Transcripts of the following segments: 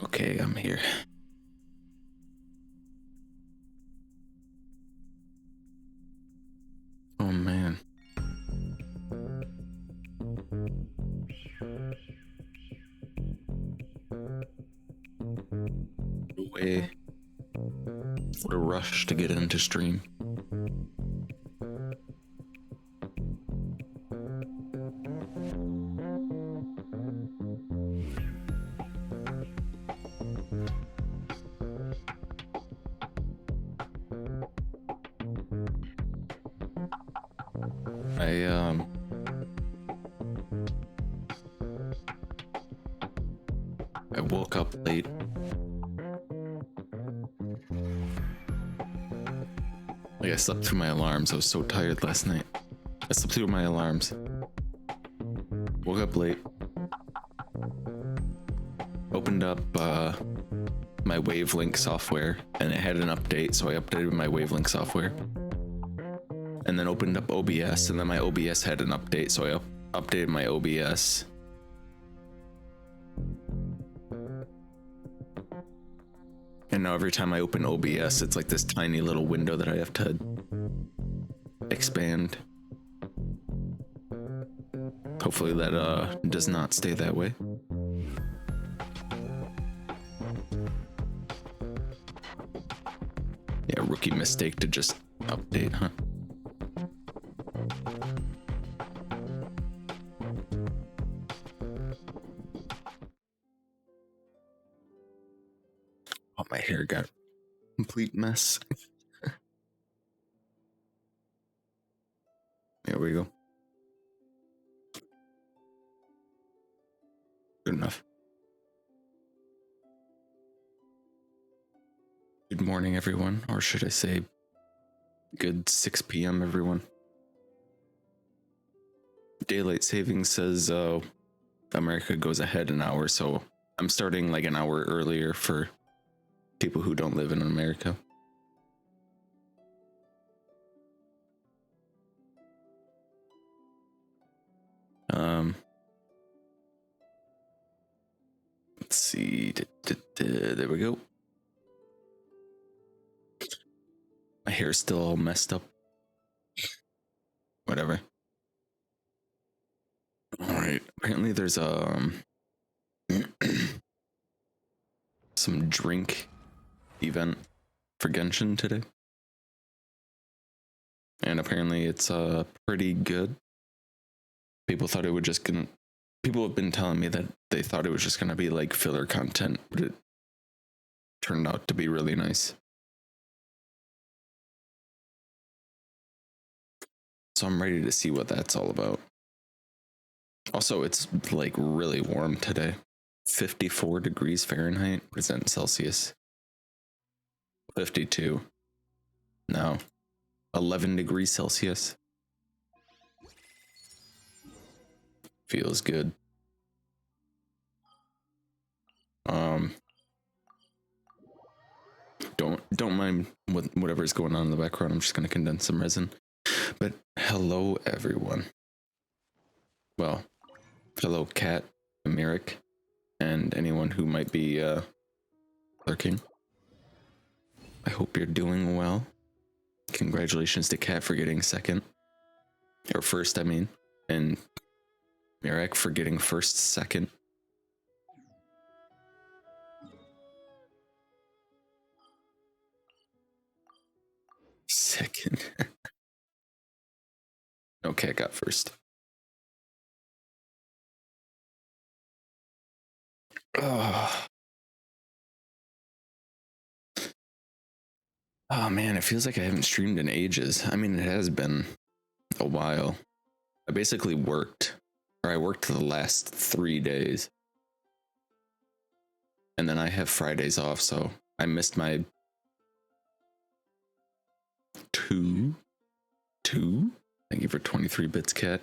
Okay, I'm here. Oh man. Way. What a rush to get into stream. I woke up late. Like I slept through my alarms. I was so tired last night. I slept through my alarms. Woke up late. Opened up my Wavelink software and it had an update, so I updated my Wavelink software. And then opened up OBS, and then my OBS had an update, so I updated my OBS. And now every time I open OBS, it's like this tiny little window that I have to expand. Hopefully that does not stay that way. Yeah, rookie mistake to just update, huh? Oh, my hair got a complete mess. There we go. Good enough. Good morning, everyone. Or should I say, good 6 p.m., everyone. Daylight savings says America goes ahead an hour, so I'm starting like an hour earlier for people who don't live in America. Let's see. There we go. My hair's still all messed up. Whatever. All right. Apparently there's some drink event for Genshin today. And apparently it's pretty good. People thought it would just gonna people have been telling me that they thought it was just gonna be like filler content, but it turned out to be really nice. So I'm ready to see what that's all about. Also, it's like really warm today. 54 degrees Fahrenheit, percent Celsius. 52. No. 11 degrees Celsius. Feels good. Don't mind whatever's going on in the background. I'm just gonna condense some resin. But hello everyone. Well, hello Kat, Amiric, and anyone who might be lurking. I hope you're doing well. Congratulations to Kat for getting second. Or first, I mean. And Mirek for getting first, second. Second. Okay, I got first. Oh. Oh man, it feels like I haven't streamed in ages. I mean, it has been a while. I basically worked, or I worked the last 3 days. And then I have Fridays off, so I missed my two. Thank you for 23 bits, Cat.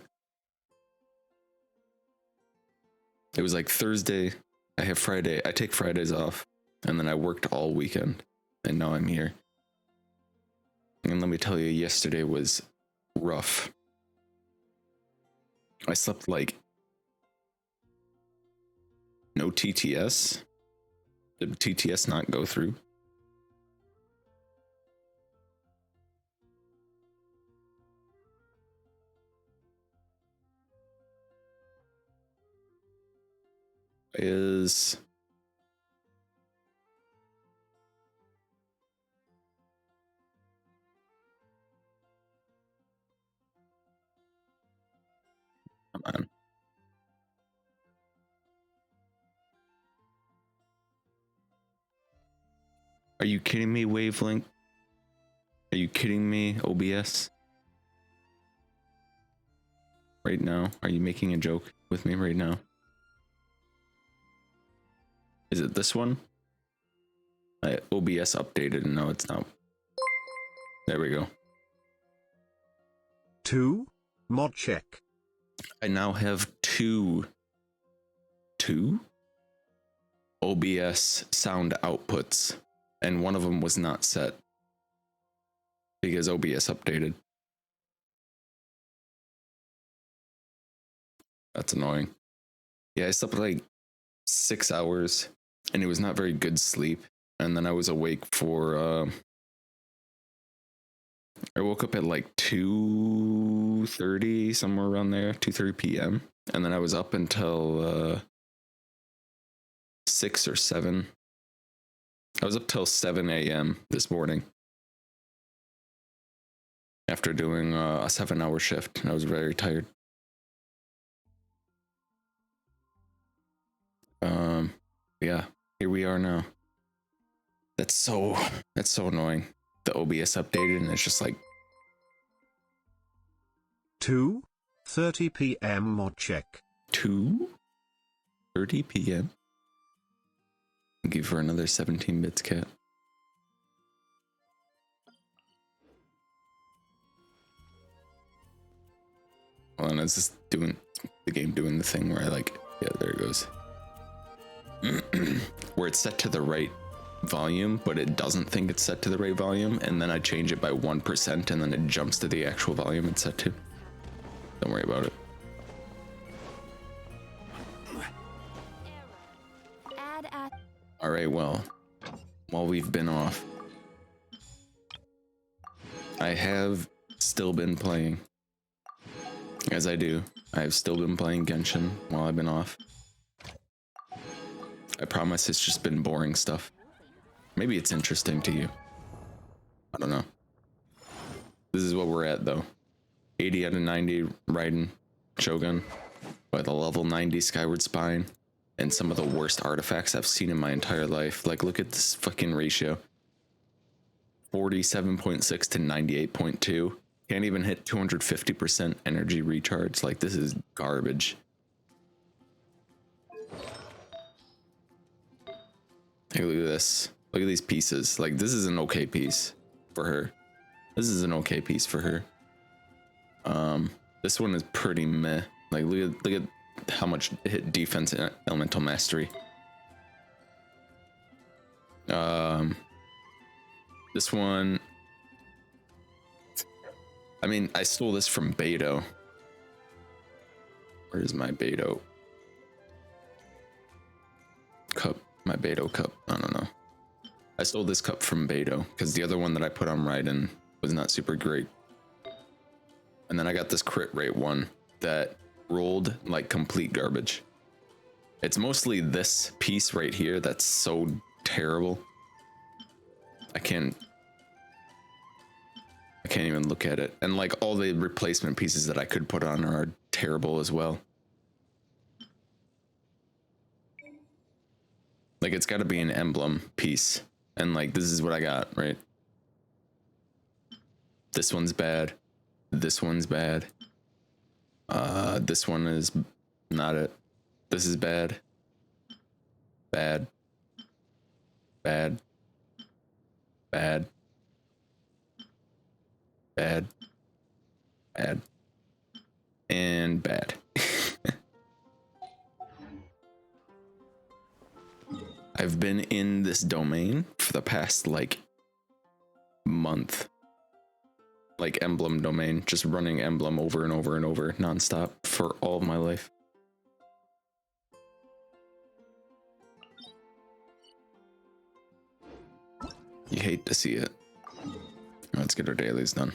It was like Thursday. I have Friday. I take Fridays off, and then I worked all weekend, and now I'm here. And let me tell you, yesterday was rough. I slept like No TTS? Did TTS not go through? Is come on. Are you kidding me, Wavelength? Are you kidding me, OBS? Right now? Are you making a joke with me right now? Is it this one? OBS updated. No, it's not. There we go. 2. Mod check. I now have two OBS sound outputs, and one of them was not set because OBS updated. That's annoying. Yeah, I slept like 6 hours, and it was not very good sleep. And then I was awake for I woke up at like 2:30, somewhere around there, 2:30 p.m. And then I was up until 6 or 7. I was up till 7 a.m. this morning after doing a 7-hour shift. I was very tired. Yeah, here we are now. That's so annoying. The OBS updated and it's just like 2:30 p.m. mod check. 2:30 p.m. Thank you for another 17 bits, cat. Hold on, is this doing the game doing the thing where I like, yeah, there it goes. Where it's set to the right volume, but it doesn't think it's set to the right volume, and then I change it by 1%, and then it jumps to the actual volume it's set to. Don't worry about it. Alright, well, while we've been off, I have still been playing. As I do. I have still been playing Genshin while I've been off. I promise it's just been boring stuff. Maybe it's interesting to you. I don't know. This is what we're at though. 80 out of 90 Raiden Shogun with a level 90 Skyward Spine and some of the worst artifacts I've seen in my entire life. Like, look at this fucking ratio. 47.6 to 98.2. Can't even hit 250% energy recharge. Like, this is garbage. Hey, look at this. Look at these pieces. Like, this is an okay piece for her. This is an okay piece for her. This one is pretty meh. Like, look at how much it hit defense and elemental mastery. This one, I mean, I stole this from Beto. Where's my Beto cup? My Beto cup. I don't know. I stole this cup from Beto because the other one that I put on Raiden was not super great. And then I got this crit rate one that rolled like complete garbage. It's mostly this piece right here that's so terrible. I can't even look at it. And like all the replacement pieces that I could put on are terrible as well. Like, it's got to be an emblem piece. And like, this is what I got, right? This one's bad. This one's bad. This one is not it. This is bad. Bad. Bad. Bad. Bad. Bad. And bad. I've been in this domain for the past like month. Like emblem domain, just running emblem over and over and over nonstop for all of my life. You hate to see it. Let's get our dailies done.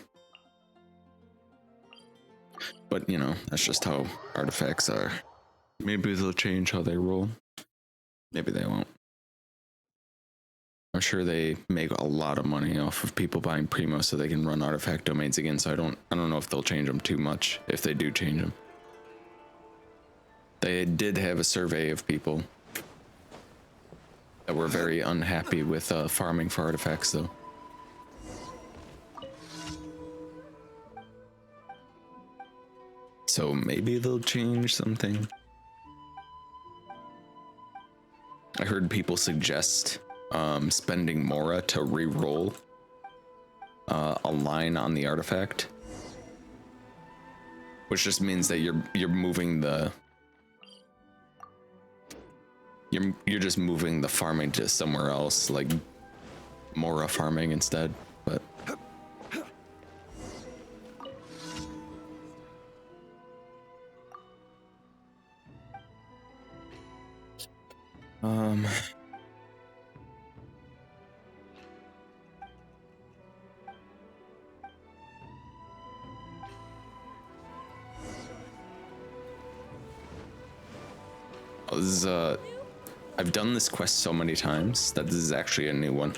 But, you know, that's just how artifacts are. Maybe they'll change how they roll. Maybe they won't. I'm sure they make a lot of money off of people buying Primo so they can run artifact domains again, so I don't know if they'll change them too much, if they do change them. They did have a survey of people that were very unhappy with farming for artifacts, though. So maybe they'll change something. I heard people suggest spending Mora to re-roll a line on the artifact, which just means that you're moving the you're just moving the farming to somewhere else, like Mora farming instead. But this is I've done this quest so many times that this is actually a new one.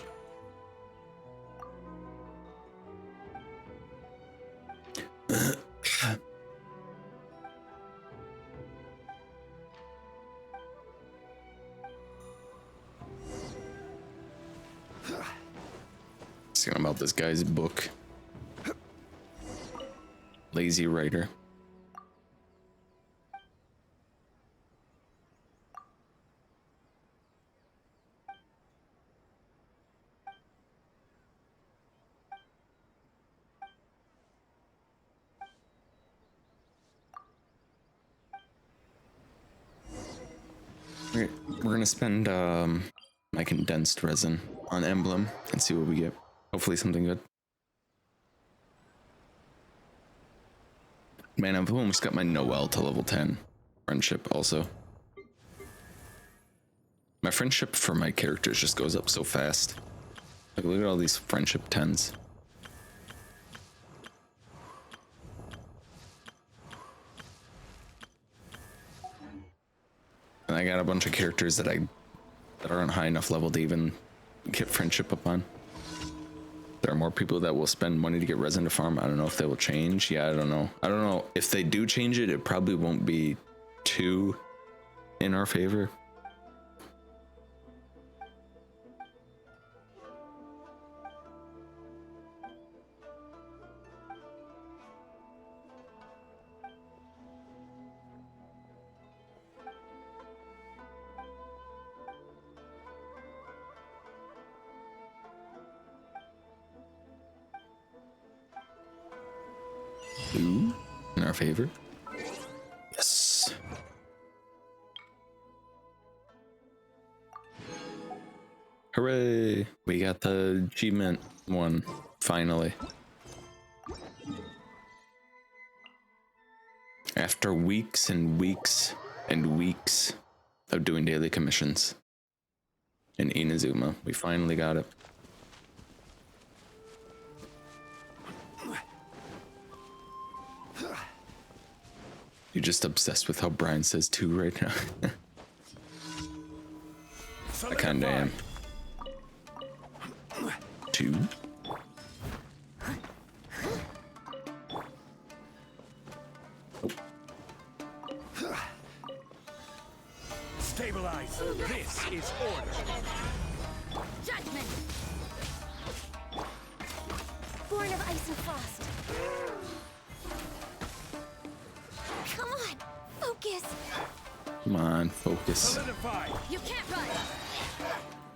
Asking about this guy's book. Lazy writer. We're gonna spend my condensed resin on Emblem and see what we get. Hopefully something good. Man, I've almost got my Noel to level 10. Friendship also. My friendship for my characters just goes up so fast. Like, look at all these friendship 10s. And I got a bunch of characters that aren't high enough level to even get friendship up on. There are more people that will spend money to get resin to farm. I don't know if they will change. Yeah, I don't know. I don't know. If they do change it, it probably won't be too in our favor. Ooh, in our favor. Yes. Hooray! We got the achievement one, finally. After weeks and weeks and weeks of doing daily commissions in Inazuma, we finally got it. You're just obsessed with how Brian says two right now. I kinda am. Two. Stabilize. This is order. Judgment. Born of ice and frost. Come on, focus. Come on, focus. Solidify. You can't run.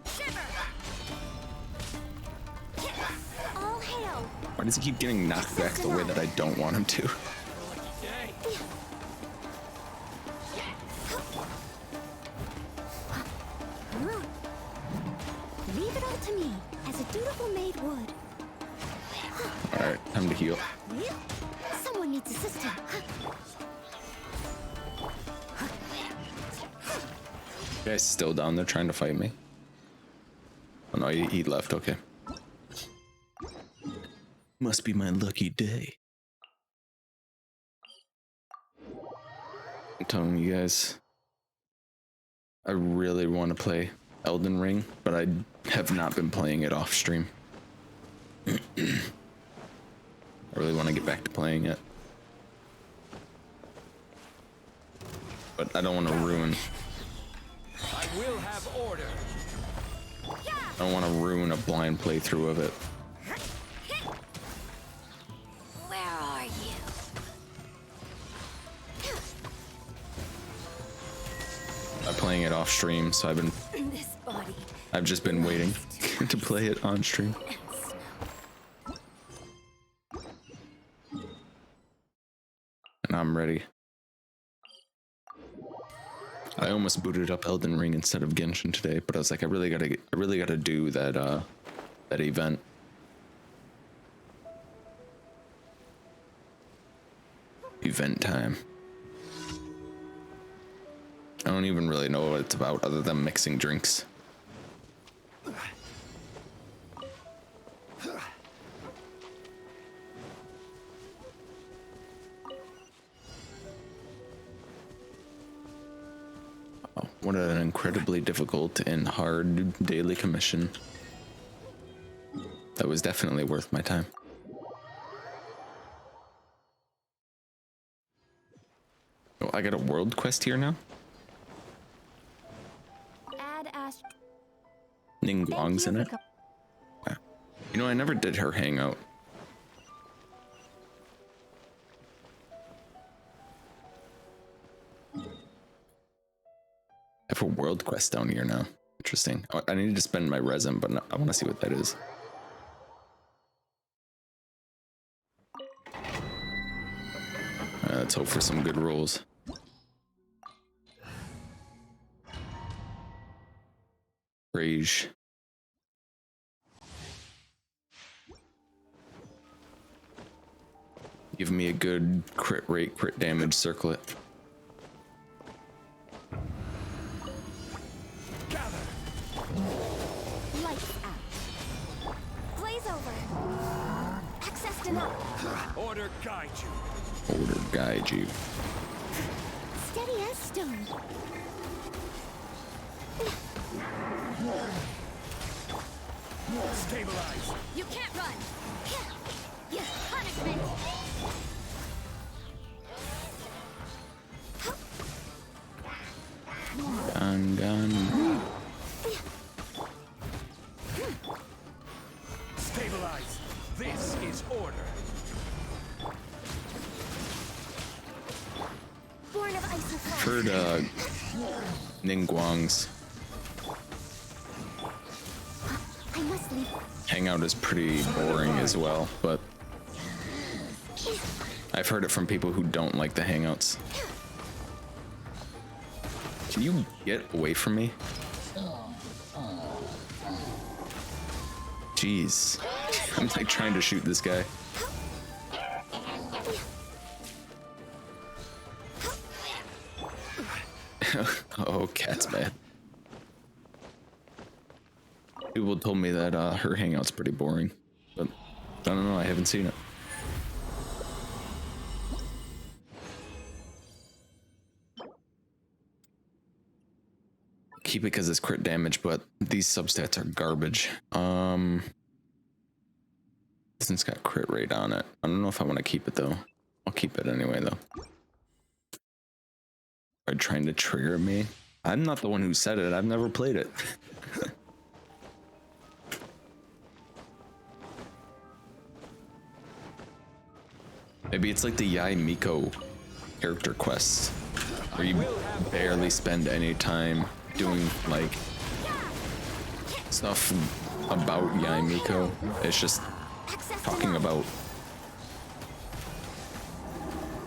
Shiver. All hail. Why does he keep getting knocked back the way that I don't want him to? Leave it all to me, as a dutiful maid would. Alright, time to heal. Someone needs assistance. You guys still down there trying to fight me? Oh no, he left, okay. Must be my lucky day. I'm telling you guys, I really want to play Elden Ring, but I have not been playing it off stream. I really want to get back to playing it. But I don't want to ruin. I will have order. I don't want to ruin a blind playthrough of it. Where are you? I'm playing it off stream, so This body. I've just been waiting to play it on stream. And I'm ready. I almost booted up Elden Ring instead of Genshin today, but I was like, I really gotta do that that event. Event time. I don't even really know what it's about other than mixing drinks. Oh, what an incredibly difficult and hard daily commission. That was definitely worth my time. Oh, I got a world quest here now? Add Ast. Ningguang's in it? Yeah. You know, I never did her hangout. I have a world quest down here now. Interesting. Oh, I need to spend my resin, but no, I want to see what that is. Let's hope for some good rolls. Rage. Give me a good crit rate, crit damage circlet. Gather. Lights out. Blaze over. Access denied. Order guide you. Order guide you. Steady as stone. Stabilize. You can't run. Yeah, punishment. Gone. Stabilize. This is order. Born of ice and frost. Heard Ningguang's I must leave. hangout is pretty boring as well, but I've heard it from people who don't like the hangouts. Can you get away from me? Jeez. I'm like trying to shoot this guy. Oh, cat's bad. People told me that her hangout's pretty boring, but I don't know, I haven't seen it. Keep it because it's crit damage, but these substats are garbage. This one's got crit rate on it. I don't know if I want to keep it though. I'll keep it anyway though. Are you trying to trigger me? I'm not the one who said it. I've never played it. Maybe it's like the Yai Miko character quests, where you barely spend any time doing like stuff about Yai Miko. It's just talking about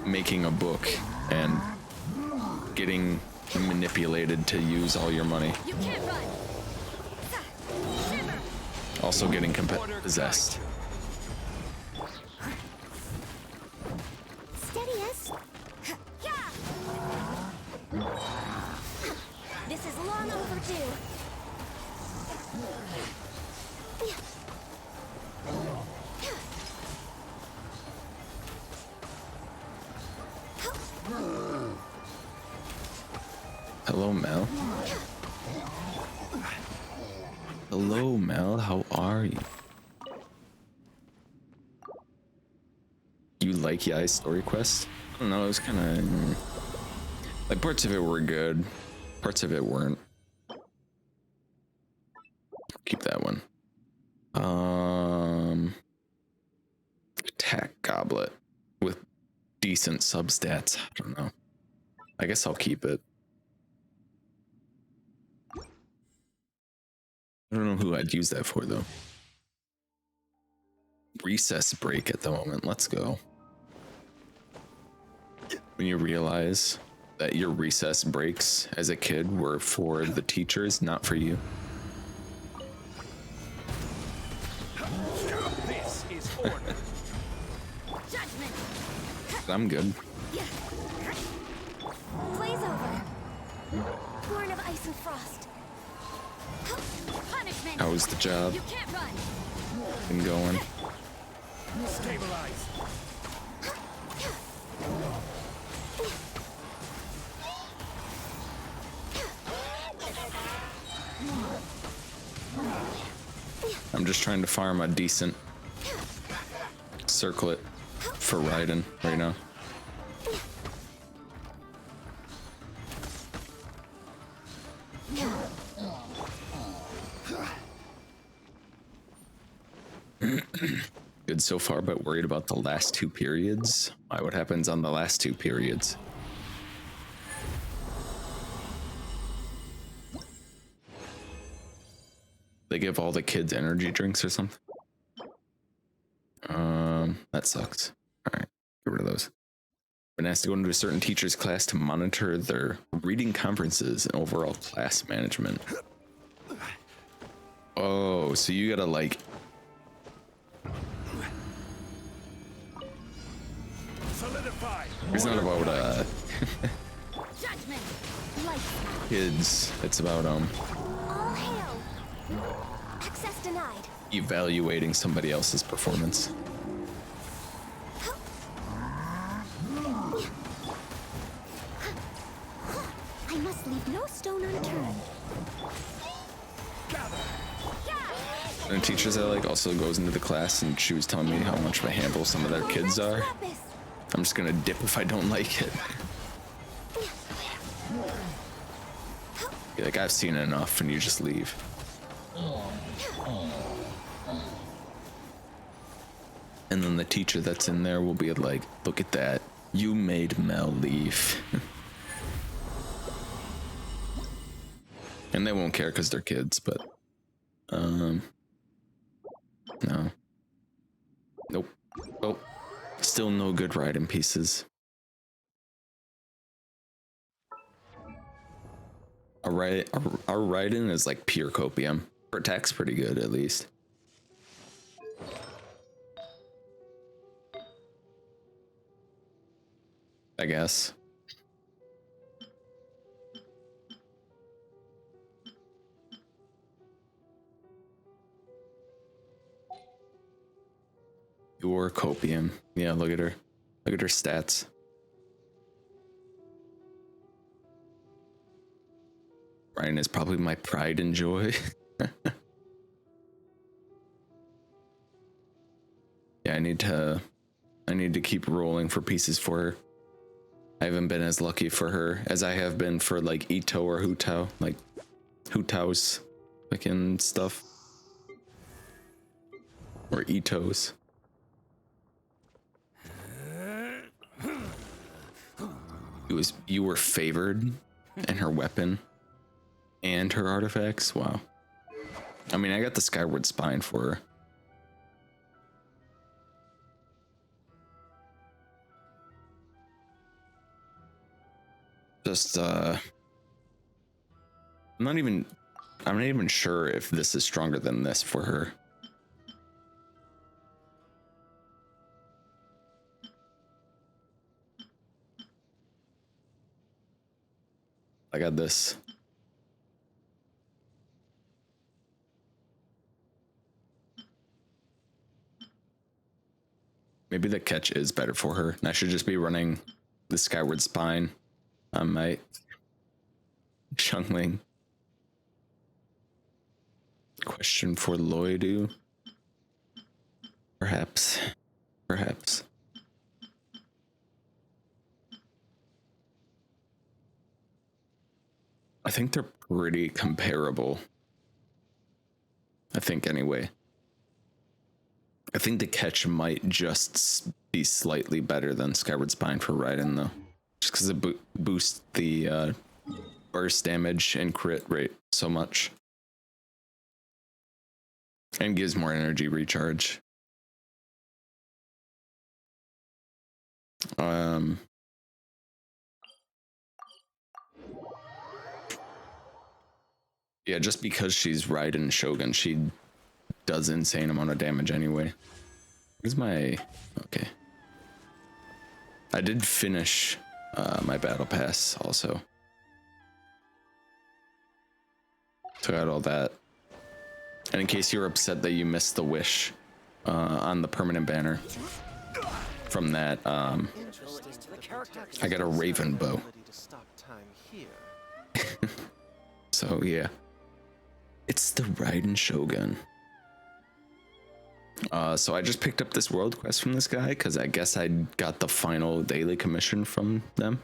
making a book and getting manipulated to use all your money. You can't run. Shiver. Also getting possessed. Steady as. Yeah. This is long overdue. Hello, Mel. Hello, Mel. How are you? You like Yai's story quest? I don't know. It was kind of like parts of it were good, parts of it weren't. Keep that one. Attack goblet with decent substats. I don't know. I guess I'll keep it. I don't know who I'd use that for though. Recess break at the moment. Let's go. When you realize that your recess breaks as a kid were for the teachers, not for you. This is order. Judgment. I'm good. Blaze over. Born of ice and frost. Punishment. How was the job? You can't run. Been going. Stabilize. I'm just trying to farm a decent circlet for Raiden right now. Good so far, but worried about the last two periods. Why? What happens on the last two periods? They give all the kids energy drinks or something. That sucks. All right, get rid of those. Been asked to go into a certain teacher's class to monitor their reading conferences and overall class management. Oh, so you gotta like. Solidify. It's not about Judgment. Lights out. kids. It's about All hail. Access denied. evaluating somebody else's performance. I must leave no stone unturned. And the teachers that like also goes into the class and she was telling me how much of a handful some of their kids are. I'm just gonna dip if I don't like it. Be like, I've seen enough, and you just leave. And then the teacher that's in there will be like, look at that, you made Mel leave. And they won't care because they're kids, but no. Nope. Oh, still no good Raiden pieces. Our Raiden is like pure copium. Her attack's pretty good at least. I guess. Your copium. Yeah, look at her. Look at her stats. Ryan is probably my pride and joy. Yeah, I need to keep rolling for pieces for her. I haven't been as lucky for her as I have been for like Ito or Hutao, like Hutao's fucking stuff. Or Ito's. You were favored in her weapon and her artifacts. Wow. I mean, I got the Skyward Spine for her. Just I'm not even sure if this is stronger than this for her. I got this. Maybe the catch is better for her. I should just be running the Skyward Spine. I might. Youngling. Question for Lloydu. Perhaps. Perhaps. I think they're pretty comparable. I think anyway. I think the catch might just be slightly better than Skyward Spine for Raiden though. Just because it boosts the burst damage and crit rate so much. And gives more energy recharge. Yeah, just because she's Raiden Shogun, she does insane amount of damage anyway. Where's my... Okay. I did finish my battle pass also. Took out all that. And in case you're upset that you missed the wish on the permanent banner from that, I got a Raven bow. So yeah. It's the Raiden Shogun. So I just picked up this world quest from this guy because I guess I got the final daily commission from them.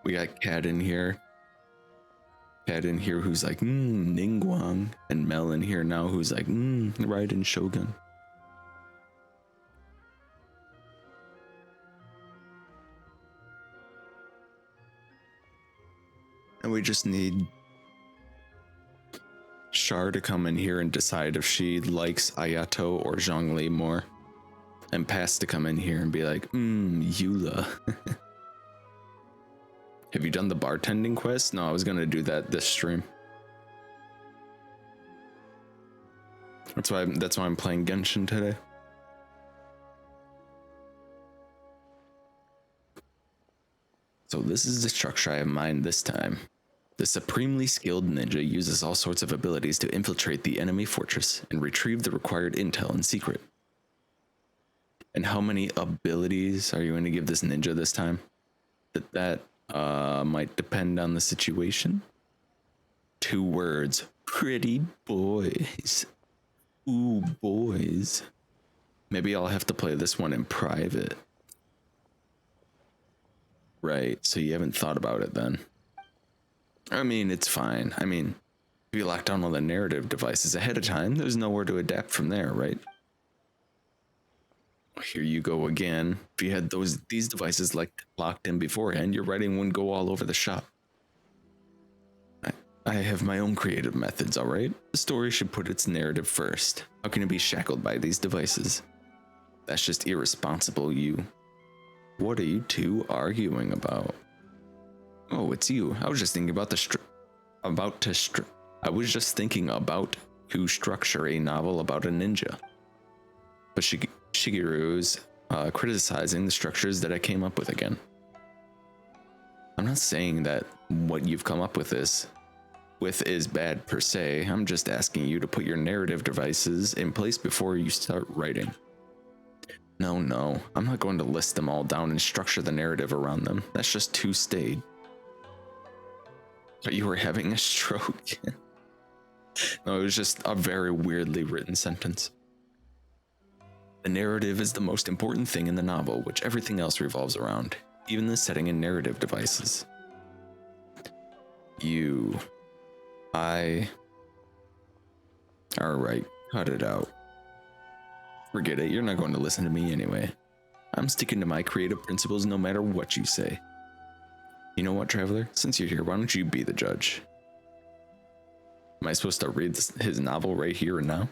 We got Cat in here. Cat in here who's like, Ningguang. And Mel in here now who's like, Raiden Shogun. And we just need Char to come in here and decide if she likes Ayato or Zhongli more. And Pass to come in here and be like, Eula. Have you done the bartending quest? No, I was gonna do that this stream. That's why I'm playing Genshin today. So this is the structure I have in mind this time. The supremely skilled ninja uses all sorts of abilities to infiltrate the enemy fortress and retrieve the required intel in secret. And how many abilities are you going to give this ninja this time? That might depend on the situation. 2 words. Pretty boys. Ooh, boys. Maybe I'll have to play this one in private. Right, so you haven't thought about it then. I mean, it's fine. I mean, if you lock down all the narrative devices ahead of time, there's nowhere to adapt from there, right? Here you go again. If you had these devices locked in beforehand, your writing wouldn't go all over the shop. I have my own creative methods, alright? The story should put its narrative first. How can it be shackled by these devices? That's just irresponsible, you. What are you two arguing about? Oh, it's you. I was just thinking about to structure a novel about a ninja. But Shigeru's criticizing the structures that I came up with again. I'm not saying that what you've come up with is bad per se. I'm just asking you to put your narrative devices in place before you start writing. No, I'm not going to list them all down and structure the narrative around them. That's just too staid. But you were having a stroke. No, it was just a very weirdly written sentence. The narrative is the most important thing in the novel, which everything else revolves around, even the setting and narrative devices. Alright, cut it out. Forget it, you're not going to listen to me anyway. I'm sticking to my creative principles no matter what you say. You know what, Traveler? Since you're here, why don't you be the judge? Am I supposed to read his novel right here and now?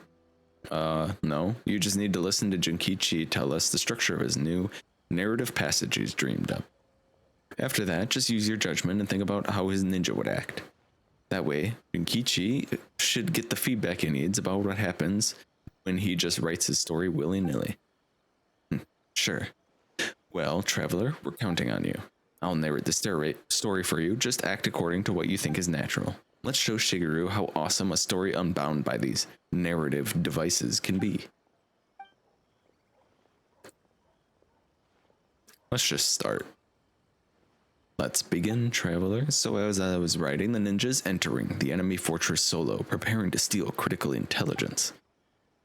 No. You just need to listen to Junkichi tell us the structure of his new narrative passage he's dreamed up. After that, just use your judgment and think about how his ninja would act. That way, Junkichi should get the feedback he needs about what happens when he just writes his story willy-nilly. Sure. Well, Traveler, we're counting on you. I'll narrate the story for you, just act according to what you think is natural. Let's show Shigeru how awesome a story unbound by these narrative devices can be. let's just start. Let's begin, travelers. So as I was riding, the ninjas entering the enemy fortress solo, preparing to steal critical intelligence.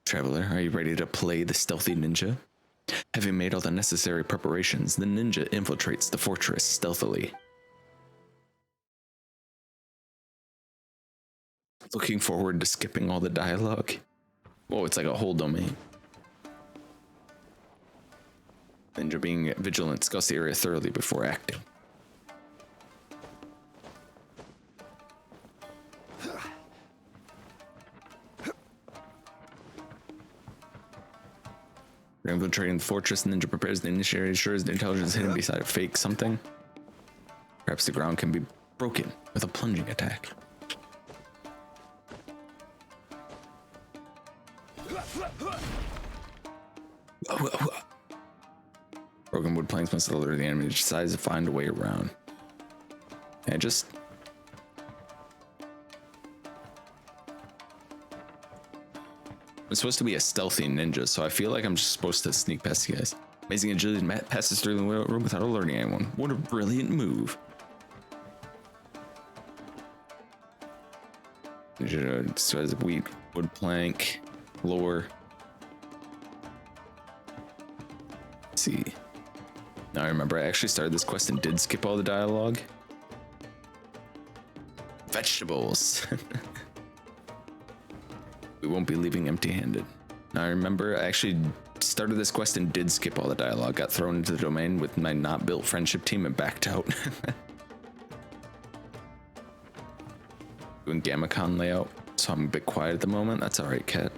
Traveler, are you ready to play the stealthy ninja? Having made all the necessary preparations, the ninja infiltrates the fortress stealthily. Looking forward to skipping all the dialogue. Whoa, it's like a whole domain. Ninja being vigilant, scout the area thoroughly before acting. Infiltrating the fortress, ninja prepares the initiator, ensures the intelligence hidden beside a fake something. Perhaps the ground can be broken with a plunging attack. Broken wood planks must alert the enemy, which decides to find a way around. And just... I'm supposed to be a stealthy ninja, so I feel like I'm just supposed to sneak past you guys. Amazing agility, Matt passes through the room without alerting anyone. What a brilliant move. Says wheat, wood plank, lower. Let's see. Now I remember I actually started this quest and did skip all the dialogue. Vegetables. We won't be leaving empty-handed. Now I remember I actually started this quest and did skip all the dialogue, got thrown into the domain with my not built friendship team and backed out. Doing GammaCon layout, so I'm a bit quiet at the moment. That's alright, Cat.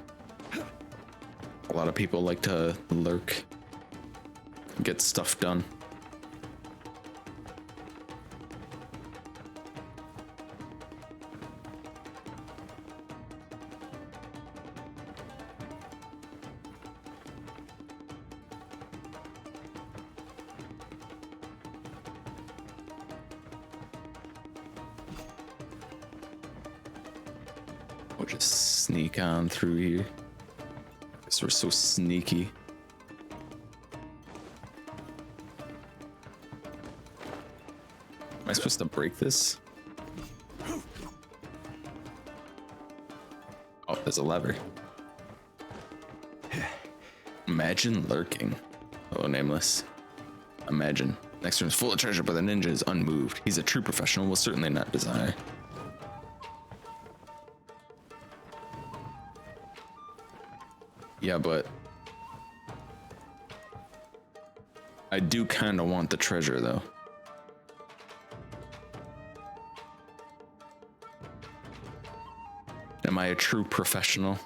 A lot of people like to lurk, get stuff done. We'll just sneak on through here. Guess we're so sneaky. Am I supposed to break this? Oh, there's a lever. Imagine lurking. Oh, nameless. Imagine. Next room is full of treasure, but the ninja is unmoved. He's a true professional, will certainly not desire. Yeah, but I do kind of want the treasure, though. Am I a true professional?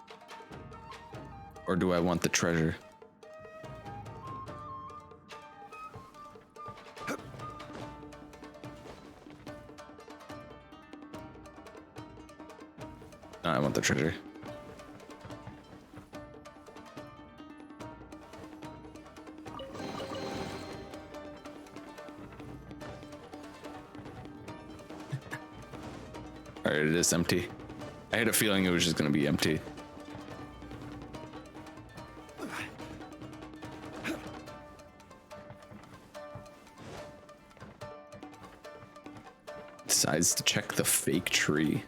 Or do I want the treasure? No, I want the treasure. Alright, it is empty. I had a feeling it was just gonna be empty. Decides to check the fake tree.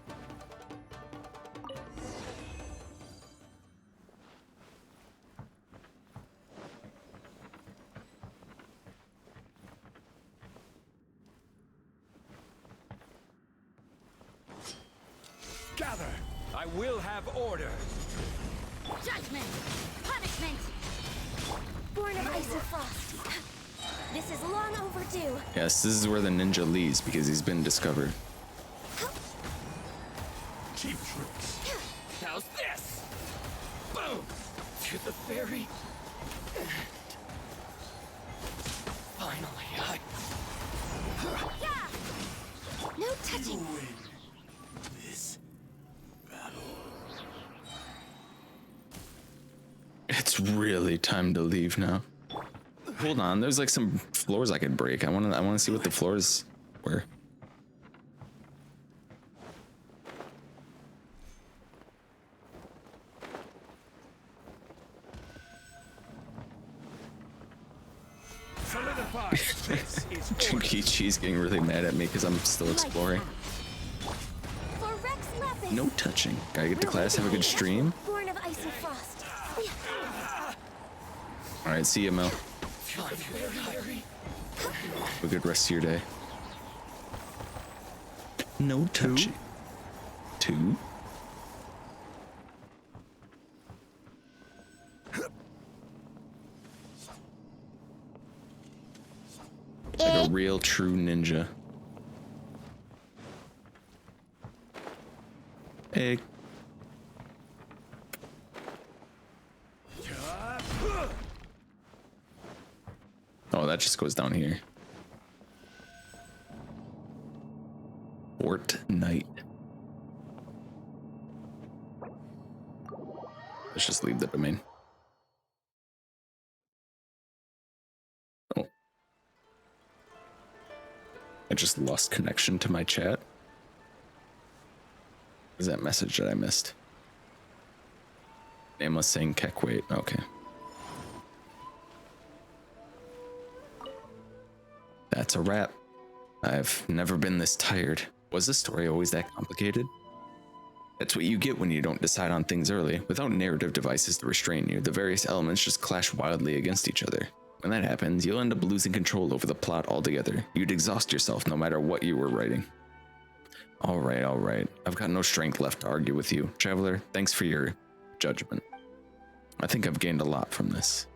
Gather. I will have order. Judgment! Punishment! Born of ice and frost. This is long overdue. Yes, this is where the ninja leaves because he's been discovered. Cheap tricks. How's this? Boom! To the very end. Finally, Yeah! No touching. win this battle. It's really time to leave now. Hold on, there's like some floors I could break. I wanna see what the floors were. This is Chunky Cheese getting really mad at me because I'm still exploring. For Rex Lapis. No touching. Gotta get to class, have a good stream. Born of ice and frost. Alright, see you, Mel. Have a good rest of your day. No touching. Two. Like a real true ninja. Egg. Oh, that just goes down here. Fortnite. Let's just leave the domain. Oh. I just lost connection to my chat. What is that message that I missed? Nameless saying Keck wait. Okay. That's a wrap. I've never been this tired. Was the story always that complicated? That's what you get when you don't decide on things early. Without narrative devices to restrain you, the various elements just clash wildly against each other. When that happens, you'll end up losing control over the plot altogether. You'd exhaust yourself no matter what you were writing. Alright. I've got no strength left to argue with you. Traveler, thanks for your judgment. I think I've gained a lot from this.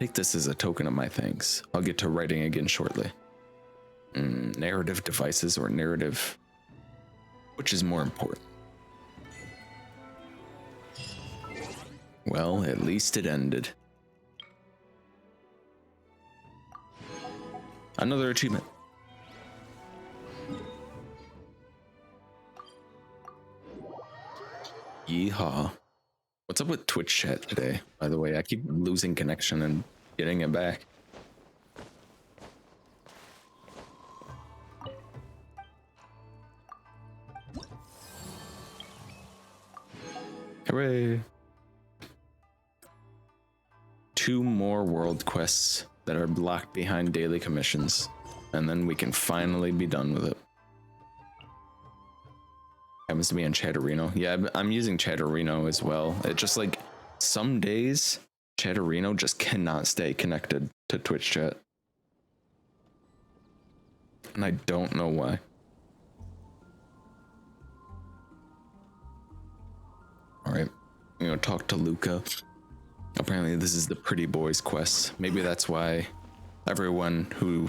Take this as a token of my thanks. I'll get to writing again shortly. Narrative devices or narrative? Which is more important? Well, at least it ended. Another achievement. Yeehaw. What's up with Twitch chat today, by the way? I keep losing connection and getting it back. Hooray. 2 more world quests that are blocked behind daily commissions, and then we can finally be done with it. Happens to be on Chatterino. Yeah, I'm using Chatterino as well. It just like some days Chatterino just cannot stay connected to Twitch chat. And I don't know why. Alright, I'm gonna talk to Luca. Apparently this is the pretty boys quest. Maybe that's why everyone who,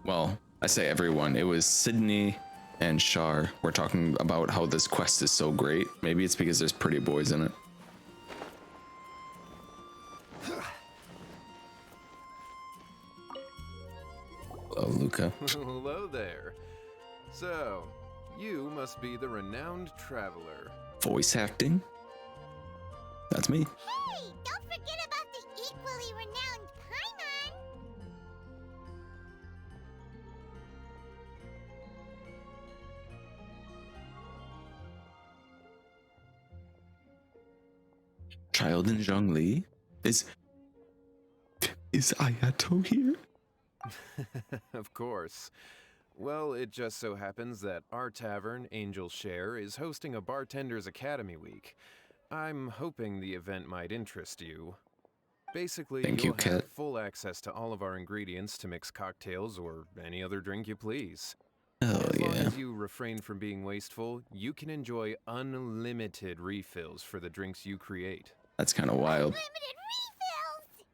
well, I say everyone, it was Sydney and Shar were talking about how this quest is so great. Maybe it's because there's pretty boys in it. Hello, Luca. Hello there. So, you must be the renowned traveler. Voice acting? That's me. Hey, don't forget about the equally renowned Paimon. Child in Zhongli? Is Ayato here? Of course. Well, it just so happens that our tavern, Angel Share, is hosting a Bartender's Academy Week. I'm hoping the event might interest you. Basically, Thank you, you'll Kat. have full access to all of our ingredients to mix cocktails or any other drink you please. Oh As long yeah. as you refrain from being wasteful, you can enjoy unlimited refills for the drinks you create. That's kind of wild. Limited refills.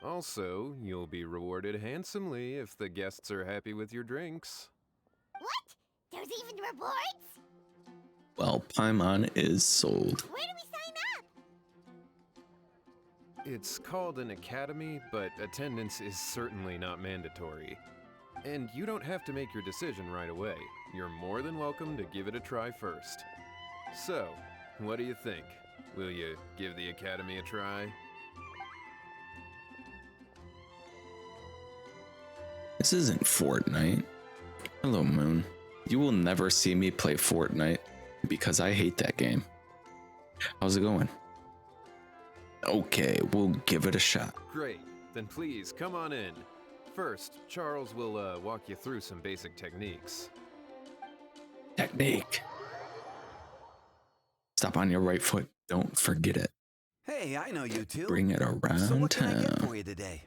Also, you'll be rewarded handsomely if the guests are happy with your drinks. What? There's even rewards? Well, Paimon is sold. Where do we sign up? It's called an academy, but attendance is certainly not mandatory. And you don't have to make your decision right away. You're more than welcome to give it a try first. So, what do you think? Will you give the academy a try? This isn't Fortnite. Hello, Moon. You will never see me play Fortnite because I hate that game. How's it going? Okay, we'll give it a shot. Great. Then please come on in. First, Charles will walk you through some basic techniques. Technique. Stop on your right foot. Don't forget it. Hey, I know you two. Bring it around So what can I get town. for you today?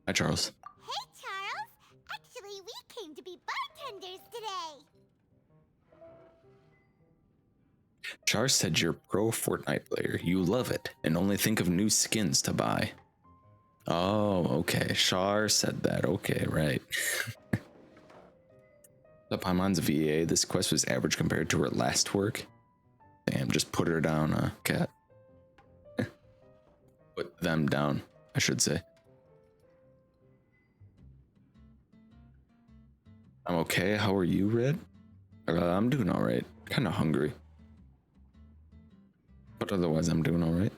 Hi, Charles. Hey, Charles. Actually, we came to be bartenders today. Char said you're a pro Fortnite player. You love it and only think of new skins to buy. Oh, okay. Char said that. Okay, right. The Paimon's VA. This quest was average compared to her last work. Damn, just put her down, cat. Put them down, I should say. I'm okay. How are you, Red? I'm doing all right. Kind of hungry. But otherwise, I'm doing all right.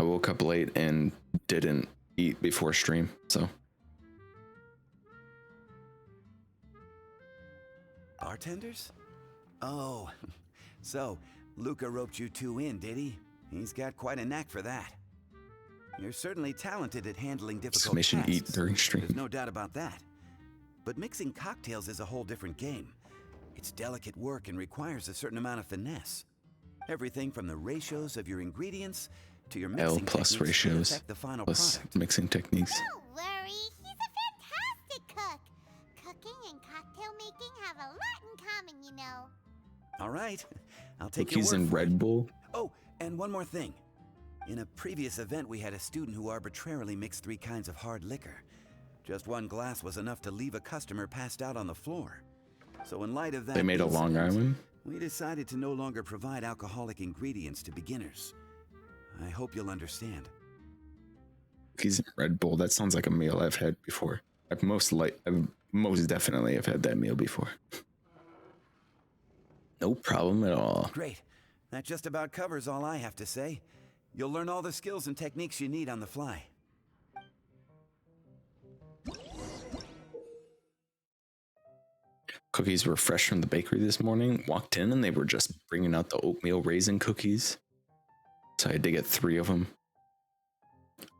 I woke up late and didn't eat before stream, so. Bartenders? Oh, so Luca roped you two in, did he? He's got quite a knack for that. You're certainly talented at handling difficult Mission tasks. eat during stream. There's no doubt about that. But mixing cocktails is a whole different game. It's delicate work and requires a certain amount of finesse. Everything from the ratios of your ingredients to your mixing L plus techniques to ratios affect the final plus product. mixing techniques. Don't worry, he's a fantastic cook. Cooking and cocktail making have a lot in common, you know. All right, I'll take Cookies your word and for it. Red Bull. Oh, and one more thing. In a previous event, we had a student who arbitrarily mixed 3 kinds of hard liquor. Just one glass was enough to leave a customer passed out on the floor. So in light of that They made a Long incident, Island. we decided to no longer provide alcoholic ingredients to beginners. I hope you'll understand. Cookies and Red Bull. That sounds like a meal I've had before. I've most definitely have had that meal before. No problem at all. Great. That just about covers all I have to say. You'll learn all the skills and techniques you need on the fly. Cookies were fresh from the bakery this morning. Walked in and they were just bringing out the oatmeal raisin cookies. So I had to get 3 of them.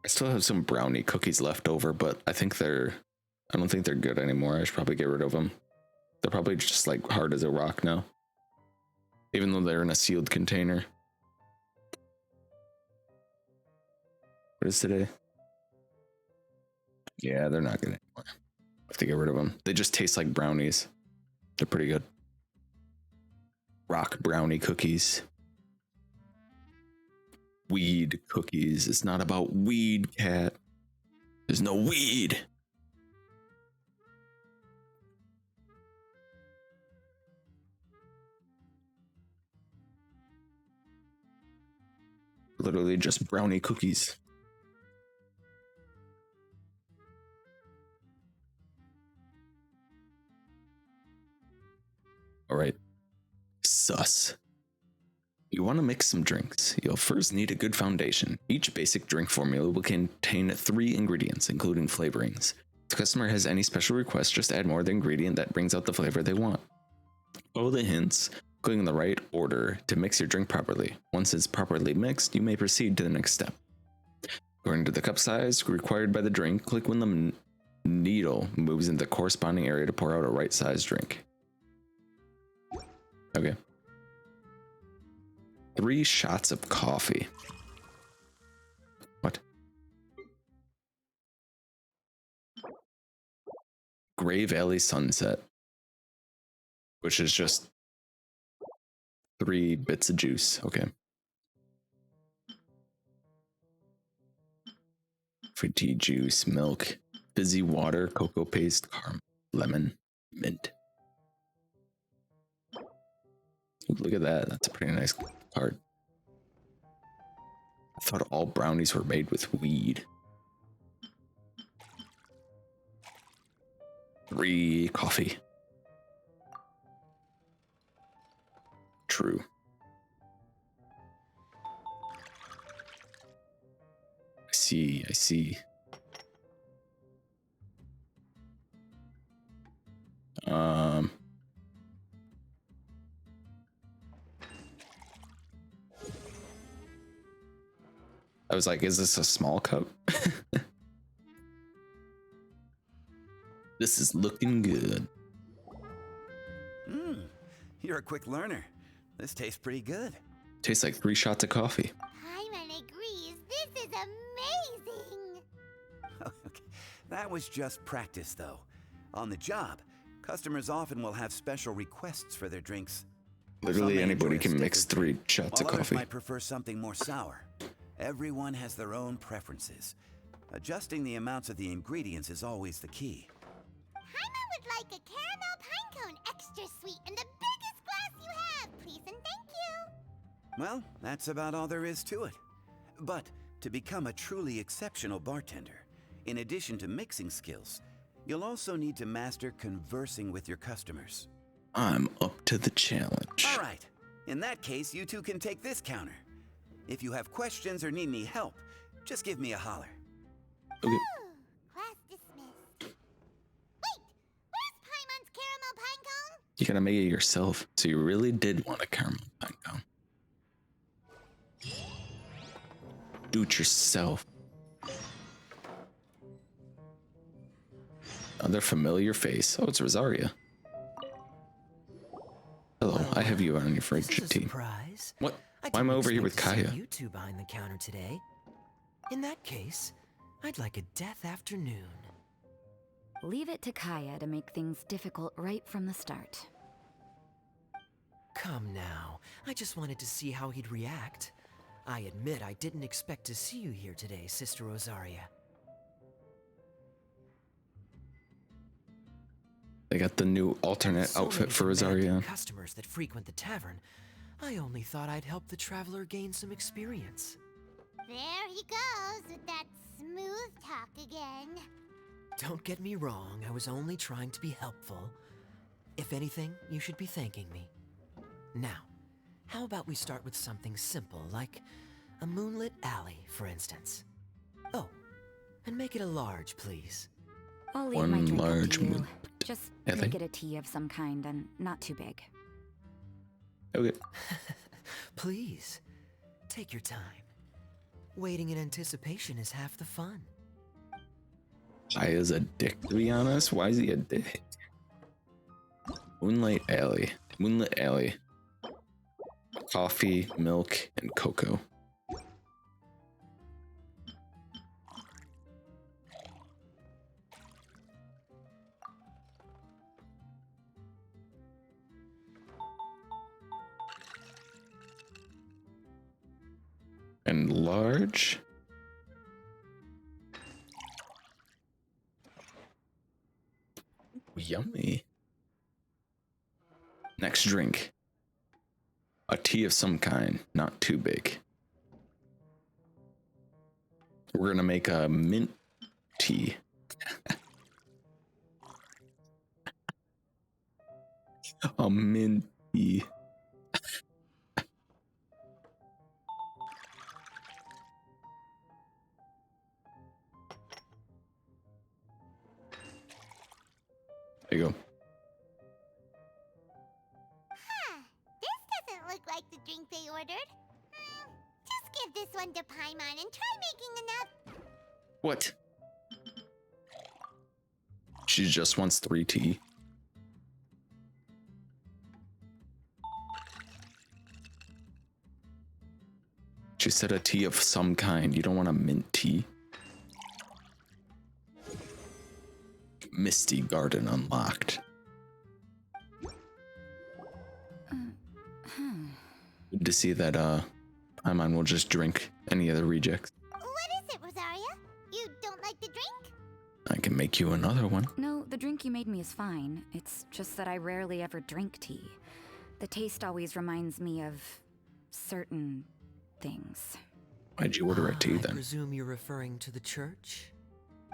I still have some brownie cookies left over, but I don't think they're good anymore. I should probably get rid of them. They're probably just like hard as a rock now. Even though they're in a sealed container. What is today? Yeah, they're not good anymore. I have to get rid of them. They just taste like brownies. They're pretty good. Rock brownie cookies. Weed cookies. It's not about weed, cat. There's no weed. Literally just brownie cookies. All right. Sus. You want to mix some drinks. You'll first need a good foundation. Each basic drink formula will contain 3 ingredients, including flavorings. If the customer has any special requests, just add more of the ingredient that brings out the flavor they want. Follow the hints, clicking in the right order to mix your drink properly. Once it's properly mixed, you may proceed to the next step. According to the cup size required by the drink, click when the needle moves into the corresponding area to pour out a right-sized drink. Okay. 3 shots of coffee. What? Gray Valley Sunset. Which is just 3 bits of juice. Okay. Fruit tea juice, milk, fizzy water, cocoa paste, caramel, lemon, mint. Look at that. That's a pretty nice card. I thought all brownies were made with weed. 3 coffee. True. I see. I was like, is this a small cup? This is looking good. You're a quick learner. This tastes pretty good. Tastes like 3 shots of coffee. Paimon agrees. This is amazing. Okay. That was just practice, though. On the job, customers often will have special requests for their drinks. Literally Some may anybody enjoy a can mix stiff 3 drink, shots of while others coffee. might prefer something more sour. Everyone has their own preferences. Adjusting the amounts of the ingredients is always the key. Paimon would like a caramel pine cone, extra sweet, in the biggest glass you have, please and thank you. Well, that's about all there is to it. But to become a truly exceptional bartender, in addition to mixing skills, you'll also need to master conversing with your customers. I'm up to the challenge. All right. In that case, you two can take this counter. If you have questions or need any help, just give me a holler. Okay. Ooh, class dismissed. Wait, where's Paimon's caramel pine cone? You gotta make it yourself. So you really did want a caramel pine cone. Do it yourself. Another familiar face. Oh, it's Rosaria. Hello, I have you on your fridge This is a tea. surprise. What? I Why am I didn't over here with expect to see Kaya? You two behind the counter today. In that case, I'd like a death afternoon. Leave it to Kaya to make things difficult right from the start. Come now, I just wanted to see how he'd react. I admit I didn't expect to see you here today, Sister Rosaria. They got the new alternate So outfit many for demanding Rosaria. customers that frequent the tavern. I only thought I'd help the traveler gain some experience. There he goes with that smooth talk again. Don't get me wrong, I was only trying to be helpful. If anything, you should be thanking me. Now, how about we start with something simple, like a moonlit alley, for instance? Oh, and make it a large, please. I'll leave One my drink up large to you. moon. Just Ellie? make it a tea of some kind and not too big. Okay. Please, take your time. Waiting in anticipation is half the fun. Kaya's a dick, to be honest. Why is he a dick? Moonlight Alley. Moonlit Alley. Coffee, milk, and cocoa. And large. Yummy. Next drink. A tea of some kind, not too big. We're gonna make a mint tea. A mint tea. There you go. Huh, this doesn't look like the drink they ordered. Just give this one to Paimon and try making enough. What? She just wants 3 tea. She said a tea of some kind. You don't want a mint tea. Misty Garden unlocked. Good to see that Paimon will just drink any of the rejects. What is it, Rosaria? You don't like the drink? I can make you another one. No, the drink you made me is fine. It's just that I rarely ever drink tea. The taste always reminds me of certain things. Why'd you order a tea I then? presume you're referring to the church?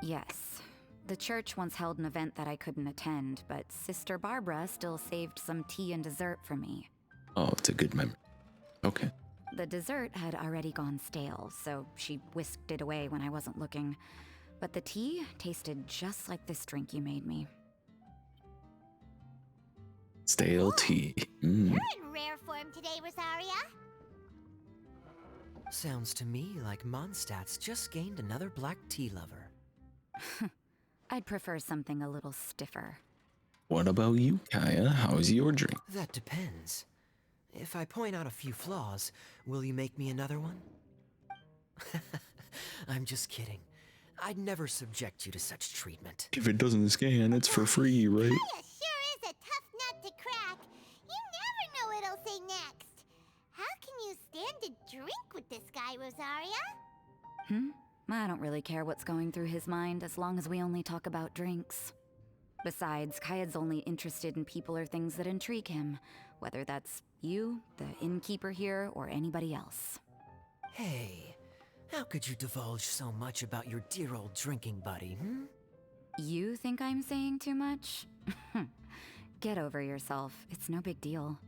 Yes. The church once held an event that I couldn't attend, but Sister Barbara still saved some tea and dessert for me. Oh, it's a good memory. Okay. The dessert had already gone stale, so she whisked it away when I wasn't looking. But the tea tasted just like this drink you made me. Stale tea. You're in rare form today, Rosaria. Sounds to me like Mondstadt's just gained another black tea lover. I'd prefer something a little stiffer. What about you, Kaya? How's your drink? That depends. If I point out a few flaws, will you make me another one? I'm just kidding. I'd never subject you to such treatment. If it doesn't scan, it's for free, right? Kaya sure is a tough nut to crack. You never know what it'll say next. How can you stand to drink with this guy, Rosaria? I don't really care what's going through his mind as long as we only talk about drinks. Besides, Kayad's only interested in people or things that intrigue him, whether that's you, the innkeeper here, or anybody else. Hey, how could you divulge so much about your dear old drinking buddy, You think I'm saying too much? Get over yourself. It's no big deal.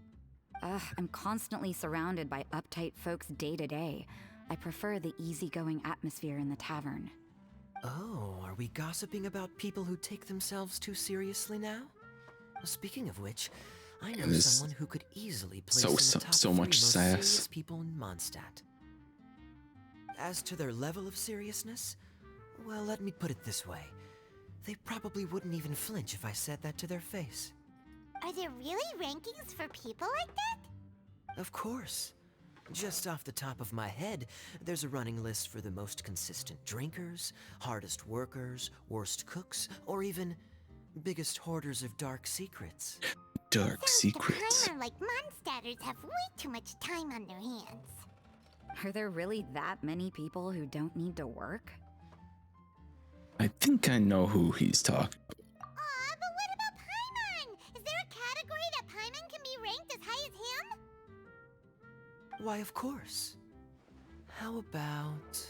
I'm constantly surrounded by uptight folks day to day. I prefer the easygoing atmosphere in the tavern. Oh, are we gossiping about people who take themselves too seriously now? Speaking of which, I know There's someone who could easily place so- in the so- top so 3 much most sass. serious people in Mondstadt. As to their level of seriousness, well, let me put it this way. They probably wouldn't even flinch if I said that to their face. Are there really rankings for people like that? Of course. Just off the top of my head, there's a running list for the most consistent drinkers, hardest workers, worst cooks, or even biggest hoarders of dark secrets. Dark Sounds secrets. to Paimon like Mondstadters have way too much time on their hands. Are there really that many people who don't need to work? I think I know who he's talking about. Aw, but what about Paimon? Is there a category that Paimon can be ranked as high as him? Why, of course. How about...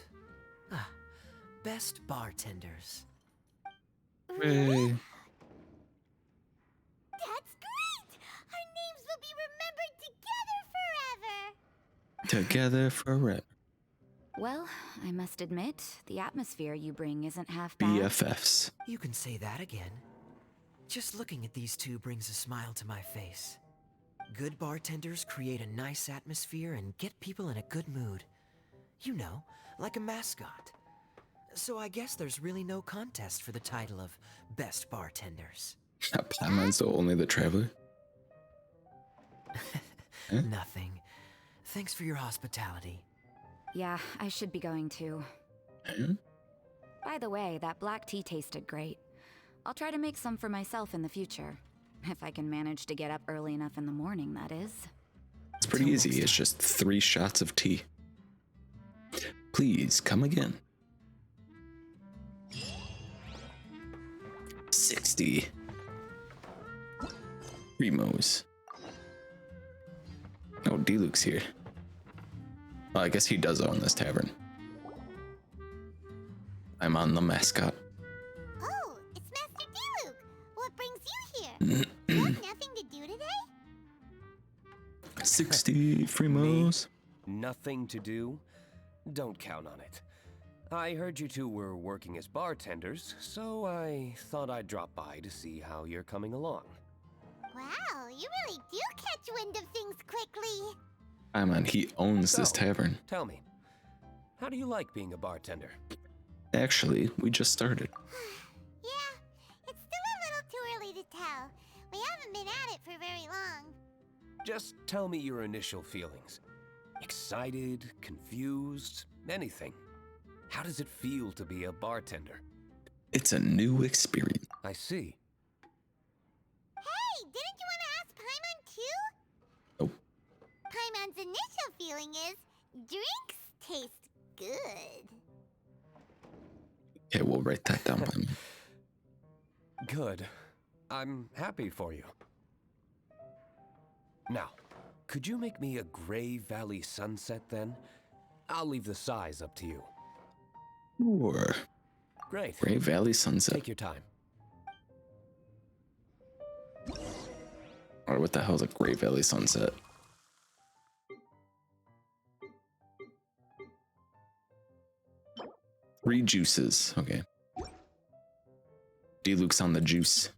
best bartenders. Hooray. That's great! Our names will be remembered together forever! Together forever. Well, I must admit, the atmosphere you bring isn't half bad. BFFs. You can say that again. Just looking at these two brings a smile to my face. Good bartenders create a nice atmosphere and get people in a good mood. You know, like a mascot. So I guess there's really no contest for the title of best bartenders. Paimon's only the traveler. Huh? Nothing. Thanks for your hospitality. Yeah, I should be going too. Huh? By the way, that black tea tasted great. I'll try to make some for myself in the future. If I can manage to get up early enough in the morning, that is. It's pretty Until easy. next It's time. just 3 shots of tea. Please come again. 60. Primos. Oh, D-Luke's here. Well, I guess he does own this tavern. I'm on the mascot. Oh, it's Master D-Luke! What brings you here? You have nothing to do today? 60 Primos. Nothing to do? Don't count on it. I heard you two were working as bartenders, so I thought I'd drop by to see how you're coming along. Wow, you really do catch wind of things quickly. Paimon, he owns this So, tavern. Tell me, how do you like being a bartender? Actually, we just started. Yeah, it's still a little too early to tell. We haven't been at it for very long. Just tell me your initial feelings. Excited, confused, anything. How does it feel to be a bartender? It's a new experience. I see. Hey, didn't you want to ask Paimon too? Nope. Paimon's initial feeling is drinks taste good. Okay, we'll write that down, Paimon. Good. I'm happy for you. Now, could you make me a Gray Valley sunset then? I'll leave the size up to you. Sure. Great. Gray Valley Sunset. Take your time. Or what the hell's a Gray Valley Sunset? Three juices. Okay. D-Luke's on the juice.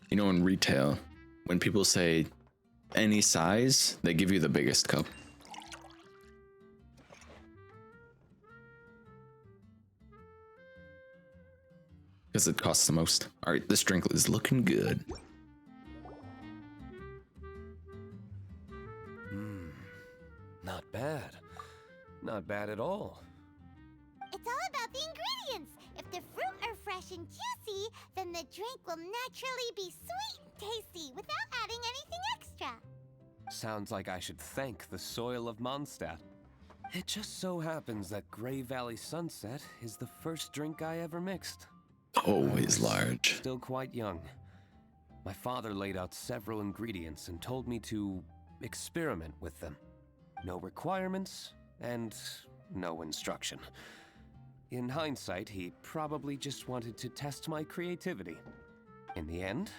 You know, in retail, when people say any size, they give you the biggest cup. Because it costs the most. Alright, this drink is looking good. Not bad. Not bad at all. It's all about the ingredients. If the fruit are fresh and juicy, then the drink will naturally be sweet and tasty without adding anything extra. Sounds like I should thank the soil of Mondstadt. It just so happens that Grey Valley Sunset is the first drink I ever mixed. Always large. Still quite young. My father laid out several ingredients and told me to experiment with them. No requirements and no instruction. In hindsight, he probably just wanted to test my creativity. In the end,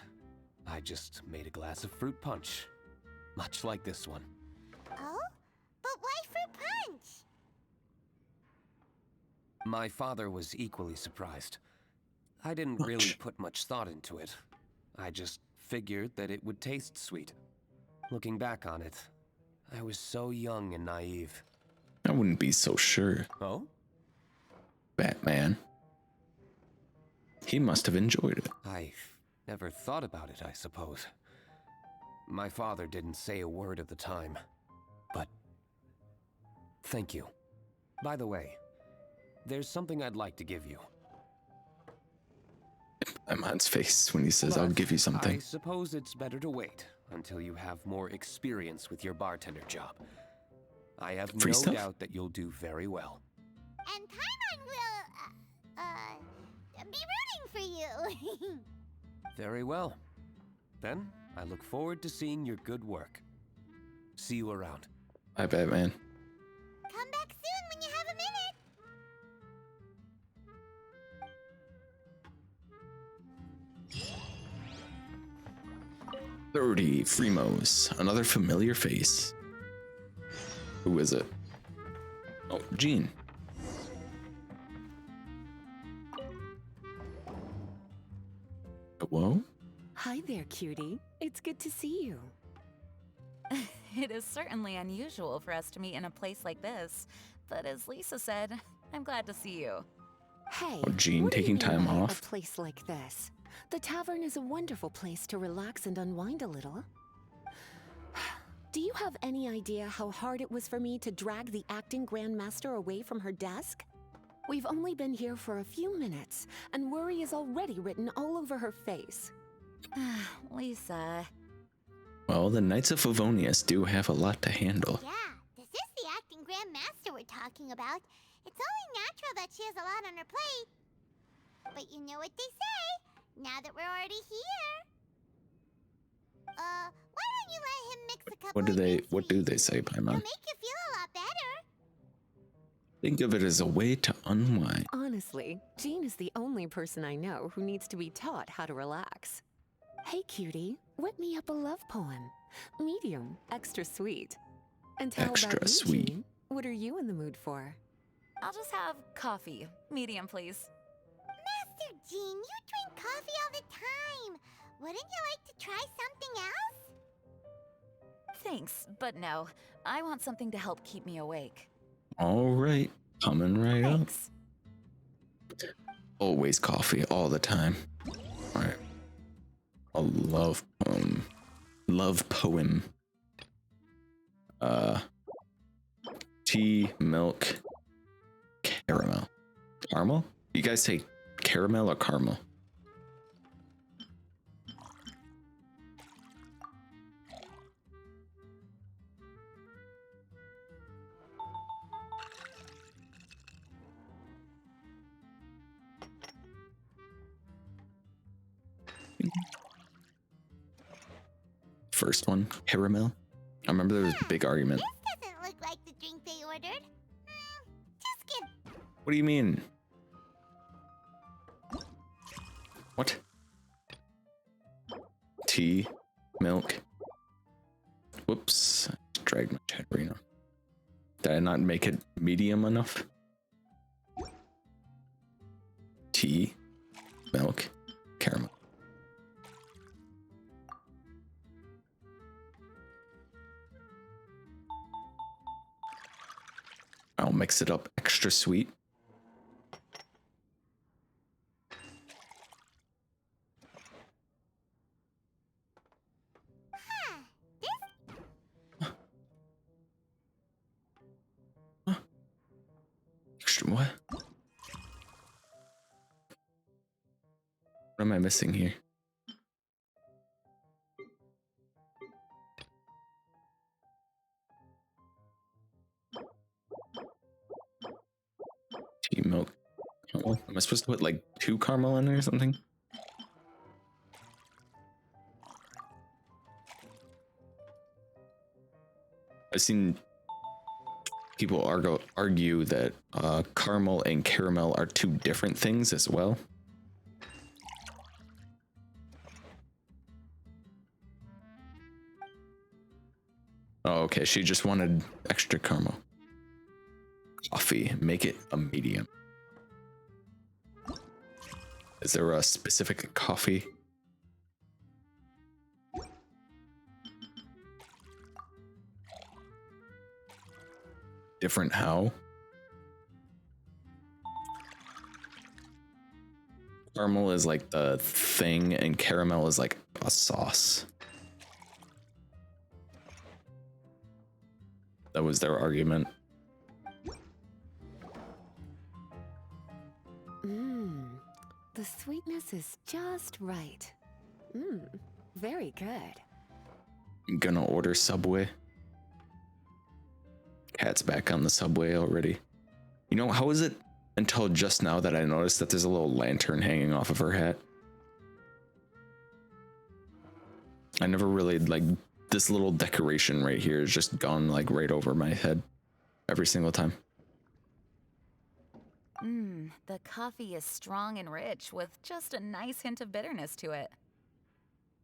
I just made a glass of fruit punch. Much like this one. Oh? But why fruit punch? My father was equally surprised. I didn't really put much thought into it. I just figured that it would taste sweet. Looking back on it, I was so young and naive. I wouldn't be so sure. Oh? Batman. He must have enjoyed it. I never thought about it, I suppose. My father didn't say a word at the time, but thank you. By the way, there's something I'd like to give you. Batman's face when he says, I'll give you I something. suppose it's better to wait until you have more experience with your bartender job. I have Free no stuff? doubt that you'll do very well. And Paimon will, be rooting for you. Very well. Then, I look forward to seeing your good work. See you around. Bye, Batman. Come back soon when you have a minute. 30 Fremos. Another familiar face. Who is it? Oh, Jean. Hello? Hi there, cutie. It's good to see you. It is certainly unusual for us to meet in a place like this, but as Lisa said, I'm glad to see you. Hey, Oh, Jean what do you taking mean time by off? A place like this. The tavern is a wonderful place to relax and unwind a little. Do you have any idea how hard it was for me to drag the acting grandmaster away from her desk? We've only been here for a few minutes, and worry is already written all over her face. Lisa. Well, the Knights of Favonius do have a lot to handle. Yeah, this is the acting grandmaster we're talking about. It's only natural that she has a lot on her plate. But you know what they say, now that we're already here. Why don't you let him mix a couple of drinks What for do you they say, two? Paimon? It'll make you feel a lot better. Think of it as a way to unwind. Honestly, Jean is the only person I know who needs to be taught how to relax. Hey, cutie, whip me up a love poem. Medium, extra sweet. And how Extra about you, sweet. Jean? What are you in the mood for? I'll just have coffee. Medium, please. Master Jean, you drink coffee all the time. Wouldn't you like to try something else? Thanks, but no. I want something to help keep me awake. All right, coming right Thanks. up. Always coffee, all the time. All right. A love poem. Love poem. Tea, milk, caramel. Caramel? You guys say caramel or caramel? First one, caramel. I remember there was a big argument. This doesn't look like the drink they ordered. Just kidding. What do you mean? What? Tea, milk. Whoops, I dragged my chatterino. Did I not make it medium enough? Tea, milk, caramel. I'll mix it up extra sweet. What? What am I missing here? Tea milk. Caramel? Am I supposed to put like 2 caramel in there or something? I've seen people argue that caramel and caramel are 2 different things as well. Oh, okay. She just wanted extra caramel. Coffee. Make it a medium. Is there a specific coffee? Different how? Caramel is like the thing and caramel is like a sauce. That was their argument. The sweetness is just right. Very good. I'm gonna order Subway. Cat's back on the Subway already. You know, how is it until just now that I noticed that there's a little lantern hanging off of her hat? I never really, like, this little decoration right here has just gone, like, right over my head every single time. The coffee is strong and rich with just a nice hint of bitterness to it.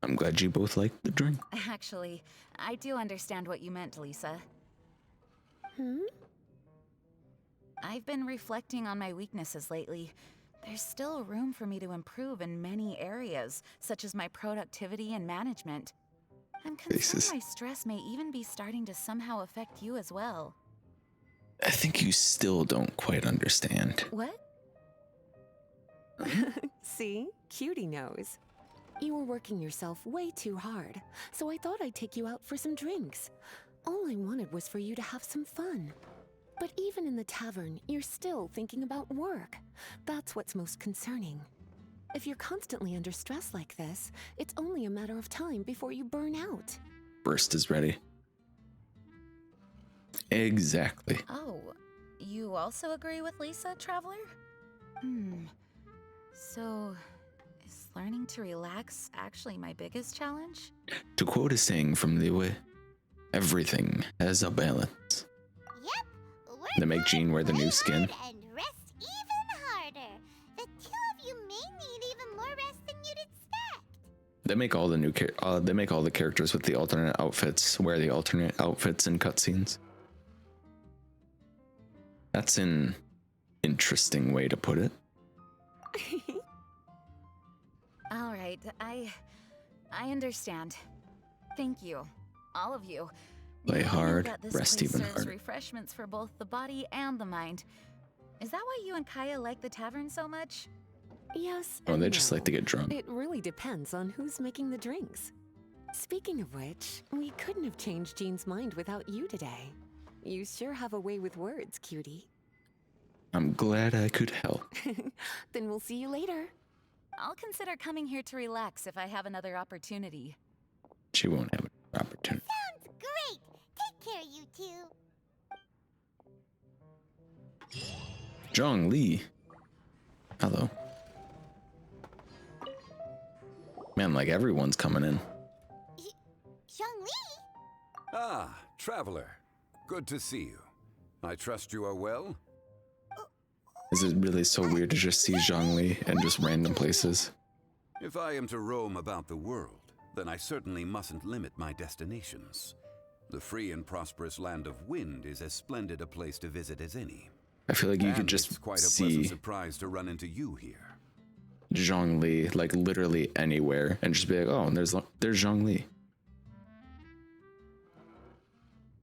I'm glad you both like the drink. Actually, I do understand what you meant, Lisa. I've been reflecting on my weaknesses lately. There's still room for me to improve in many areas, such as my productivity and management. I'm concerned my stress may even be starting to somehow affect you as well. I think you still don't quite understand. What? See? Cutie knows. You were working yourself way too hard, so I thought I'd take you out for some drinks. All I wanted was for you to have some fun. But even in the tavern, you're still thinking about work. That's what's most concerning. If you're constantly under stress like this, it's only a matter of time before you burn out. Burst is ready. Exactly. Oh, you also agree with Lisa, Traveler? So, is learning to relax actually my biggest challenge? To quote a saying from Liwei, everything has a balance. Yep. They make Jean wear the new skin. And rest even harder. The two of you may need even more rest than you'd expect. They make all the they make all the characters with the alternate outfits wear the alternate outfits in cutscenes. That's an interesting way to put it. All right, I understand. Thank you, all of you. Play You know hard, that this rest place even serves harder. refreshments for both the body and the mind. Is that why you and Kaya like the tavern so much? Yes. Oh, and they just like to no. get drunk. It really depends on who's making the drinks. Speaking of which, we couldn't have changed Jean's mind without you today. You sure have a way with words, cutie. I'm glad I could help. Then we'll see you later. I'll consider coming here to relax if I have another opportunity. She won't have an opportunity. Sounds great. Take care, you two. Zhang Li. Hello. Man, like everyone's coming in. Zhongli? Ah, traveler. Good to see you. I trust you are well? Is it really so weird to just see Zhang Li in just random places? If I am to roam about the world, then I certainly mustn't limit my destinations. The free and prosperous land of Wind is as splendid a place to visit as any. I feel like you And could just it's quite a pleasant see surprise to run into you here. Zhang Li like literally anywhere and just be like, oh, there's Zhang Li.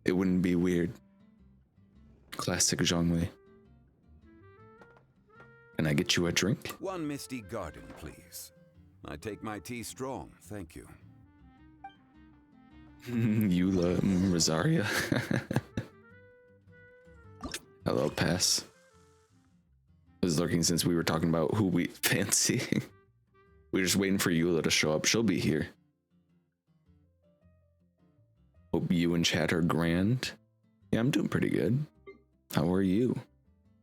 It wouldn't be weird. Classic Zhang Li. Can I get you a drink? One misty garden, please. I take my tea strong, thank you. Rosaria. Hello, Pass. lurking since we were talking about who we fancy. We're just waiting for Eula to show up. She'll be here. Hope you and chat are grand. Yeah, I'm doing pretty good. How are you?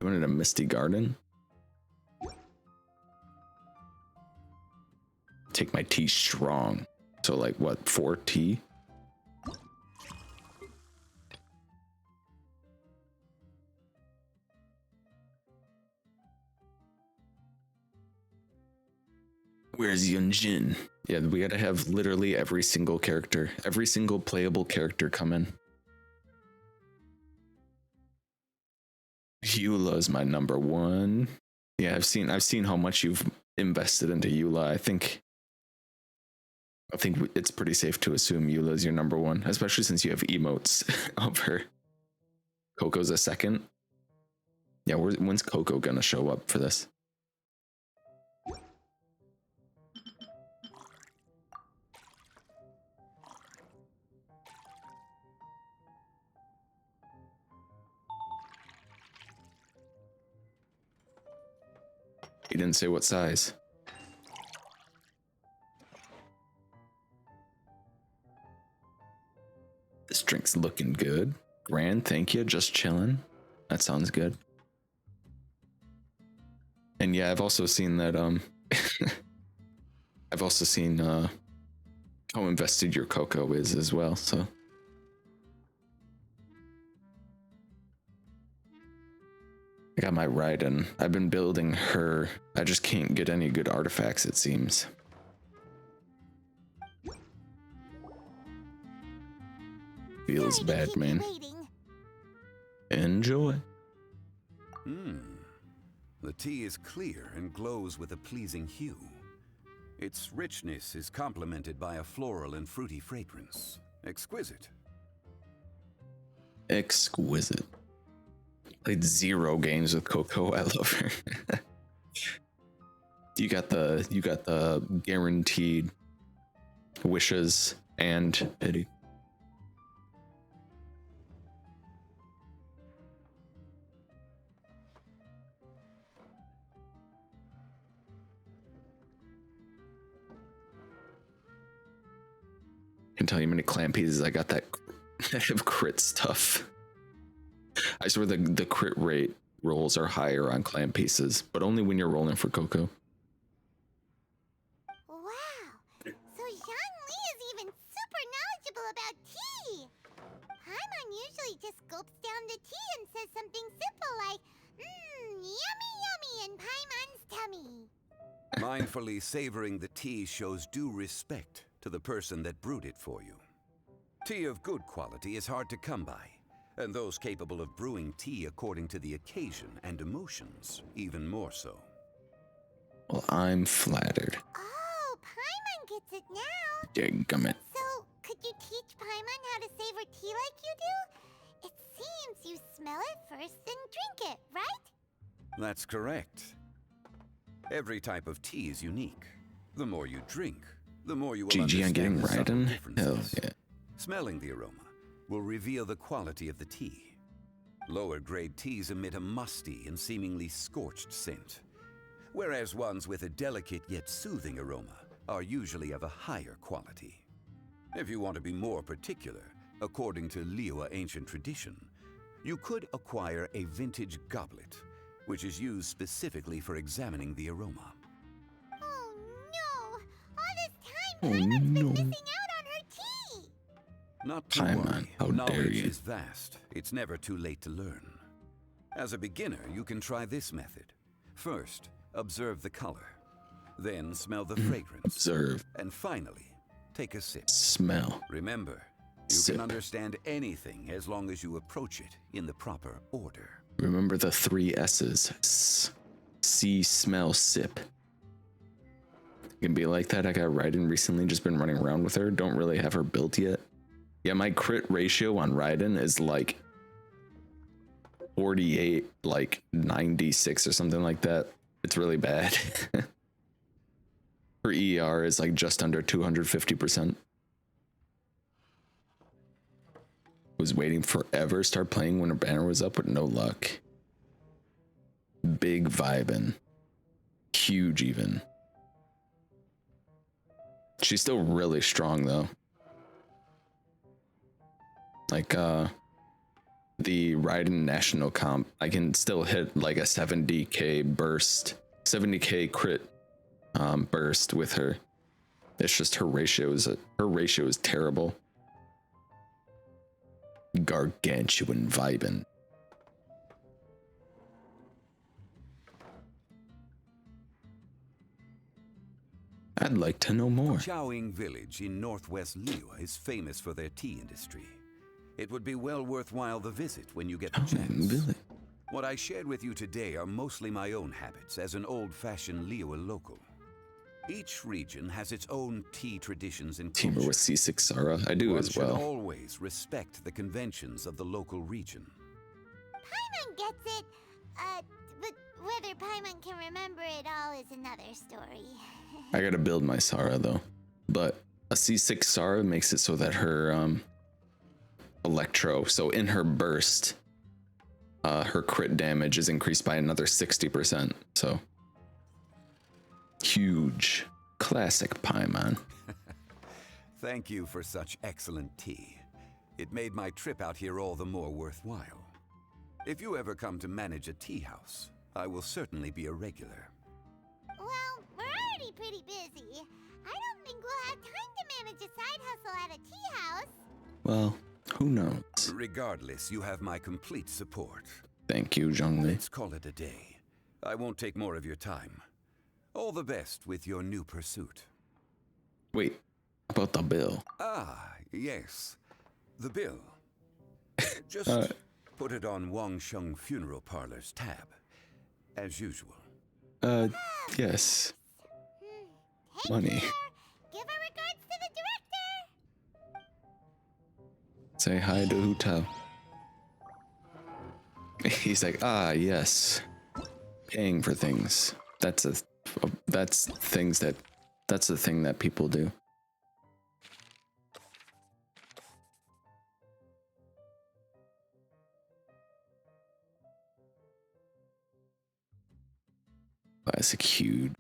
Doing in a misty garden? Take my tea strong. So like what, 4 tea? Where's GENSHIN? Yeah, we gotta have literally every single character, every single playable character come in. Eula is my number one. Yeah, I've seen how much you've invested into Eula. I think it's pretty safe to assume Eula is your number one, especially since you have emotes of her. Coco's a second. Yeah, when's Coco gonna show up for this? He didn't say what size. This drink's looking good. Grand, thank you. Just chilling. That sounds good. And yeah, I've also seen that I've also seen how invested your Coco is as well, so I got my Raiden. I've been building her. I just can't get any good artifacts, it seems. Feels bad, man. Enjoy. The tea is clear and glows with a pleasing hue. Its richness is complemented by a floral and fruity fragrance. Exquisite. Exquisite. Played 0 games with Coco. I love her. You got the guaranteed wishes and pity. Can tell you how many clan pieces I got that have crit stuff. I swear the crit rate rolls are higher on clan pieces, but only when you're rolling for Coco. Wow, so Zhongli is even super knowledgeable about tea. Paimon usually just gulps down the tea and says something simple like, yummy yummy in Paimon's tummy. Mindfully savoring the tea shows due respect to the person that brewed it for you. Tea of good quality is hard to come by, and those capable of brewing tea according to the occasion and emotions, even more so. Well, I'm flattered. Oh, Paimon gets it now. Dadgummit. So, could you teach Paimon how to savor tea like you do? It seems you smell it first then drink it, right? That's correct. Every type of tea is unique. The more you drink, the more you will GG on understand getting the subtle Raiden? differences. Hell yeah. Smelling the aroma will reveal the quality of the tea. Lower grade teas emit a musty and seemingly scorched scent, whereas ones with a delicate yet soothing aroma are usually of a higher quality. If you want to be more particular, according to Liyue ancient tradition, you could acquire a vintage goblet, which is used specifically for examining the aroma. Oh no! All this time Paimon's been missing out on her tea! Not to Paimon, worry. how dare Knowledge you. is vast. It's never too late to learn. As a beginner, you can try this method. First, observe the color. Then smell the fragrance. Observe. And finally, take a sip. Smell. Remember, you Sip. can understand anything as long as you approach it in the proper order. Remember the 3 S's. See, smell, sip. It can be like that. I got Raiden recently, just been running around with her. Don't really have her built yet. Yeah, my crit ratio on Raiden is like 48, like 96 or something like that. It's really bad. Her ER is like just under 250%. Was waiting forever, start playing when her banner was up with no luck. big vibin'. Huge even. She's still really strong though. Like the Raiden National Comp, I can still hit like a 70k burst, 70k crit burst with her. It's just her ratio is terrible. Gargantuan vibin'. I'd like to know more. Chaoying village in northwest Liyue is famous for their tea industry. It would be well worthwhile the visit when you get the chance. Village. What I shared with you today are mostly my own habits as an old-fashioned Liyue local. Each region has its own tea traditions and culture. Teamer with C6 Sara. I do One as should well. always respect the conventions of the local region. Paimon gets it, but whether Paimon can remember it all is another story. I gotta build my Sara though. But a C6 Sara makes it so that her electro, so in her burst, her crit damage is increased by another 60%. So huge. Classic Paimon. Thank you for such excellent tea. It made my trip out here all the more worthwhile. If you ever come to manage a tea house, I will certainly be a regular. Well, we're already pretty busy. I don't think we'll have time to manage a side hustle at a tea house. Well, who knows? Regardless, you have my complete support. Thank you, Zhongli. Let's call it a day. I won't take more of your time. All the best with your new pursuit. Wait, about the bill. Ah, yes. The bill. Just put it on Wang Sheng Funeral Parlor's tab. As usual. Yes. Take Money. care. Give our regards to the director. Say hi to Huta. He's like, ah, yes. Paying for things. That's the thing that people do. Classic huge.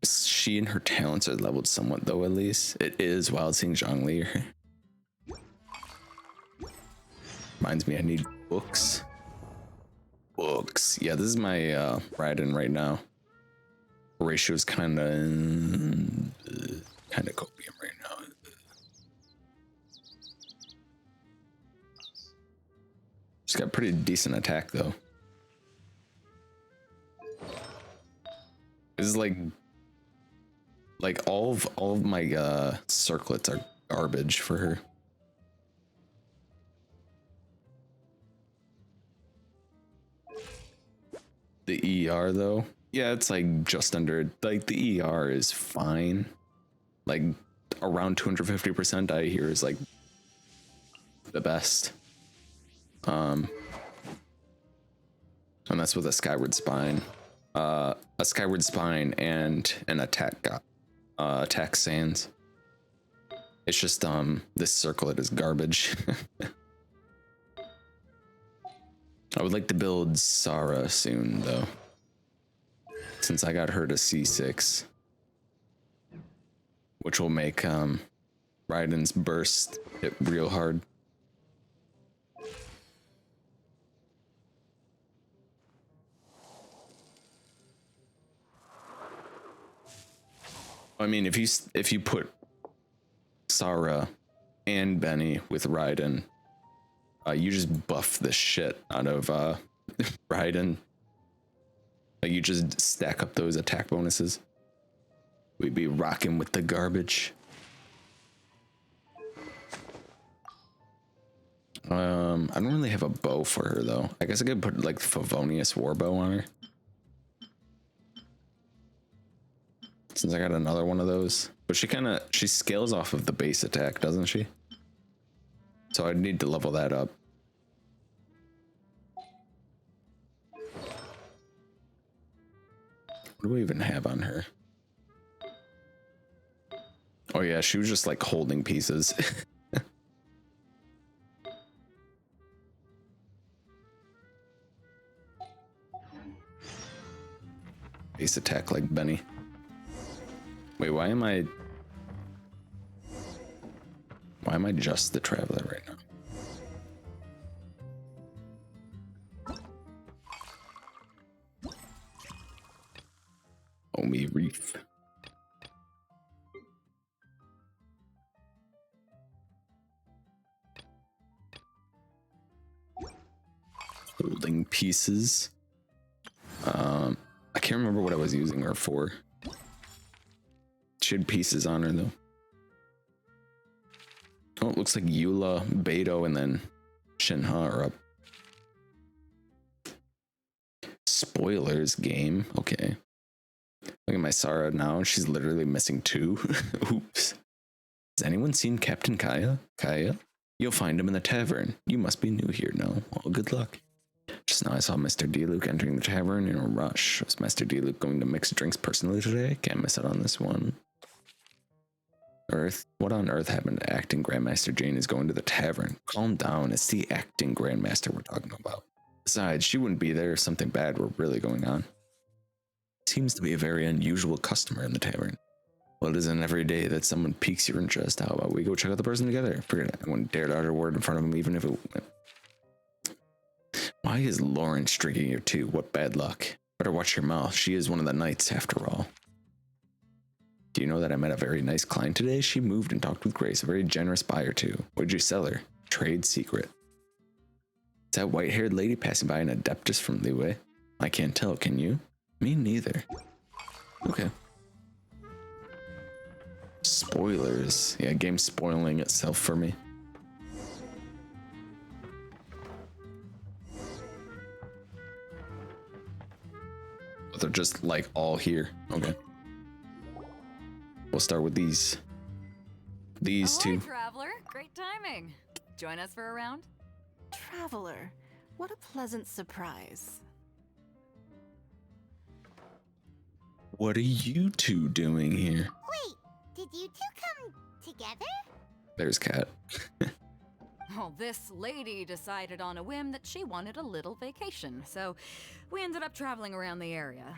She and her talents are leveled somewhat though, at least. It is wild seeing Zhongli. Reminds me I need books. Books. Yeah, this is my Raiden right now. Ratio is kinda copium right now. She's got pretty decent attack though. This is like all of my circlets are garbage for her. The ER though, yeah, it's like just under, like the ER is fine. Like around 250% I hear is like the best. And that's with a Skyward Spine. A Skyward Spine and an attack sands. It's just this circlet is garbage. I would like to build Sara soon though, since I got her to C6, which will make Raiden's burst hit real hard. I mean, if you put Sara and Benny with Raiden, you just buff the shit out of Raiden. Like you just stack up those attack bonuses. We'd be rocking with the garbage. I don't really have a bow for her though. I guess I could put like Favonius Warbow on her. Since I got another one of those. But she scales off of the base attack, doesn't she? So I'd need to level that up. What do we even have on her? Oh yeah, she was just like holding pieces. base attack like Benny. Wait, why am I just the traveler right now? Omi Reef. Holding pieces. I can't remember what I was using her for. She had pieces on her though. Oh, it looks like Eula, Beto, and then Shinha are up. Spoilers game. Okay. Look at my Sarah now. She's literally missing 2. Oops. Has anyone seen Captain Kaya? Kaya? You'll find him in the tavern. You must be new here. No. Well, good luck. Just now I saw Mr. D-Luke entering the tavern in a rush. Was Mr. D-Luke going to mix drinks personally today? Can't miss out on this one. Earth? What on earth happened to acting Grandmaster Jane is going to the tavern? Calm down. It's the acting Grandmaster we're talking about. Besides, she wouldn't be there if something bad were really going on. Seems to be a very unusual customer in the tavern. Well, it isn't every day that someone piques your interest. How about we go check out the person together? Forget it. I wouldn't dare to utter a word in front of him, even if it went. Why is Lawrence drinking here too? What bad luck. Better watch your mouth. She is one of the knights, after all. Do you know that I met a very nice client today? She moved and talked with Grace, a very generous buyer too. What did you sell her? Trade secret. Is that white-haired lady passing by an adeptus from Liyue? I can't tell, can you? Me neither. Okay. Spoilers. Yeah, game spoiling itself for me. But they're just like all here. Okay. We'll start with these. These Ahoy, two. traveler. Great timing. Join us for a round? Traveler, what a pleasant surprise. What are you two doing here? Wait, did you two come together? There's Cat. Well, this lady decided on a whim that she wanted a little vacation, so we ended up traveling around the area.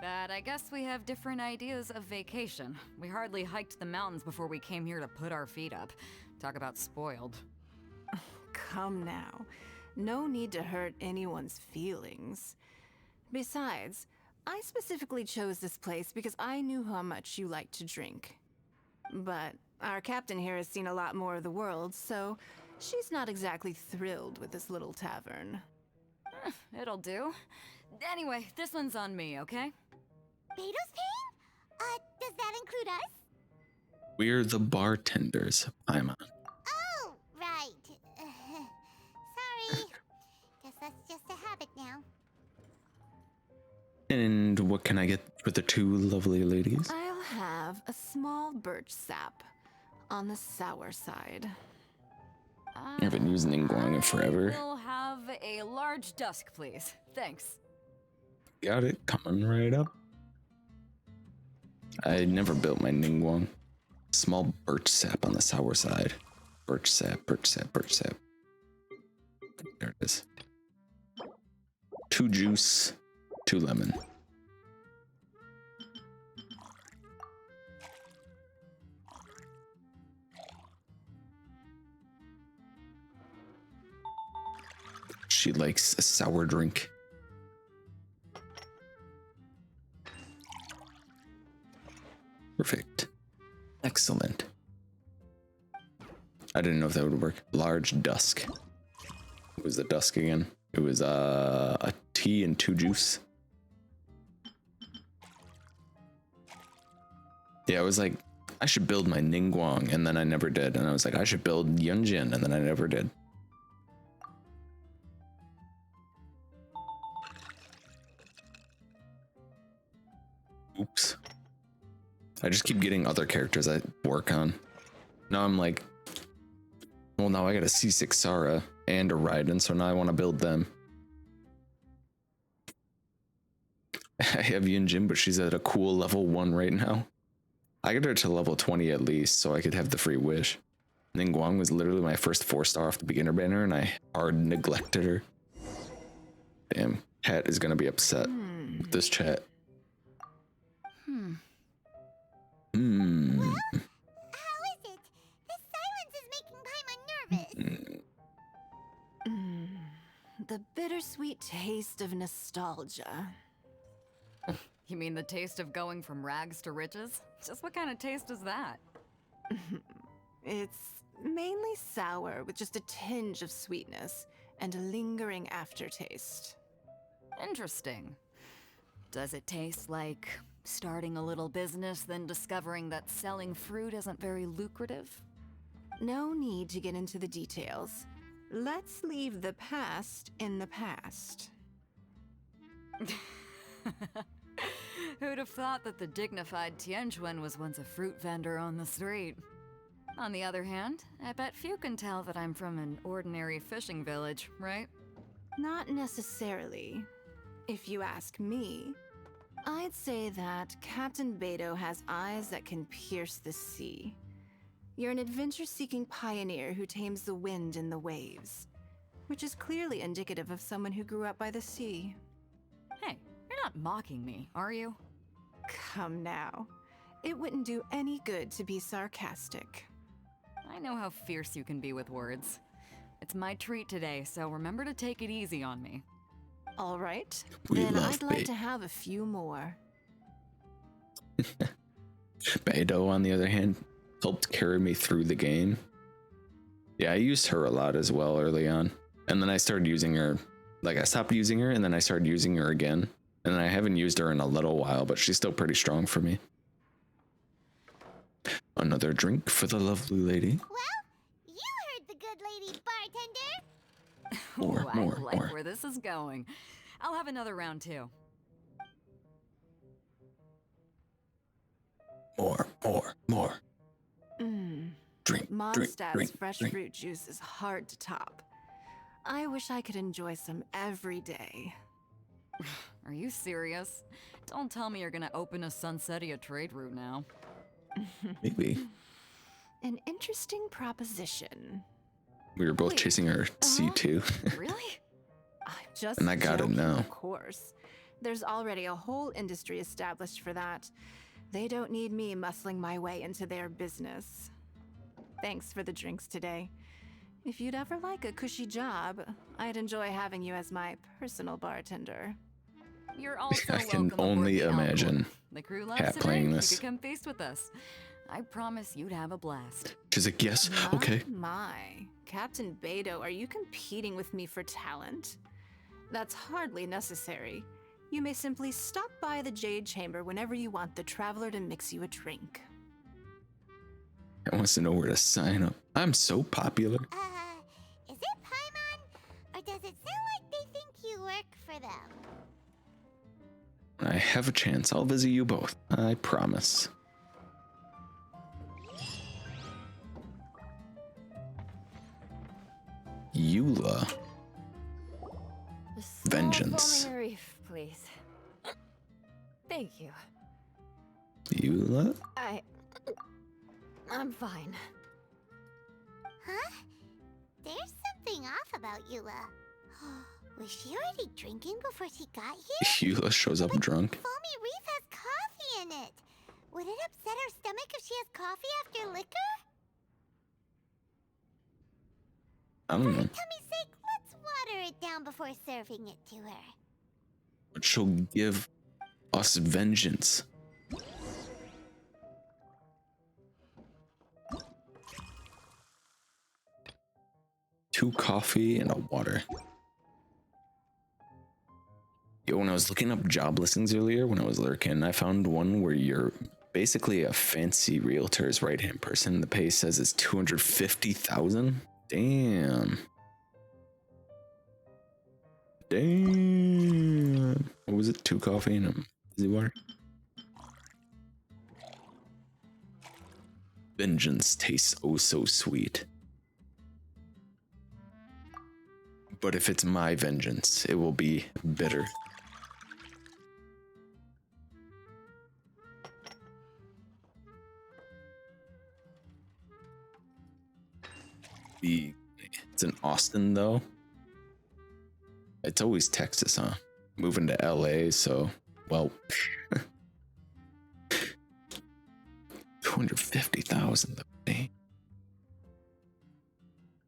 But I guess we have different ideas of vacation. We hardly hiked the mountains before we came here to put our feet up. Talk about spoiled. Come now. No need to hurt anyone's feelings. Besides, I specifically chose this place because I knew how much you like to drink. But our captain here has seen a lot more of the world, so she's not exactly thrilled with this little tavern. It'll do. Anyway, this one's on me, okay? Beto's paying? Does that include us? We're the bartenders. I'm on. Oh, right. Sorry. Guess that's just a habit now. And what can I get for the two lovely ladies? I'll have a small birch sap on the sour side. I haven't used Ningguang in forever. We'll have a large dusk, please. Thanks. Got it. Coming right up. I never built my Ningguang. Small birch sap on the sour side. Birch sap, birch sap, birch sap. There it is. 2 juice, 2 lemon. She likes a sour drink. Perfect. Excellent. I didn't know if that would work. Large dusk. What was the dusk again? It was a tea and 2 juice. Yeah, I was like, I should build my Ningguang, and then I never did. And I was like, I should build Yunjin, and then I never did. Oops. I just keep getting other characters I work on. Now I'm like, well, now I got a C6 Sara and a Raiden, so now I want to build them. I have Yunjin, but she's at a cool level 1 right now. I got her to level 20 at least, so I could have the free wish. Ningguang was literally my first 4-star off the beginner banner, and I hard neglected her. Damn, Cat is gonna be upset with this chat. Hmm. How is it? This silence is making Paimon nervous. The bittersweet taste of nostalgia. You mean the taste of going from rags to riches? Just what kind of taste is that? It's mainly sour with just a tinge of sweetness and a lingering aftertaste. Interesting. Does it taste like starting a little business, then discovering that selling fruit isn't very lucrative? No need to get into the details. Let's leave the past in the past. Who'd have thought that the dignified Tianquan was once a fruit vendor on the street? On the other hand, I bet few can tell that I'm from an ordinary fishing village, right? Not necessarily. If you ask me, I'd say that Captain Beidou has eyes that can pierce the sea. You're an adventure-seeking pioneer who tames the wind and the waves, which is clearly indicative of someone who grew up by the sea. Hey, you're not mocking me, are you? Come now. It wouldn't do any good to be sarcastic. I know how fierce you can be with words. It's my treat today, so remember to take it easy on me. All right. We then love I'd like bait. to have a few more. Beidou, on the other hand, helped carry me through the game. Yeah, I used her a lot as well early on. And then I started using her, like I stopped using her and then I started using her again. And I haven't used her in a little while, but she's still pretty strong for me. Another drink for the lovely lady. Well, you heard the good lady bartender. More, Ooh, more, I like more. where this is going. I'll have another round too. More, more, more. Mmm. Drink, drink, Mondstadt's drink, fresh drink. fruit juice is hard to top. I wish I could enjoy some every day. Are you serious? Don't tell me you're gonna open a Sunsetia trade route now. Maybe. An interesting proposition. We were both Wait, chasing our C2. Really? I'm just And I got it joking, now. Of course. There's already a whole industry established for that. They don't need me muscling my way into their business. Thanks for the drinks today. If you'd ever like a cushy job, I'd enjoy having you as my personal bartender. You're also I can welcome aboard only the Alcor. imagine The crew loves Cat to playing drink. this. You could come feast with us. I promise you'd have a blast. She's like, yes, okay. My. Captain Beidou, are you competing with me for talent? That's hardly necessary. You may simply stop by the Jade Chamber whenever you want the Traveler to mix you a drink. I wants to know where to sign up. I'm so popular. Is it Paimon? Or does it sound like they think you work for them? When I have a chance, I'll visit you both. I promise. Eula. Vengeance. Foaming reef, please. Thank you. Eula? I'm fine. Huh? There's something off about Eula. Was she already drinking before she got here? Eula shows up drunk. Foamy Reef has coffee in it. Would it upset her stomach if she has coffee after liquor? I don't know. For tummy's sake, let's water it down before serving it to her. But she'll give us vengeance. Two coffee and a water. Yo, when I was looking up job listings earlier, when I was lurking, I found one where you're basically a fancy realtor's right-hand person. The pay says it's 250,000. Damn. Damn. What was it? Two coffee and a fizzy water? Vengeance tastes oh so sweet. But if it's my vengeance, it will be bitter. It's in Austin though. It's always Texas, huh? Moving to LA, so well. $250,000 a day.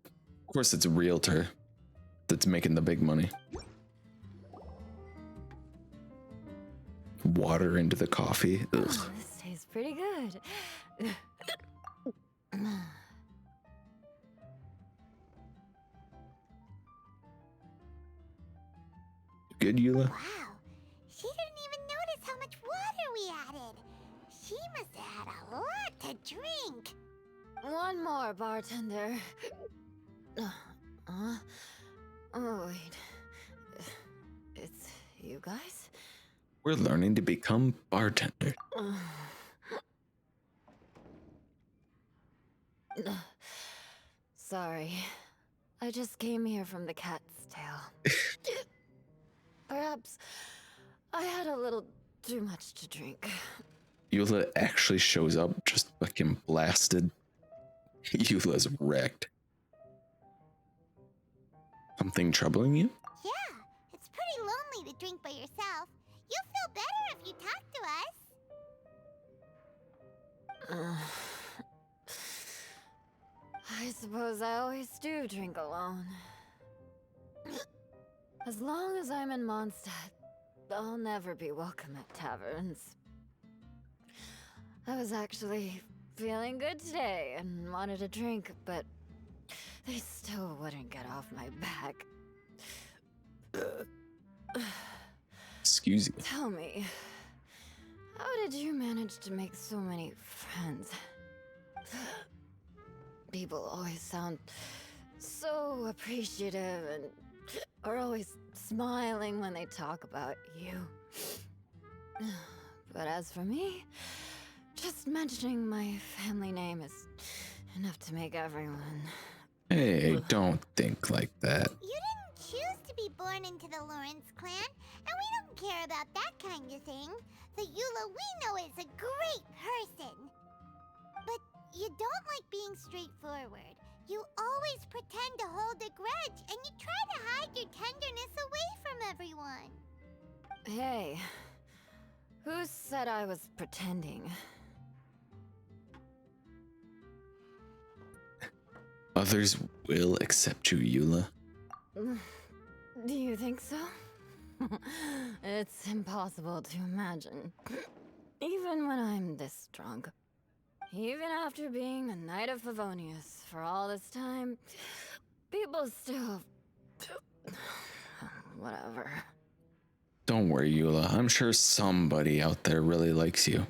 Of course, it's a realtor that's making the big money. Water into the coffee. Ugh. Oh, this tastes pretty good. Good, Eula? Wow, she didn't even notice how much water we added. She must have had a lot to drink. One more, bartender. Oh, wait. It's you guys? We're learning to become bartenders. Sorry. I just came here from the cat's tail. Perhaps I had a little too much to drink. Eula actually shows up just fucking blasted. Eula's wrecked. Something troubling you? Yeah, it's pretty lonely to drink by yourself. You'll feel better if you talk to us. I suppose I always do drink alone. As long as I'm in Mondstadt, I'll never be welcome at taverns. I was actually feeling good today and wanted a drink, but they still wouldn't get off my back. Excuse you. Tell me, how did you manage to make so many friends? People always sound so appreciative and are always smiling when they talk about you. But as for me, just mentioning my family name is enough to make everyone... Hey, don't think like that. You didn't choose to be born into the Lawrence clan, and we don't care about that kind of thing. The Eula we know is a great person. But you don't like being straightforward. You always pretend to hold a grudge, and you try to hide your tenderness away from everyone. Hey, who said I was pretending? Others will accept you, Eula. Do you think so? It's impossible to imagine. Even when I'm this drunk. Even after being a Knight of Favonius for all this time, people still... Whatever. Don't worry, Eula. I'm sure somebody out there really likes you.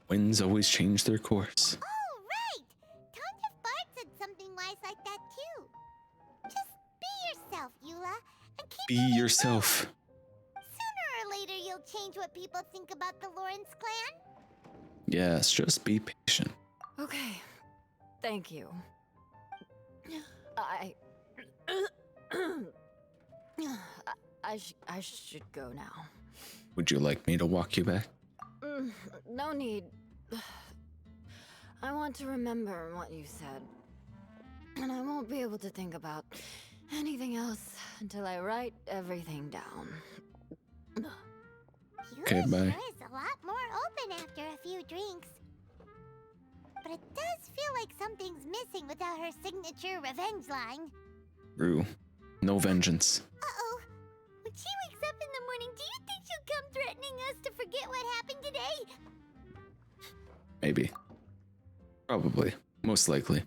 Winds always change their course. Oh, right! Tons of Bard said something wise like that, too. Just be yourself, Eula, and keep Be yourself. Sooner or later, you'll change what people think about the Lawrence clan. Yes, just be patient. Okay. Thank you. I should go now. Would you like me to walk you back? No need. I want to remember what you said. And I won't be able to think about anything else until I write everything down. Okay, bye. Sure is a lot more open after a few drinks. But it does feel like something's missing without her signature revenge line. Rue. No vengeance. Uh-oh. When she wakes up in the morning, do you think she'll come threatening us to forget what happened today? Maybe. Probably. Most likely.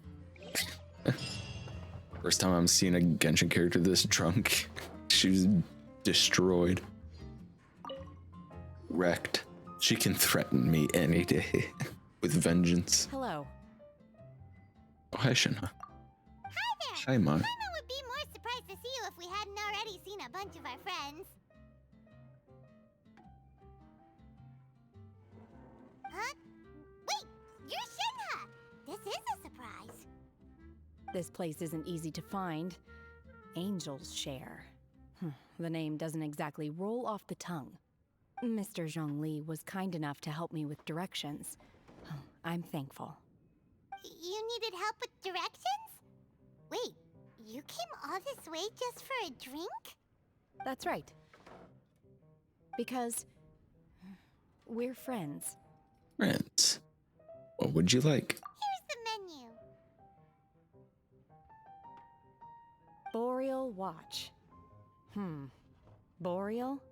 First time I'm seeing a Genshin character this drunk. She was destroyed. Wrecked. She can threaten me any day. With vengeance. Hello. Oh, hi, Shinha. Hi there! Hi, Ma. Paimon would be more surprised to see you if we hadn't already seen a bunch of our friends. Huh? Wait! You're Shinha! This is a surprise. This place isn't easy to find. Angels share. The name doesn't exactly roll off the tongue. Mr. Zhongli was kind enough to help me with directions. I'm thankful. You needed help with directions? Wait, you came all this way just for a drink? That's right. Because We're friends. Friends. What would you like? Here's the menu. Boreal watch. Boreal?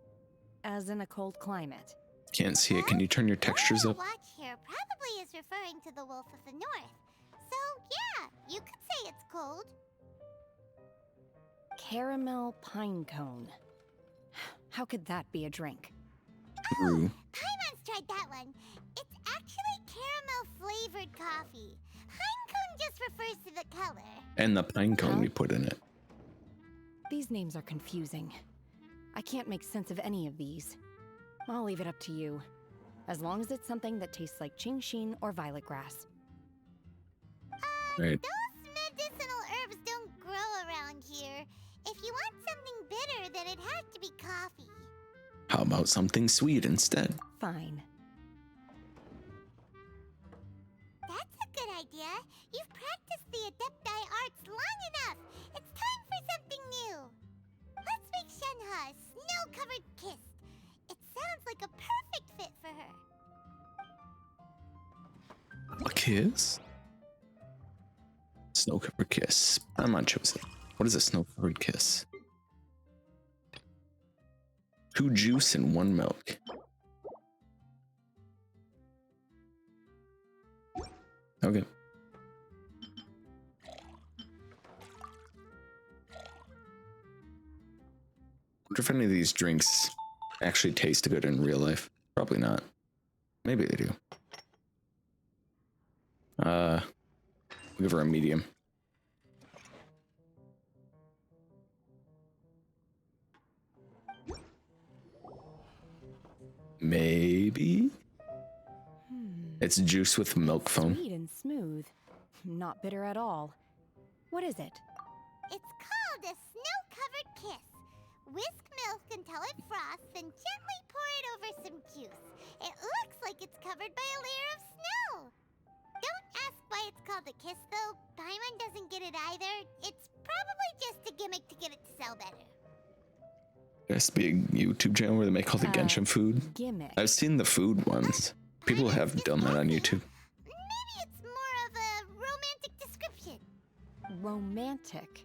As in a cold climate. Can't see it. Can you turn your textures up? Watch here probably is referring to the wolf of the north. So, yeah, you could say it's cold. Caramel pine cone. How could that be a drink? True. Paimon's tried that one. It's actually caramel-flavored coffee. Pine cone just refers to the color. And the pine cone you put in it. These names are confusing. I can't make sense of any of these. I'll leave it up to you. As long as it's something that tastes like GENSHIN or violet grass. Right. Those medicinal herbs don't grow around here. If you want something bitter, then it has to be coffee. How about something sweet instead? Fine. That's a good idea. You've practiced the Adepti arts long enough. It's time for something new. Let's make Shenhe a snow-covered kiss. It sounds like a perfect fit for her. A kiss? Snow-covered kiss. I'm not chosen. What is a snow-covered kiss? 2 juice and 1 milk. Okay. Wonder if any of these drinks actually taste good in real life. Probably not. Maybe they do. We'll give her a medium. Maybe? It's juice with milk foam. Sweet and smooth. Not bitter at all. What is it? It's called a snow-covered kiss. Whisk milk until it froths, then gently pour it over some juice. It looks like it's covered by a layer of snow. Don't ask why it's called a kiss, though. Paimon doesn't get it either. It's probably just a gimmick to get it to sell better. There has to be a YouTube channel where they make all the Genshin food. Gimmick. I've seen the food ones. People have done that on YouTube. Maybe it's more of a romantic description. Romantic.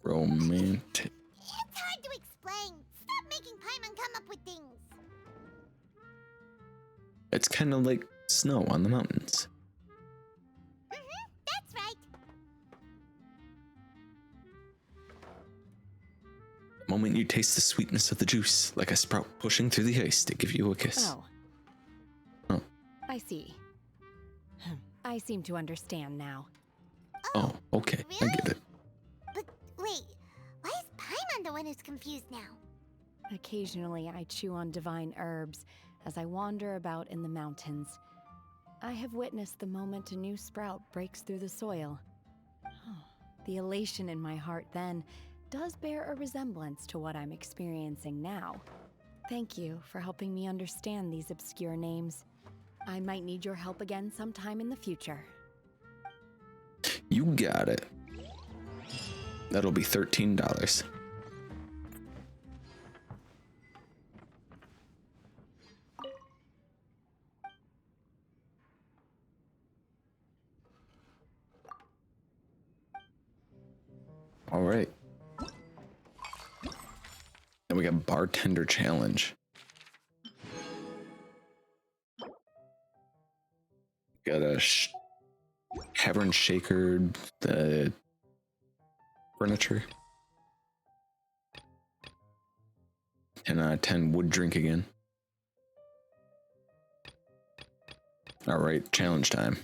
Romantic. It's hard to explain. Stop making Paimon come up with things. It's kind of like snow on the mountains. That's right. The moment you taste the sweetness of the juice, like a sprout pushing through the ice to give you a kiss. Oh. Oh. I see. I seem to understand now. Oh, okay. Really? I get it. But wait, why is Paimon the one who's confused now? Occasionally, I chew on divine herbs as I wander about in the mountains. I have witnessed the moment a new sprout breaks through the soil. The elation in my heart then does bear a resemblance to what I'm experiencing now. Thank you for helping me understand these obscure names. I might need your help again sometime in the future. You got it. That'll be $13. All right. Then we got bartender challenge. Got a cavern shaker, the furniture. 10 out of 10 would drink again. All right, challenge time.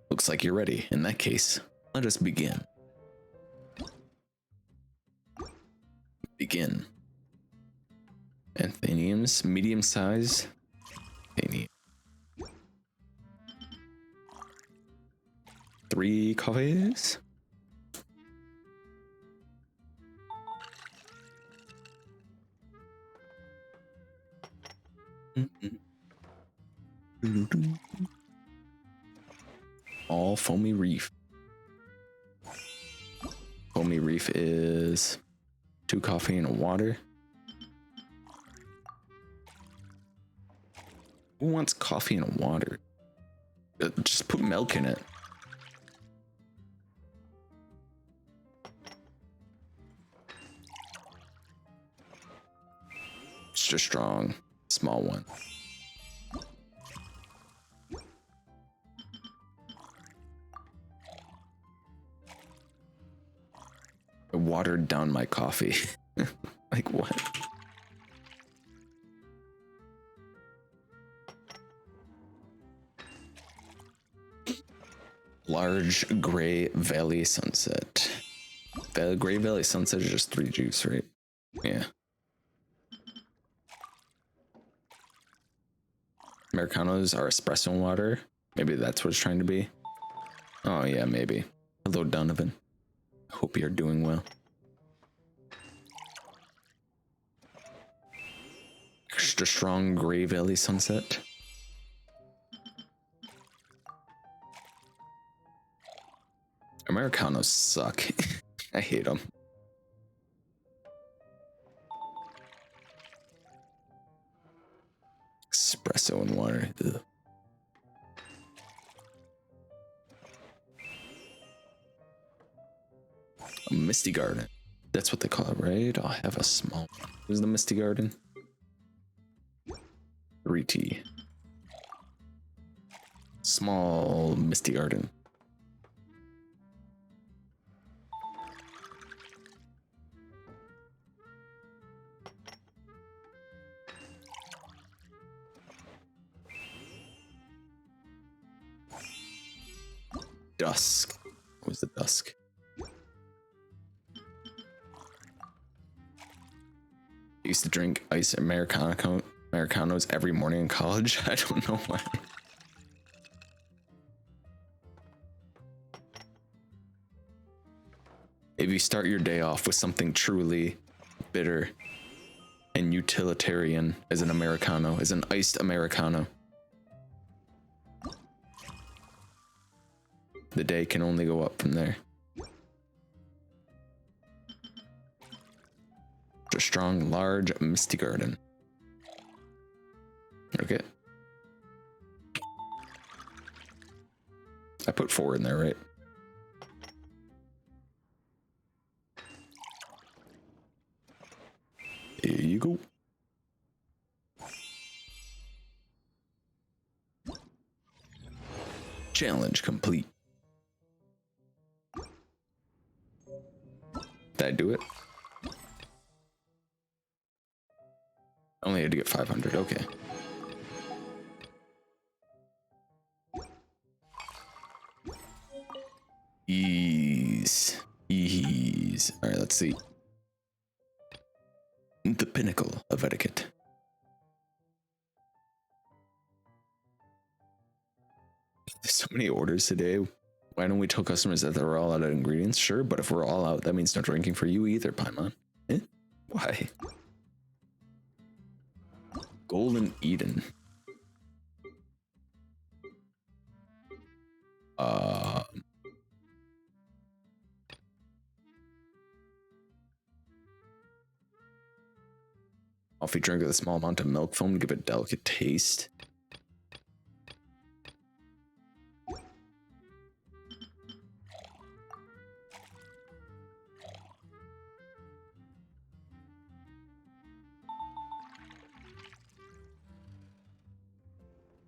Looks like you're ready. In that case, let us begin. Begin. Antheniums, medium size. Athenium. 3 coffees. All foamy reef. Foamy reef is 2 coffee and a water. Who wants coffee and a water? Just put milk in it. Extra strong, small one. I watered down my coffee. Like what? Large Gray Valley Sunset. The Gray Valley Sunset is just 3 juice, right? Yeah. Americanos are espresso water. Maybe that's what it's trying to be. Oh yeah, maybe. Hello, Donovan. Hope you're doing well. Extra strong Gray Valley Sunset. Americanos suck. I hate them. Espresso and water. Ugh. A Misty Garden. That's what they call it, right? I'll have a small. Who's the Misty Garden? 3T. Small Misty Garden. Dusk. What was the dusk? I used to drink iced Americanos every morning in college. I don't know why. If you start your day off with something truly bitter and utilitarian as an Americano, as an iced Americano, the day can only go up from there. A strong, large Misty Garden. Okay. I put 4 in there, right? Here you go. Challenge complete. Did I do it? Only had to get 500. Okay. Ease. All right, let's see. The pinnacle of etiquette. There's so many orders today. Why don't we tell customers that they're all out of ingredients? Sure, but if we're all out, that means no drinking for you either, Paimon. Eh? Why? Golden Eden. Coffee drink with a small amount of milk foam to give it a delicate taste.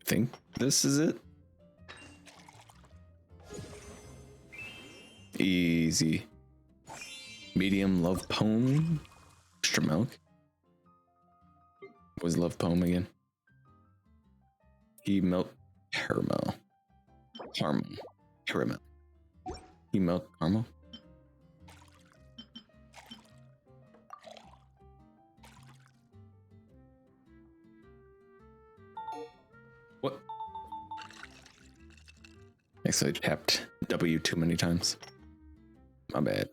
I think this is it. Easy. Medium love poem. Extra milk. What was love poem again? Milk caramel. Caramel. Milk caramel. What? Actually, I tapped W too many times. My bad.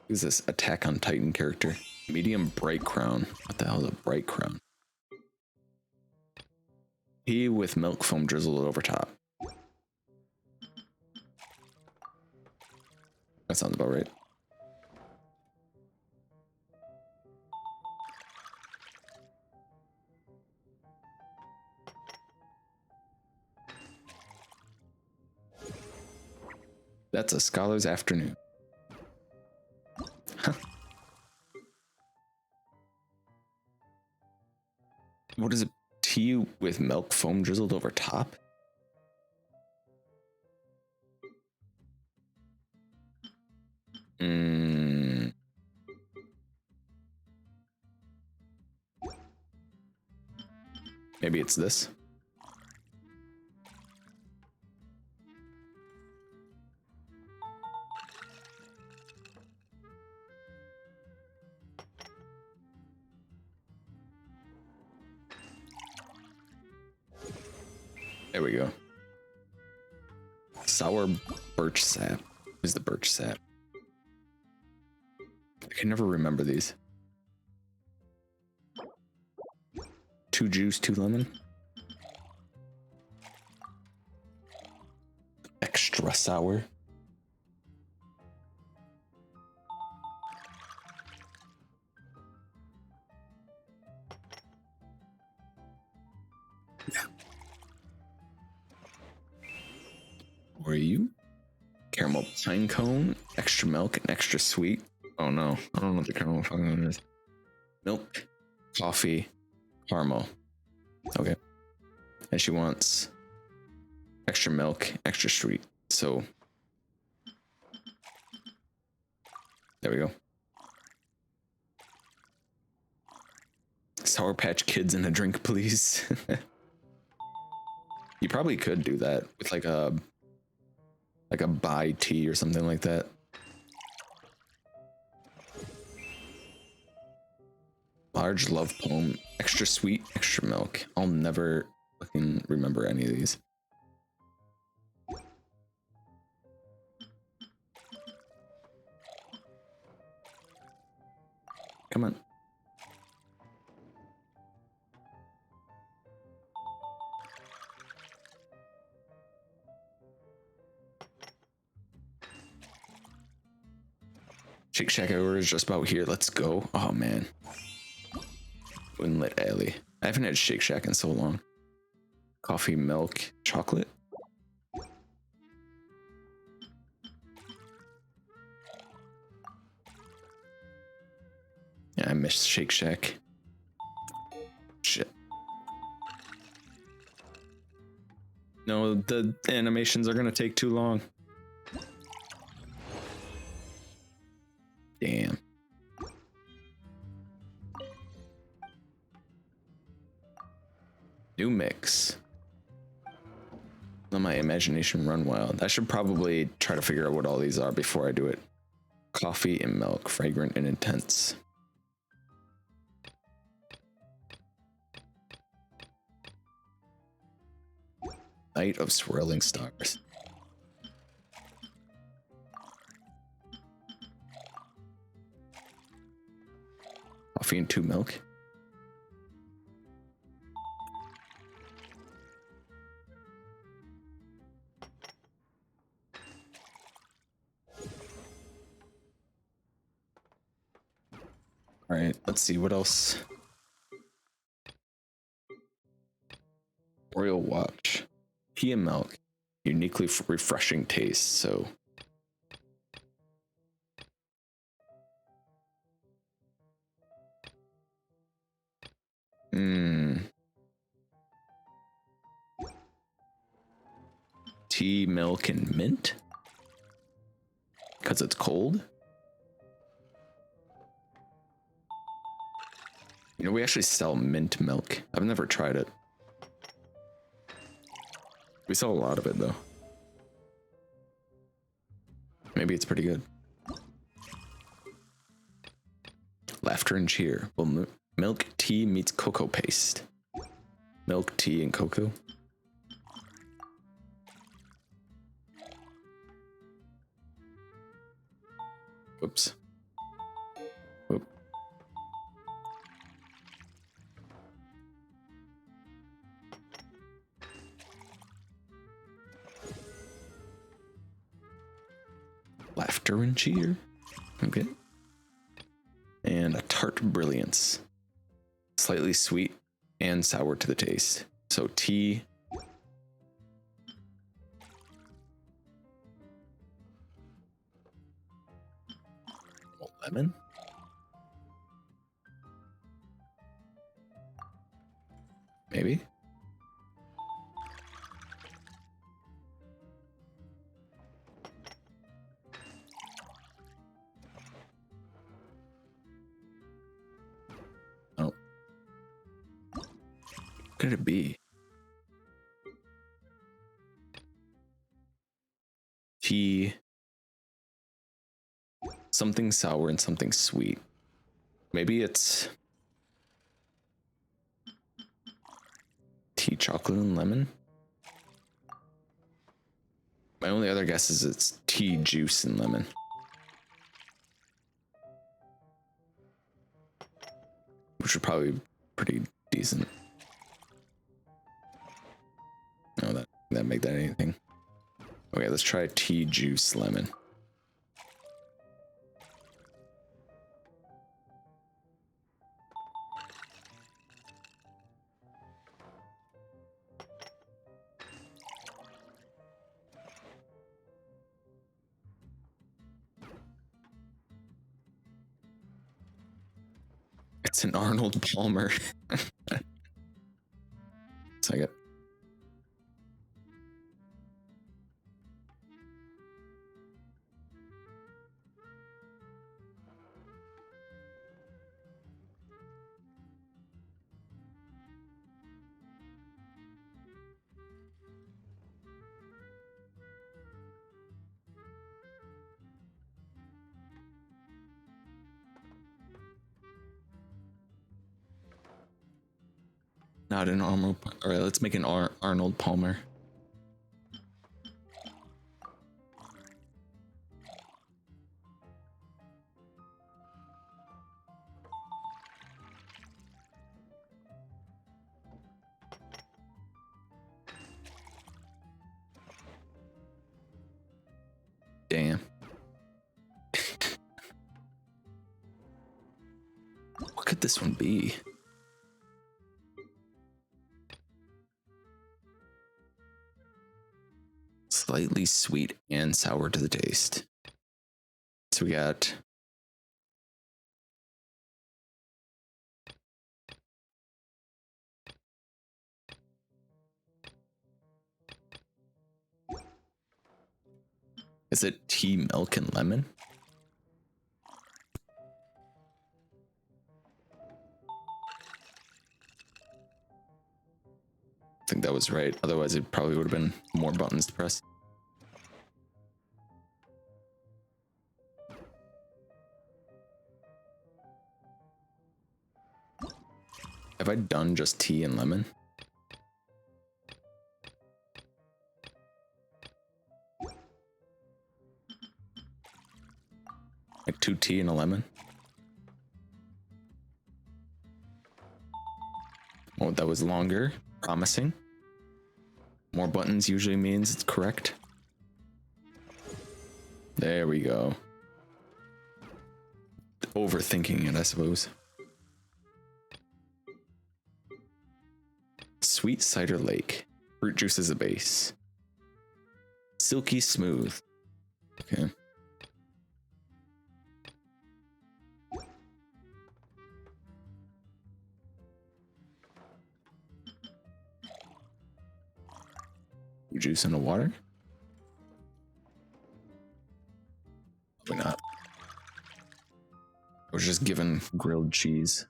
Who's this Attack on Titan character? Medium bright crown. What the hell is a bright crown? He with milk foam drizzled over top. That sounds about right. That's a scholar's afternoon. Huh. What is it? Tea with milk foam drizzled over top? Maybe it's this. There we go. Sour birch sap. What is the birch sap? I can never remember these. 2 juice, 2 lemon. Extra sour. Yeah. Were you? Caramel pine cone, extra milk, and extra sweet. Oh no, I don't know what the caramel pine cone is. Milk, coffee, caramel. Okay. And she wants extra milk, extra sweet. So there we go. Sour Patch Kids in a drink, please. You probably could do that with like a buy tea or something like that. Large love poem, extra sweet, extra milk. I'll never fucking remember any of these. Come on. Shake Shack hour is just about here. Let's go. Oh man. Moonlit Alley. I haven't had Shake Shack in so long. Coffee, milk, chocolate. Yeah, I miss Shake Shack. Shit. No, the animations are gonna take too long. Damn. New mix. Let my imagination run wild. I should probably try to figure out what all these are before I do it. Coffee and milk, fragrant and intense. Night of swirling stars. Coffee and 2 milk. All right, let's see what else. Royal Watch. Tea and milk. Uniquely refreshing taste, so. Tea, milk, and mint? Because it's cold? You know, we actually sell mint milk. I've never tried it. We sell a lot of it, though. Maybe it's pretty good. Laughter and cheer. Well, milk tea meets cocoa paste. Milk, tea, and cocoa. Whoops. Whoop. laughter and cheer. Okay. And a tart brilliance. Slightly sweet and sour to the taste. So tea. Lemon. Maybe. Oh. What could it be? Tea. Something sour and something sweet. Maybe it's tea, chocolate, and lemon. My only other guess is it's tea, juice, and lemon. Which would probably be pretty decent. No, that make that anything. Okay, let's try tea, juice, lemon. It's an Arnold Palmer. So I got. Not an Arnold. All right, let's make an Arnold Palmer. Damn. What could this one be? Slightly sweet and sour to the taste. So we got is it tea, milk, and lemon? I think that was right. Otherwise, it probably would have been more buttons to press. Have I done just tea and lemon? Like 2 tea and a lemon? Oh, that was longer. Promising. More buttons usually means it's correct. There we go. Overthinking it, I suppose. Sweet cider lake. Fruit juice as a base. Silky smooth. Okay. Juice in the water? Probably not. I was just given grilled cheese.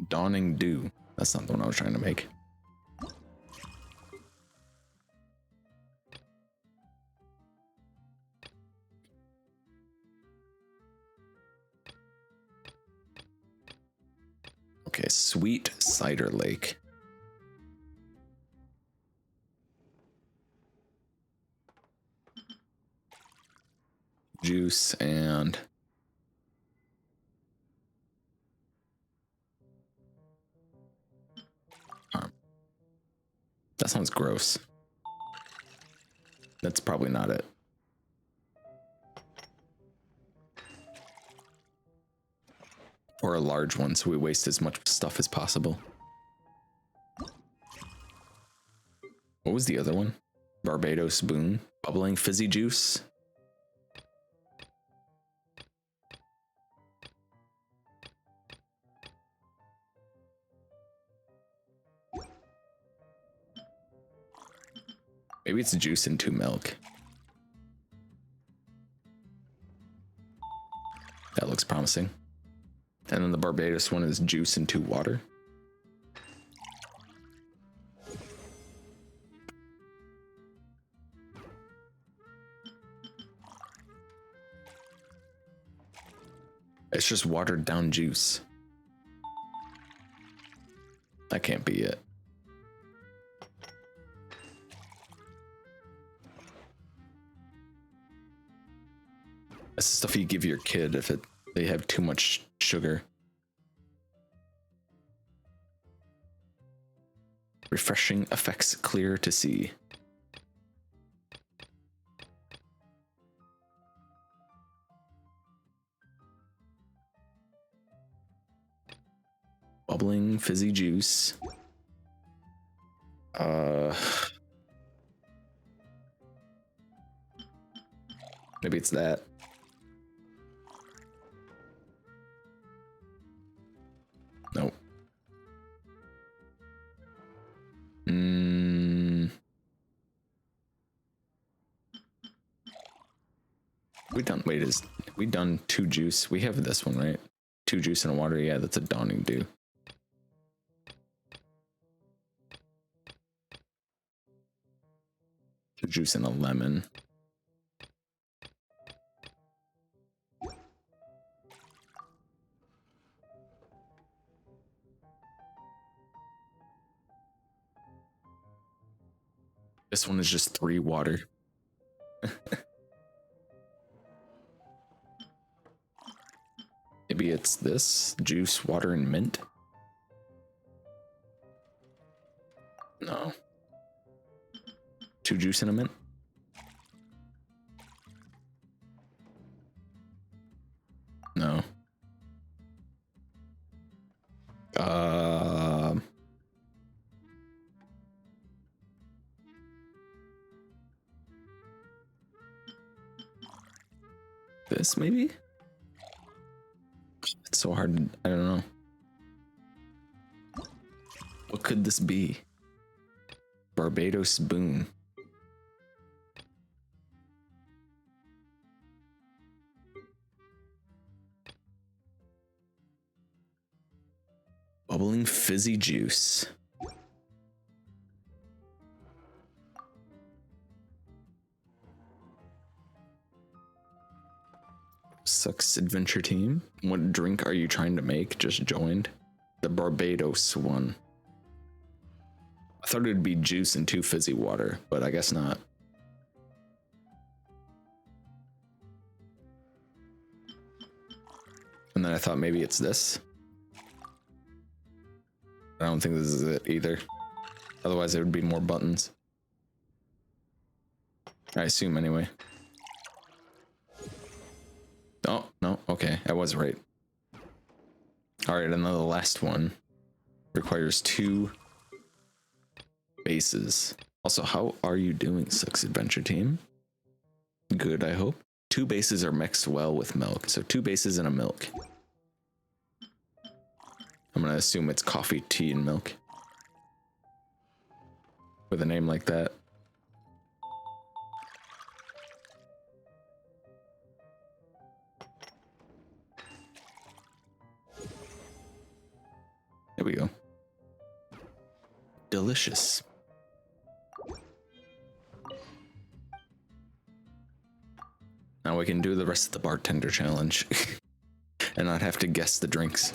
Dawning Dew. That's not the one I was trying to make. Okay, sweet cider lake. Juice and that sounds gross. That's probably not it. Or a large one, so we waste as much stuff as possible. What was the other one? Barbados Boon. Bubbling fizzy juice. Maybe it's juice into milk. That looks promising. And then the Barbados one is juice into water. It's just watered down juice. That can't be it. That's the stuff you give your kid if they have too much sugar. Refreshing effects clear to see. Bubbling fizzy juice. Maybe it's that. Nope. We done 2 juice? We have this one, right? 2 juice and a water. Yeah, that's a Dawning Dew. Juice and a lemon. This one is just 3 water. Maybe it's this juice, water, and mint. No. 2 juice and a mint. No. This maybe? It's so hard. I don't know. What could this be? Barbados Boon. Bubbling fizzy juice. Sucks Adventure Team. What drink are you trying to make? Just joined. The Barbados one. I thought it would be juice and 2 fizzy water, but I guess not. And then I thought maybe it's this. I don't think this is it either. Otherwise there would be more buttons. I assume anyway. Oh, no, okay, I was right. Alright, and then the last one requires 2 bases. Also, how are you doing, Sucks Adventure Team? Good, I hope. 2 bases are mixed well with milk, so 2 bases and a milk. I'm gonna assume it's coffee, tea, and milk. With a name like that. There we go. Delicious. Now we can do the rest of the bartender challenge and not have to guess the drinks.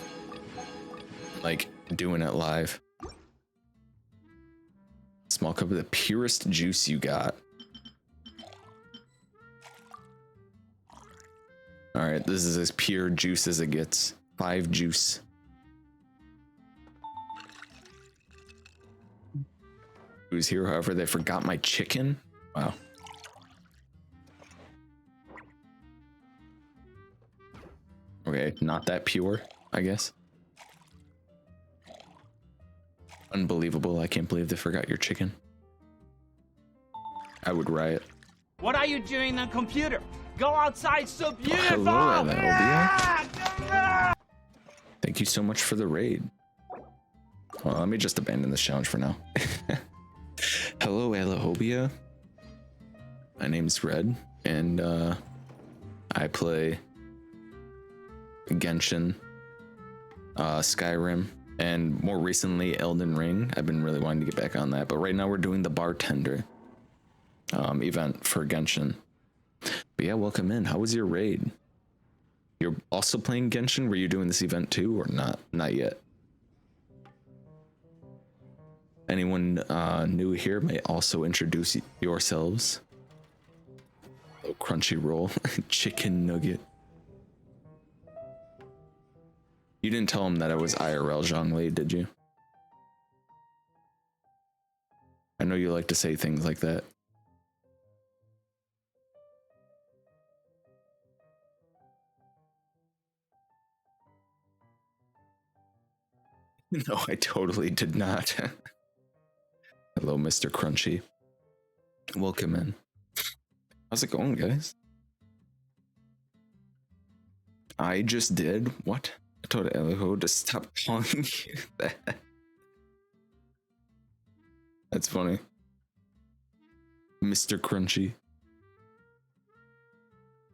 Like doing it live. Small cup of the purest juice you got. Alright, this is as pure juice as it gets. 5 juice. Who's here? However, they forgot my chicken. Wow. Okay, not that pure, I guess. Unbelievable. I can't believe they forgot your chicken. I would riot. What are you doing on computer? Go outside, so beautiful! Hello, Obia. Thank you so much for the raid. Well, let me just abandon this challenge for now. Hello, Alahobia. My name's Red, and I play Genshin, Skyrim, and more recently Elden Ring. I've been really wanting to get back on that, but right now we're doing the bartender event for Genshin. But yeah, welcome in. How was your raid? You're also playing Genshin? Were you doing this event too, or not? Not yet. Anyone new here may also introduce yourselves. Oh, Crunchyroll, chicken nugget. You didn't tell him that I was IRL Zhongli, did you? I know you like to say things like that. No, I totally did not. Hello, Mr. Crunchy. Welcome in. How's it going, guys? I just did what? I told Eliho to stop calling you that. That's funny. Mr. Crunchy.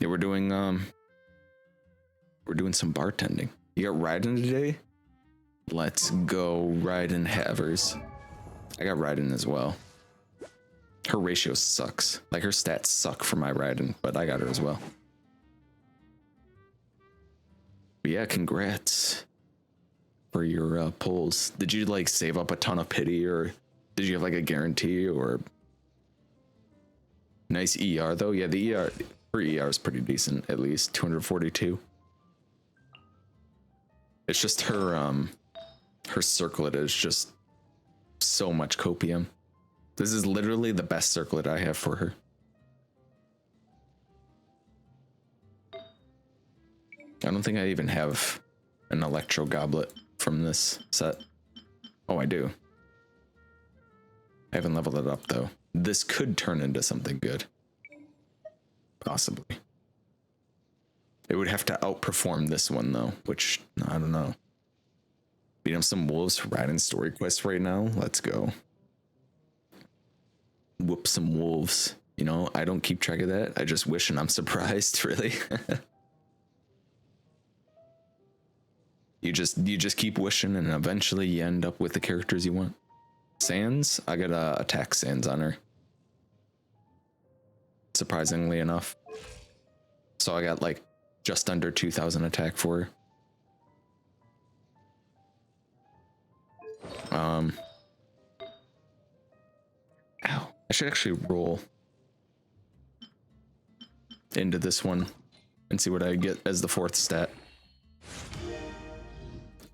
Yeah, we're doing some bartending. You got riding today? Let's go, Raiden Havers. I got Raiden as well. Her ratio sucks. Like, her stats suck for my Raiden, but I got her as well. But yeah, congrats for your polls. Did you like save up a ton of pity, or did you have like a guarantee, or nice ER though? Yeah, the ER for ER is pretty decent, at least 242. It's just her her circlet is just so much copium. This is literally the best circlet I have for her. I don't think I even have an electro goblet from this set. Oh, I do. I haven't leveled it up though. This could turn into something good. Possibly. It would have to outperform this one though, which I don't know. Beat up some wolves for Raiden story quests right now. Let's go. Whoop some wolves. You know, I don't keep track of that. I just wish and I'm surprised, really. You just keep wishing and eventually you end up with the characters you want. Sans, I got attack Sans on her. Surprisingly enough. So I got like just under 2,000 attack for her. Ow. I should actually roll into this one and see what I get as the fourth stat.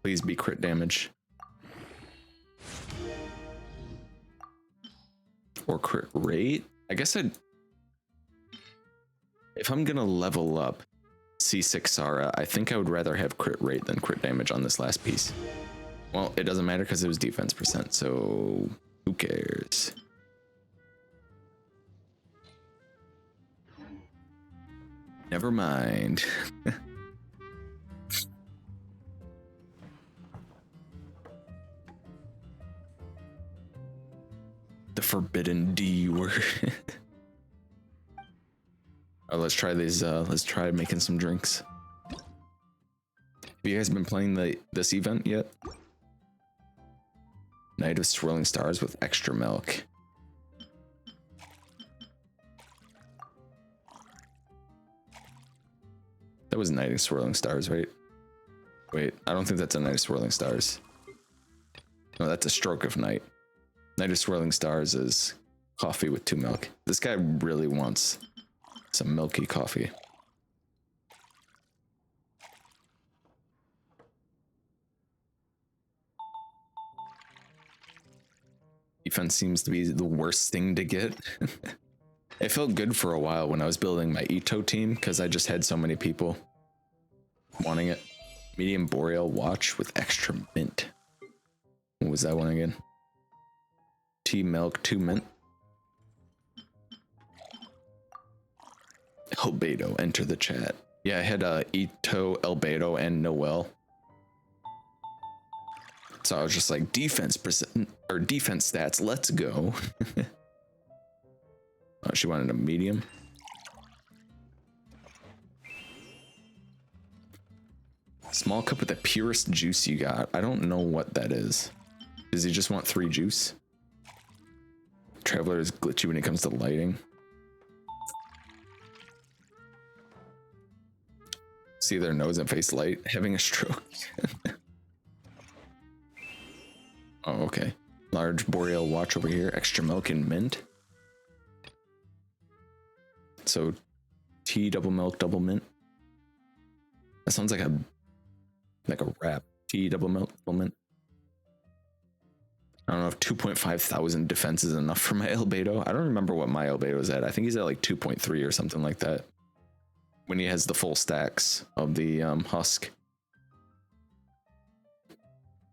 Please be crit damage. Or crit rate? I guess if I'm gonna level up C6 Sara, I think I would rather have crit rate than crit damage on this last piece. Well, it doesn't matter because it was defense percent, so who cares? Never mind. The forbidden D word. Alright, let's try these. Let's try making some drinks. Have you guys been playing this event yet? Night of Swirling Stars with extra milk. That was Night of Swirling Stars, right? Wait, I don't think that's a Night of Swirling Stars. No, that's a Stroke of Night. Night of Swirling Stars is coffee with 2 milk. This guy really wants some milky coffee. Defense seems to be the worst thing to get. It felt good for a while when I was building my Ito team because I just had so many people. Wanting it. Medium Boreal watch with extra mint. What was that one again? Tea milk, 2 mint. Albedo, enter the chat. Yeah, I had Ito, Albedo, and Noel. So I was just like, defense percent or defense stats, let's go. Oh, she wanted a medium. Small cup with the purest juice you got. I don't know what that is. Does he just want 3 juice? Traveler is glitchy when it comes to lighting. See their nose and face light, having a stroke. Oh, okay. Large Boreal watch over here, extra milk and mint. So, tea, double milk, double mint. That sounds like a wrap. Tea, double milk, double mint. I don't know if 2.5 thousand defense is enough for my Albedo. I don't remember what my Albedo is at. I think he's at like 2.3 or something like that. When he has the full stacks of the husk.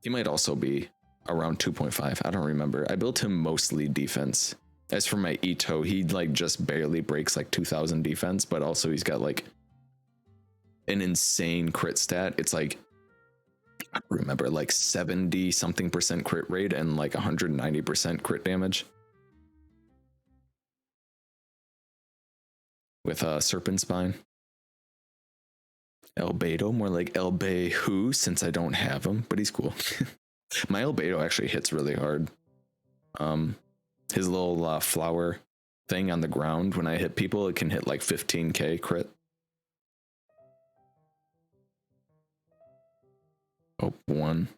He might also be around 2.5. I don't remember. I built him mostly defense. As for my Ito, he like just barely breaks like 2,000 defense, but also he's got like an insane crit stat. It's like, I don't remember, like 70 something percent crit rate and like 190% crit damage. With a Serpent Spine. Albedo, more like Elbehu, since I don't have him, but he's cool. My Albedo actually hits really hard. His little flower thing on the ground, when I hit people, it can hit like 15k crit. Oh, 1.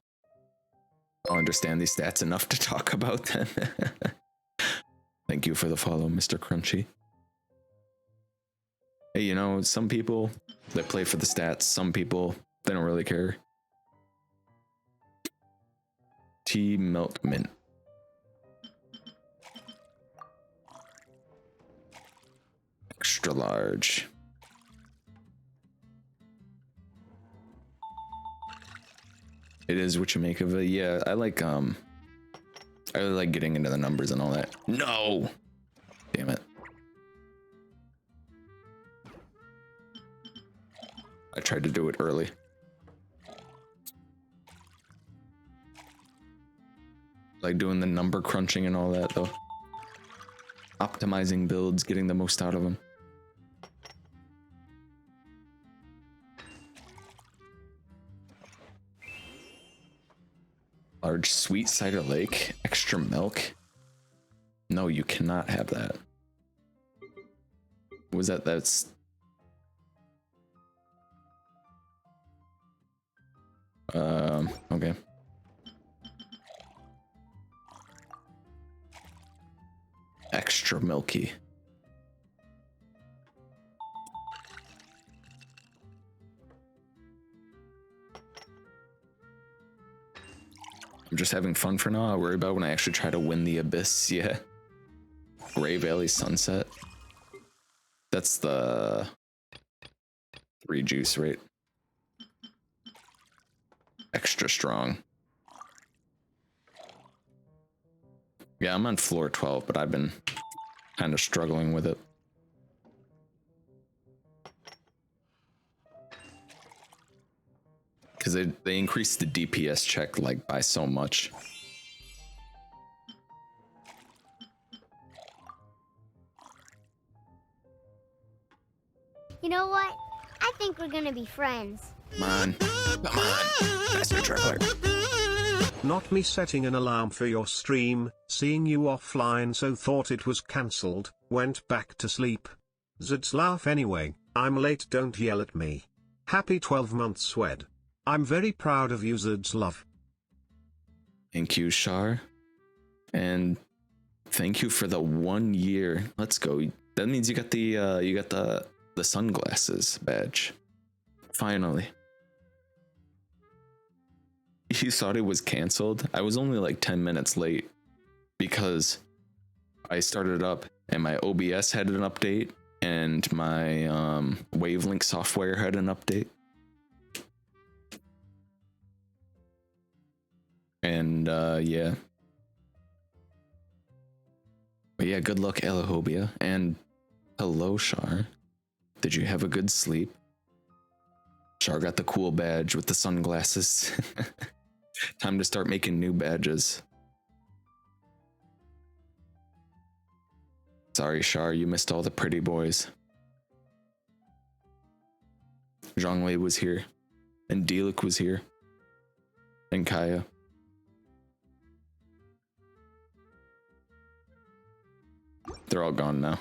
I'll understand these stats enough to talk about them. Thank you for the follow, Mr. Crunchy. Hey, you know, some people, they play for the stats. Some people, they don't really care. Tea, milk, mint. Extra large. It is what you make of it. Yeah, I like I really like getting into the numbers and all that. No! Damn it. I tried to do it early. Like doing the number crunching and all that though. Optimizing builds, getting the most out of them. Large sweet cider lake, extra milk. No, you cannot have that. What was that? That's okay. Extra milky. I'm just having fun for now. I'll worry about when I actually try to win the abyss. Yeah. Gray Valley Sunset. That's the 3 juice rate. Extra strong. Yeah, I'm on floor 12, but I've been kind of struggling with it. Because they increased the DPS check like by so much. You know what? I think we're gonna be friends. Come on. Come on. Master Traveler. Not me setting an alarm for your stream, seeing you offline so thought it was cancelled, went back to sleep. Zeds laugh anyway, I'm late, don't yell at me. Happy 12 months wed. I'm very proud of you, Zeds love. Thank you, Shar. And thank you for the 1 year. Let's go. That means you got the sunglasses badge. Finally. You thought it was canceled? I was only like 10 minutes late because I started up and my OBS had an update and my Wavelink software had an update. And yeah. But yeah, good luck, Elahobia. And hello, Shar. Did you have a good sleep? Shar got the cool badge with the sunglasses. Time to start making new badges. Sorry, Shar, you missed all the pretty boys. Zhongli was here. And Delik was here. And Kaya. They're all gone now.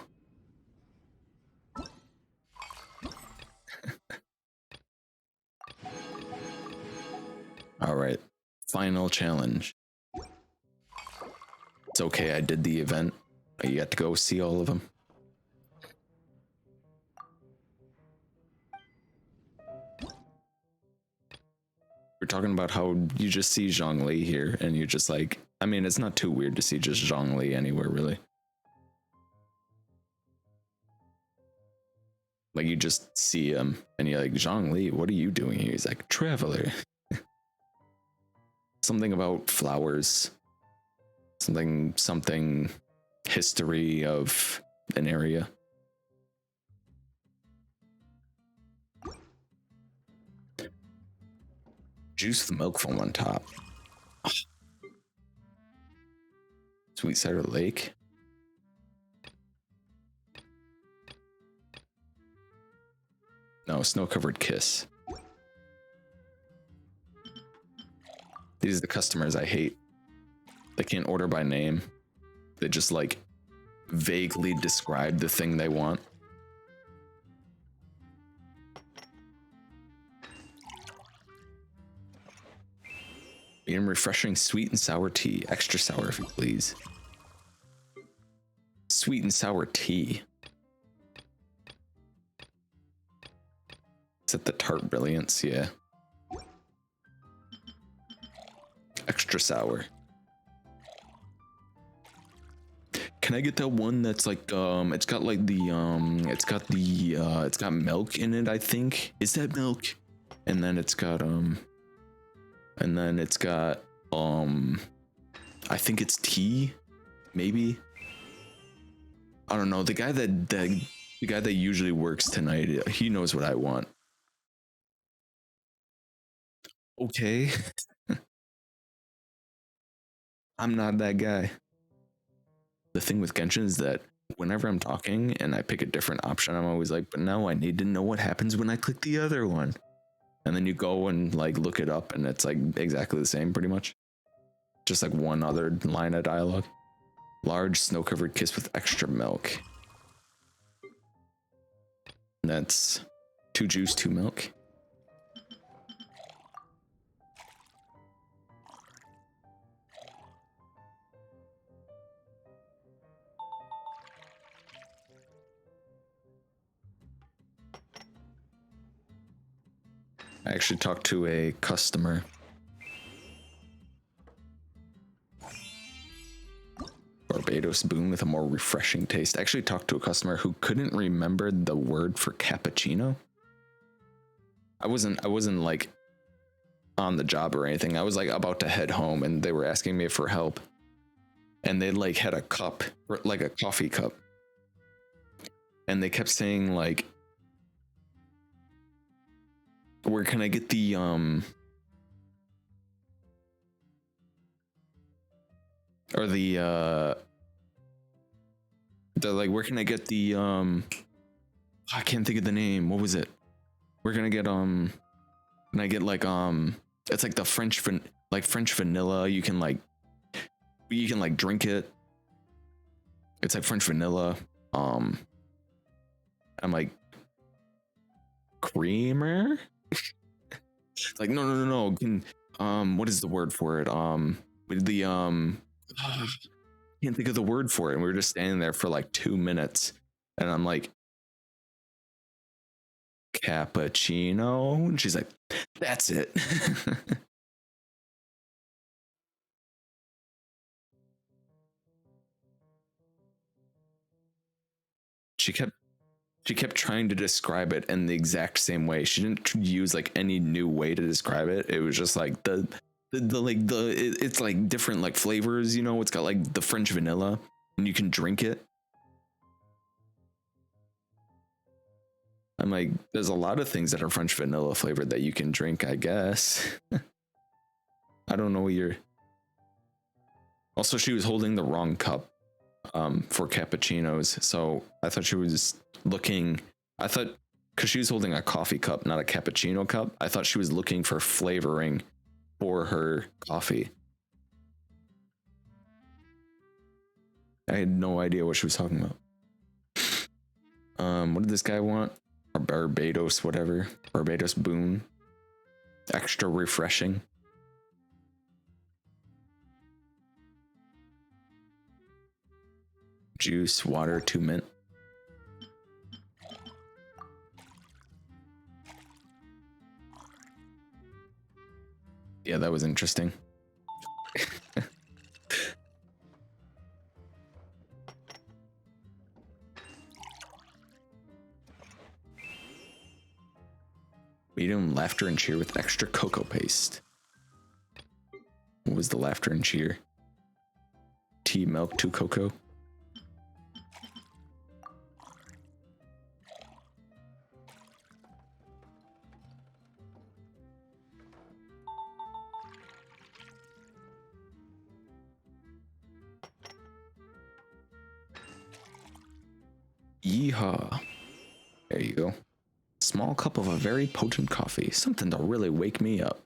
All right, final challenge. It's okay, I did the event. You got to go see all of them. We're talking about how you just see Zhongli here, and you're just like, I mean, it's not too weird to see just Zhongli anywhere, really. Like, you just see him, and you're like, Zhongli, what are you doing here? He's like, traveler. Something about flowers. Something history of an area. Juice the milk from on top. Sweet Cider Lake. No, snow-covered kiss. These are the customers I hate. They can't order by name. They just like vaguely describe the thing they want. Medium refreshing sweet and sour tea. Extra sour if you please. Sweet and sour tea. Is it the tart brilliance? Yeah. Extra sour. Can I get that one that's like it's got like the it's got milk in it, I think. Is that milk? And then it's got I think it's tea, maybe. I don't know. The guy that usually works tonight, he knows what I want. Okay. I'm not that guy. The thing with Genshin is that whenever I'm talking and I pick a different option, I'm always like, but now I need to know what happens when I click the other one. And then you go and like look it up and it's like exactly the same pretty much. Just like one other line of dialogue. Large snow-covered kiss with extra milk. And that's 2 juice, 2 milk. I actually talked to a customer. Barbados boon with a more refreshing taste. I actually talked to a customer who couldn't remember the word for cappuccino. I wasn't like on the job or anything. I was like about to head home and they were asking me for help. And they like had a cup, like a coffee cup. And they kept saying like, where can I get the or the like, where can I get the I can't think of the name. What was it? Where can I get can I get like it's like the French vanilla. You can like drink it. It's like French vanilla. I'm like creamer. Like no. What is the word for it? Can't think of the word for it. And we were just standing there for like 2 minutes, and I'm like, cappuccino, and she's like, that's it. She kept trying to describe it in the exact same way. She didn't use like any new way to describe it. It was just like the It's like different like flavors, you know. It's got like the French vanilla, and you can drink it. I'm like, there's a lot of things that are French vanilla flavored that you can drink, I guess. I don't know what you're. Also, she was holding the wrong cup for cappuccinos, so I thought she was looking. I thought because she was holding a coffee cup, not a cappuccino cup. I thought she was looking for flavoring for her coffee. I had no idea what she was talking about. What did this guy want? Or Barbados, whatever. Barbados Boon. Extra refreshing. Juice, water, 2 mint. Yeah, that was interesting. Medium laughter and cheer with extra cocoa paste. What was the laughter and cheer? Tea, milk, 2 cocoa. Yeehaw. There you go. Small cup of a very potent coffee. Something to really wake me up.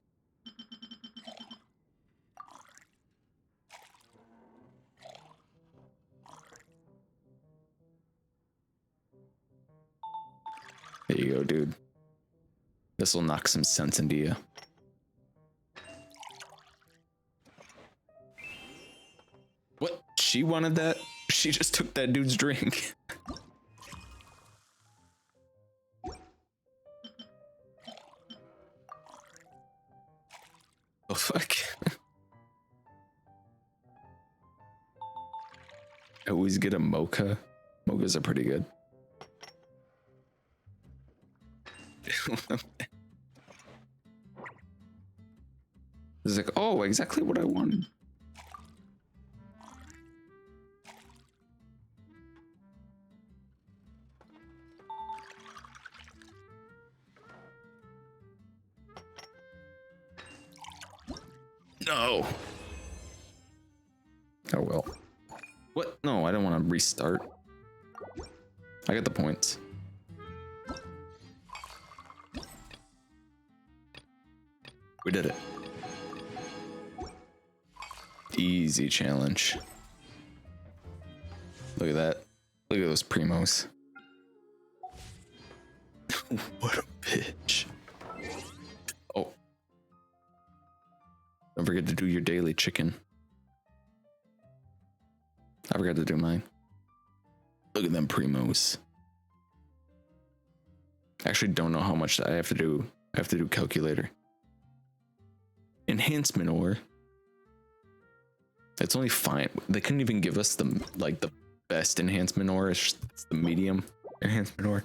There you go, dude. This will knock some sense into you. What? She wanted that? She just took that dude's drink. Oh, fuck. I always get a mocha. Mochas are pretty good. It's like, oh, exactly what I wanted. No. Oh well. What? No, I don't want to restart. I got the points. We did it. Easy challenge. Look at that. Look at those primos. What a bitch. Oh. Don't forget to do your daily chicken. I forgot to do mine. Look at them primos. I actually don't know how much I have to do. I have to do calculator. Enhancement ore. It's only fine. They couldn't even give us the the best enhancement ore. It's the medium enhancement ore.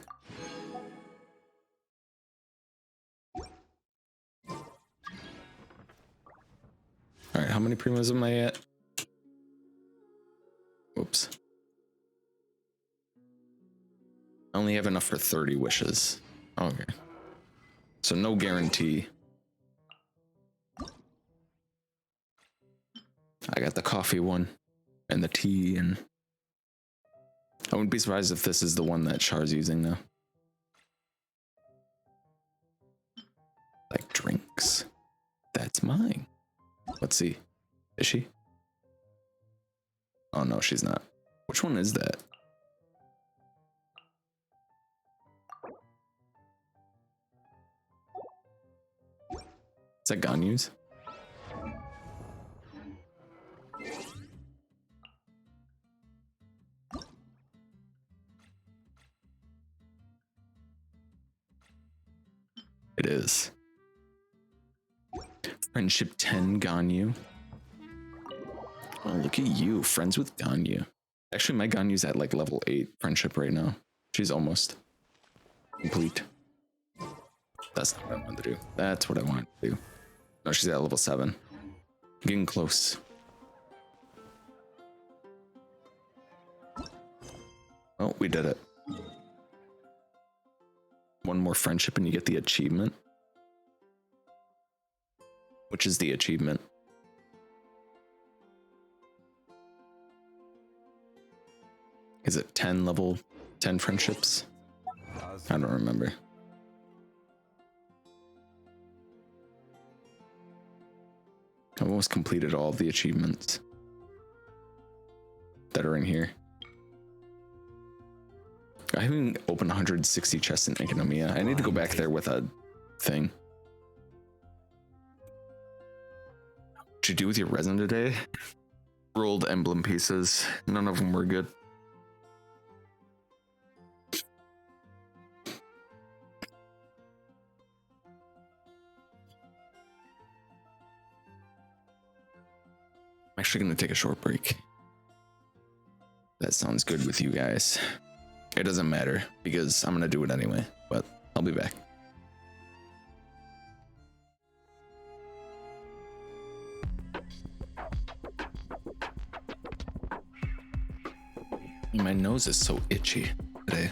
All right, how many primos am I at? Whoops. I only have enough for 30 wishes. Okay. So no guarantee. I got the coffee one and the tea, and I wouldn't be surprised if this is the one that Char's using now. Like drinks. That's mine. Let's see. Is she? Oh no, she's not. Which one is that? Is that Ganyu's? It is. Friendship 10 Ganyu. Oh, look at you, friends with Ganyu. Actually, my Ganyu's at like level 8 friendship right now. She's almost complete. That's not what I wanted to do. That's what I wanted to do. No, she's at level 7. Getting close. Oh, we did it. One more friendship and you get the achievement. Which is the achievement? Is it 10 level 10 friendships? I don't remember. I've almost completed all of the achievements that are in here. I haven't opened 160 chests in Economia. I need to go back there with a thing. What'd you do with your resin today? Rolled emblem pieces. None of them were good. I'm actually going to take a short break. That sounds good with you guys. It doesn't matter because I'm going to do it anyway, but I'll be back. My nose is so itchy today.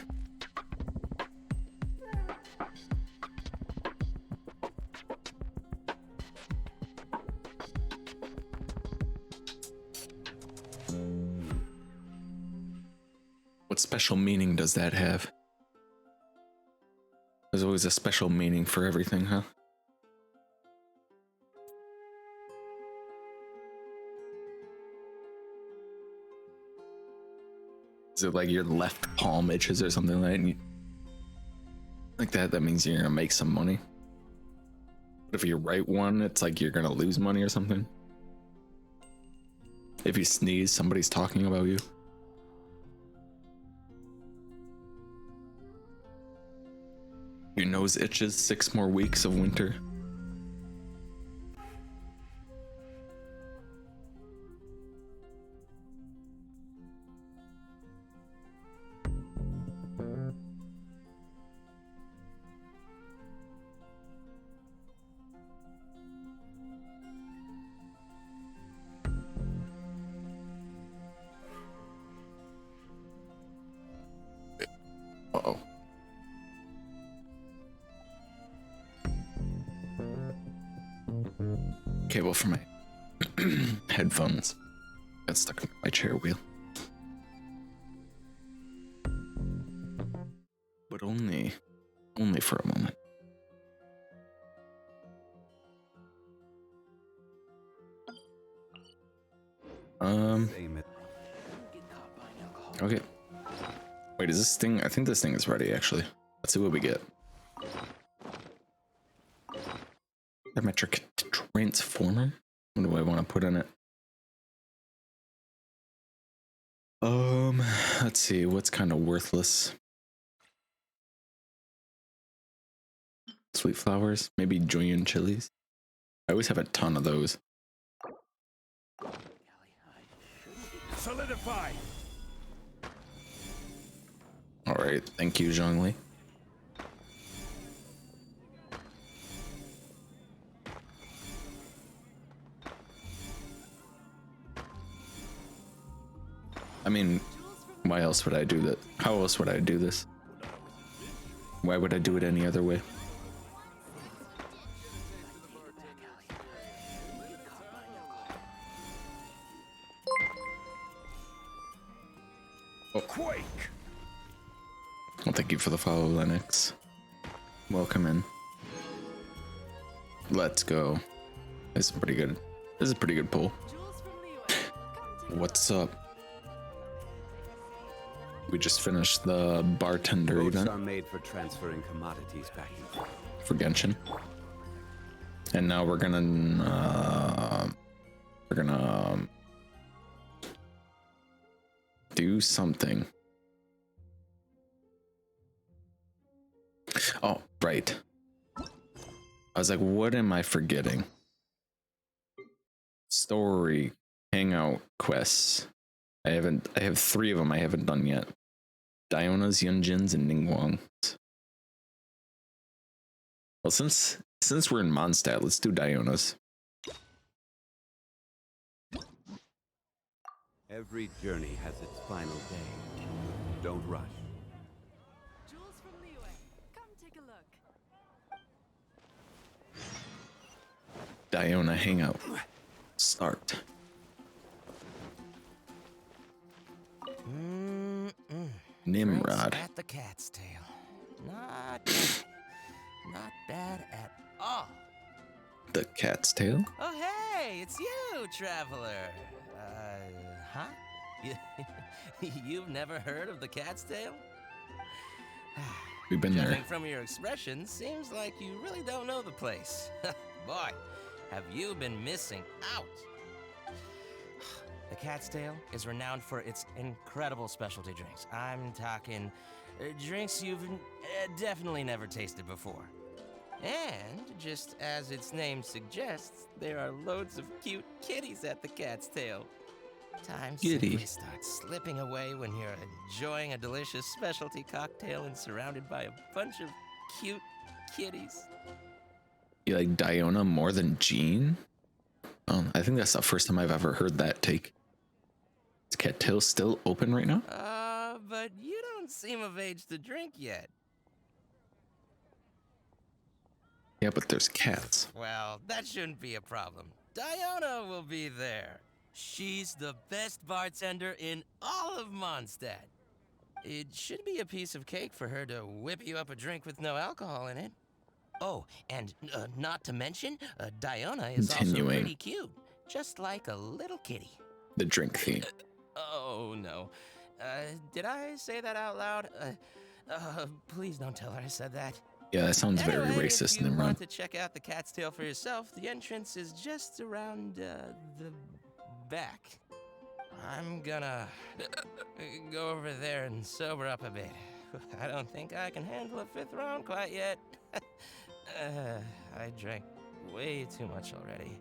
What special meaning does that have? There's always a special meaning for everything, huh? Is it like your left palm itches or something like that? That means you're gonna make some money. But if your right one, it's like you're gonna lose money or something. If you sneeze, somebody's talking about you. Your nose itches 6 more weeks of winter. Uh-oh. Cable for my headphones got stuck in my chair wheel. But only for a moment. Okay. Wait, is this thing? I think this thing is ready, actually. Let's see what we get. Parametric transformer? What do I want to put in it? Let's see, what's kind of worthless? Sweet flowers? Maybe julienne chilies? I always have a ton of those. Solidify. Alright, thank you, Zhongli. I mean, why else would I do that? How else would I do this? Why would I do it any other way? Oh. Quake. Well, thank you for the follow, Lennox. Welcome in. Let's go. This is pretty good. This is a pretty good pull. What's up? We just finished the bartender Boats event are made for transferring commodities back and forth. for Genshin, and now we're gonna do something. Oh, right. I was like, what am I forgetting? Story, hangout quests. I have 3 of them I haven't done yet. Diona's, Yunjin's, and Ningguang's. Well, since we're in Mondstadt, let's do Diona's. Every journey has its final day. Don't rush. Jules from Leeway, come take a look. Diona hangout. Start. Nimrod. At the cat's tail. Not bad at all. The cat's tail? Oh, hey, it's you, traveler. Huh? You've never heard of the cat's tail? We've been there. Judging from your expression, seems like you really don't know the place. Boy, have you been missing out. The Cat's Tail is renowned for its incredible specialty drinks. I'm talking drinks you've definitely never tasted before. And, just as its name suggests, there are loads of cute kitties at the Cat's Tail. Time simply starts slipping away when you're enjoying a delicious specialty cocktail and surrounded by a bunch of cute kitties. You like Diona more than Jean? I think that's the first time I've ever heard that take. Is Cat Tail still open right now? But you don't seem of age to drink yet. Yeah, but there's cats. Well, that shouldn't be a problem. Diona will be there. She's the best bartender in all of Mondstadt. It should be a piece of cake for her to whip you up a drink with no alcohol in it. Oh, and not to mention, Diona is also pretty cute, just like a little kitty. The drink theme. Oh, no. Did I say that out loud? Please don't tell her I said that. Yeah, that sounds very racist, if you Nimrod. want to check out the Cat's Tail for yourself, the entrance is just around the back. I'm gonna go over there and sober up a bit. I don't think I can handle a 5th round quite yet. I drank way too much already.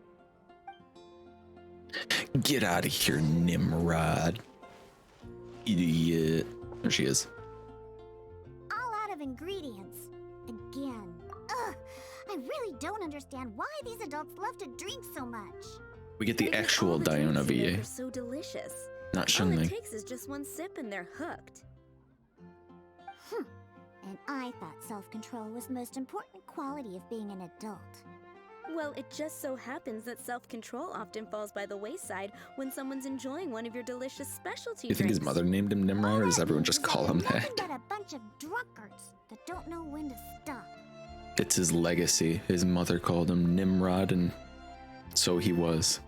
Get out of here, Nimrod. Idiot. There she is. All out of ingredients. Again. Ugh, I really don't understand why these adults love to drink so much. We get the actual Diona VA. They're so delicious. Not All Shunling. it takes is just one sip and they're hooked. And I thought self-control was the most important quality of being an adult. Well, it just so happens that self-control often falls by the wayside when someone's enjoying one of your delicious specialty You think his mother named him Nimrod, or does everyone just call him that? Nothing but a bunch of drunkards that don't know when to stop. It's his legacy. His mother called him Nimrod, and so he was.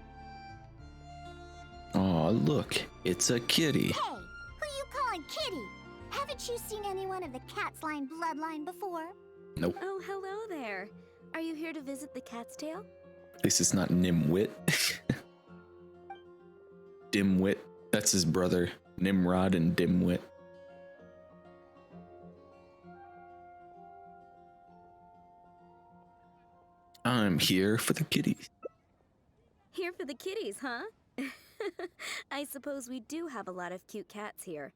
Aw, look, it's a kitty. Hey, who you calling kitty? Haven't you seen anyone of the Cat's Line bloodline before? Nope. Oh, hello there. Are you here to visit the Cat's Tail? At least it's not Nimwit. Dimwit. That's his brother. Nimrod and Dimwit. I'm here for the kitties. Here for the kitties, huh? I suppose we do have a lot of cute cats here.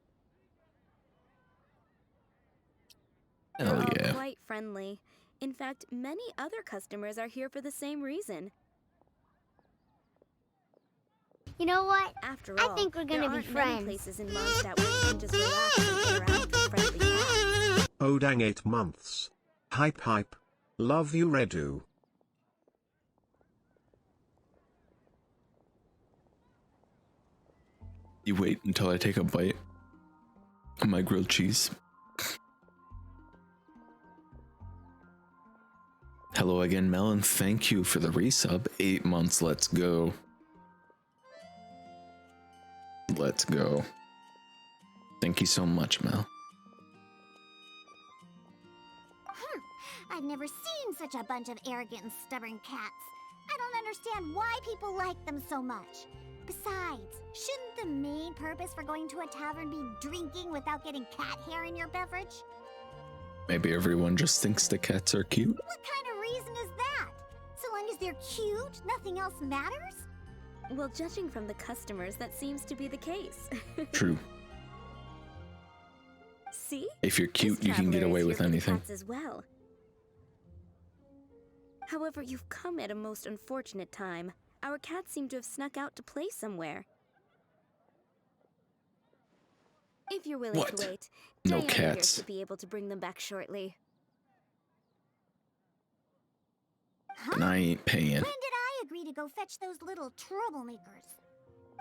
Hell They're yeah. all quite friendly. In fact, many other customers are here for the same reason. You know what? After all, I think we're gonna there be aren't many friends. places in Mondstadt where you can just relax and interact with friendly cats. Oh dang 8 months. Hype hype. Love you Redu. You wait until I take a bite of my grilled cheese. Hello again, Melon. Thank you for the resub. 8 months. Let's go. Let's go. Thank you so much, Mel. I've never seen such a bunch of arrogant and stubborn cats. I don't understand why people like them so much. Besides, shouldn't the main purpose for going to a tavern be drinking without getting cat hair in your beverage? Maybe everyone just thinks the cats are cute. What kind of reason is that? So long as they're cute, nothing else matters? Well, judging from the customers, that seems to be the case. True. See? If you're cute, This you can get traveler away is with here for the anything. cats as well. However, you've come at a most unfortunate time. Our cats seem to have snuck out to play somewhere. If you're willing What? to wait, No Diana here cats. should be able to bring them back shortly. And I ain't paying. When did I agree to go fetch those little troublemakers?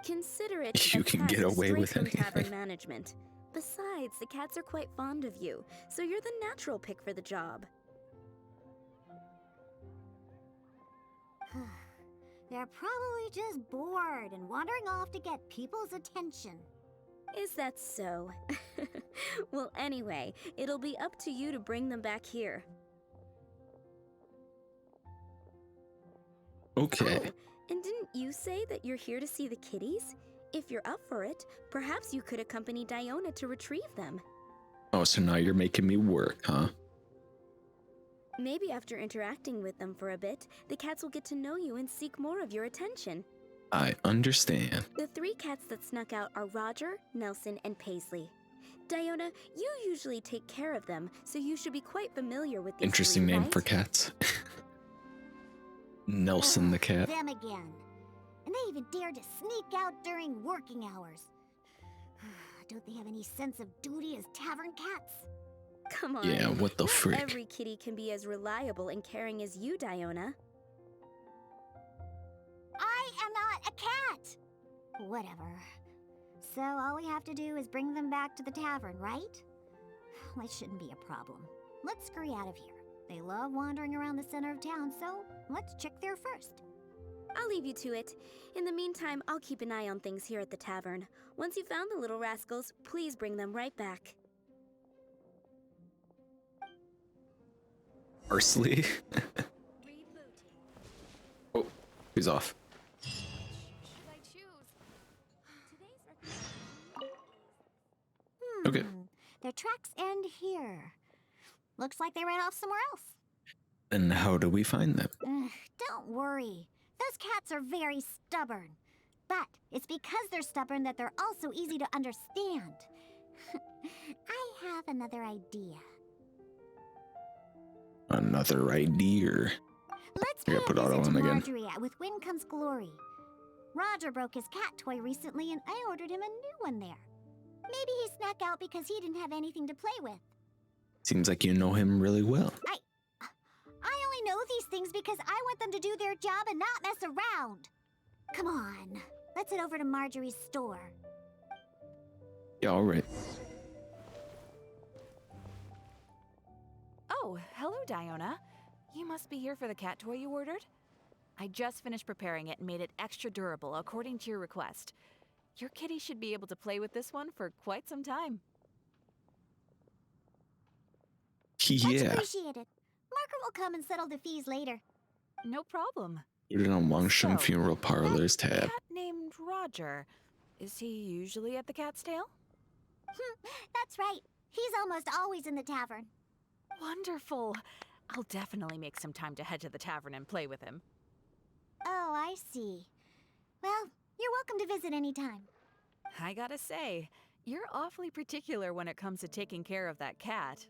Consider it You a can task get away straight with from anything. tavern management. Besides, the cats are quite fond of you, so you're the natural pick for the job. They're probably just bored and wandering off to get people's attention. Is that so? Well, anyway, it'll be up to you to bring them back here. Okay. Oh, and didn't you say that you're here to see the kitties? If you're up for it, perhaps you could accompany Diona to retrieve them. Oh, so now you're making me work, huh? Maybe after interacting with them for a bit, the cats will get to know you and seek more of your attention. I understand. The 3 cats that snuck out are Roger, Nelson, and Paisley. Diona, you usually take care of them, so you should be quite familiar with these Interesting 3, name right? for cats. Nelson the cat. Them again. And they even dare to sneak out during working hours. Don't they have any sense of duty as tavern cats? Come on. Yeah, what the Not frick? every kitty can be as reliable and caring as you, Diona. I am not a cat! Whatever. So all we have to do is bring them back to the tavern, right? Well, it shouldn't be a problem. Let's scurry out of here. They love wandering around the center of town, so let's check there first. I'll leave you to it. In the meantime, I'll keep an eye on things here at the tavern. Once you've found the little rascals, please bring them right back. Parsley. Oh, he's off. Okay. Their tracks end here. Looks like they ran off somewhere else. And how do we find them? Don't worry. Those cats are very stubborn. But it's because they're stubborn that they're also easy to understand. I have another idea. Another idea. Let's I pay gotta put a auto visit on to again. Marjorie with Wind Comes Glory. Roger broke his cat toy recently and I ordered him a new one there. Maybe he snuck out because he didn't have anything to play with. Seems like you know him really well. I only know these things because I want them to do their job and not mess around. Come on, let's head over to Marjorie's store. Yeah, alright. Oh, hello, Diona. You must be here for the cat toy you ordered? I just finished preparing it and made it extra durable according to your request. Your kitty should be able to play with this one for quite some time. Much Yeah. appreciated. Margaret will come and settle the fees later. No problem. Put it on Wangshan So, Funeral Parlors tab. Cat named Roger. Is he usually at the cat's tail? That's right. He's almost always in the tavern. Wonderful. I'll definitely make some time to head to the tavern and play with him. Oh, I see. Well, you're welcome to visit anytime. I gotta say, you're awfully particular when it comes to taking care of that cat.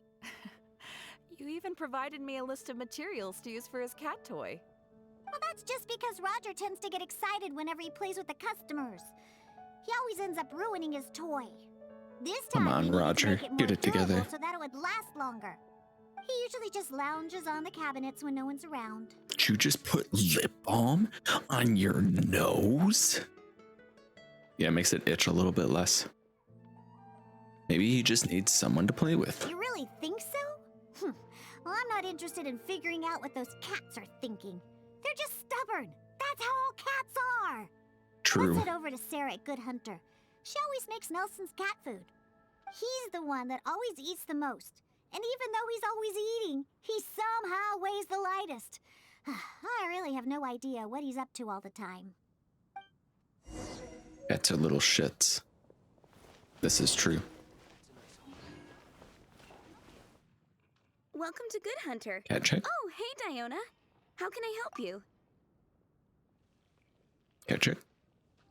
You even provided me a list of materials to use for his cat toy. Well, that's just because Roger tends to get excited whenever he plays with the customers. He always ends up ruining his toy. This time, Come on, we needed to Roger. make it more Get it durable together. so that it would last longer. He usually just lounges on the cabinets when no one's around. Did you just put lip balm on your nose? Yeah, it makes it itch a little bit less. Maybe he just needs someone to play with. You really think so? Well, I'm not interested in figuring out what those cats are thinking. They're just stubborn. That's how all cats are. True. Let's head over to Sarah at Good Hunter. She always makes Nelson's cat food. He's the one that always eats the most. And even though he's always eating, he somehow weighs the lightest. I really have no idea what he's up to all the time. Cats are little shits. This is true. Welcome to Good Hunter. Cat check. Oh, hey, Diona. How can I help you? Cat check.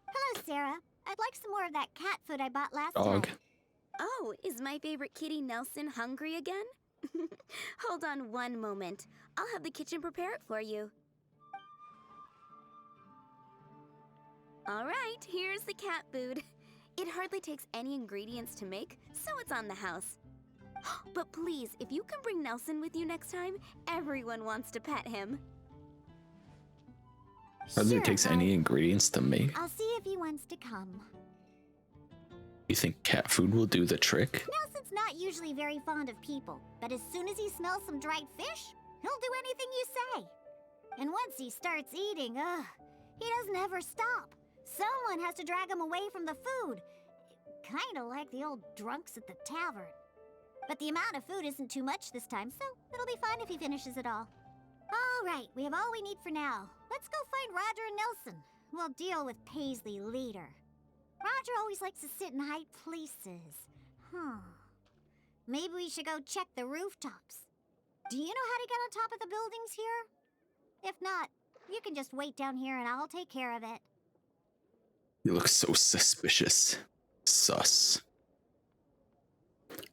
Hello, Sarah. I'd like some more of that cat food I bought last Dog. time. Oh, is my favorite kitty Nelson hungry again? Hold on one moment. I'll have the kitchen prepare it for you. All right, here's the cat food. It hardly takes any ingredients to make, so it's on the house. But please, if you can bring Nelson with you next time, everyone wants to pet him. Hardly takes any ingredients to make. I'll see if he wants to come. You think cat food will do the trick? Nelson's not usually very fond of people, but as soon as he smells some dried fish, he'll do anything you say. And once he starts eating, he doesn't ever stop. Someone has to drag him away from the food. Kinda like the old drunks at the tavern. But the amount of food isn't too much this time, so it'll be fine if he finishes it all. All right, we have all we need for now. Let's go find Roger and Nelson. We'll deal with Paisley later. Roger always likes to sit in high places. Maybe we should go check the rooftops. Do you know how to get on top of the buildings here? If not, you can just wait down here and I'll take care of it. You look so suspicious. Sus.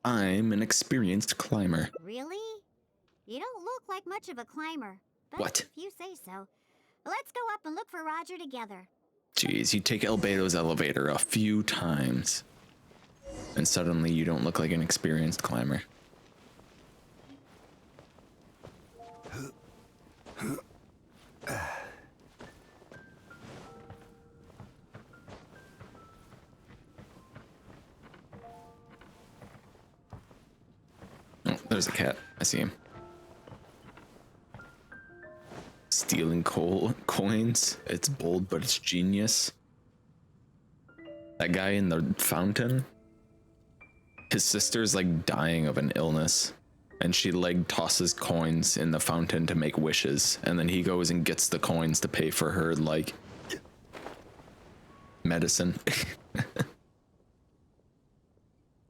I'm an experienced climber. Really? You don't look like much of a climber. But What? if you say so. Let's go up and look for Roger together. Jeez, you take Albedo's elevator a few times, and suddenly you don't look like an experienced climber. Oh, there's a cat. I see him. Stealing coins. It's bold, but it's genius. That guy in the fountain, his sister's like dying of an illness, and she like tosses coins in the fountain to make wishes, and then he goes and gets the coins to pay for her like medicine.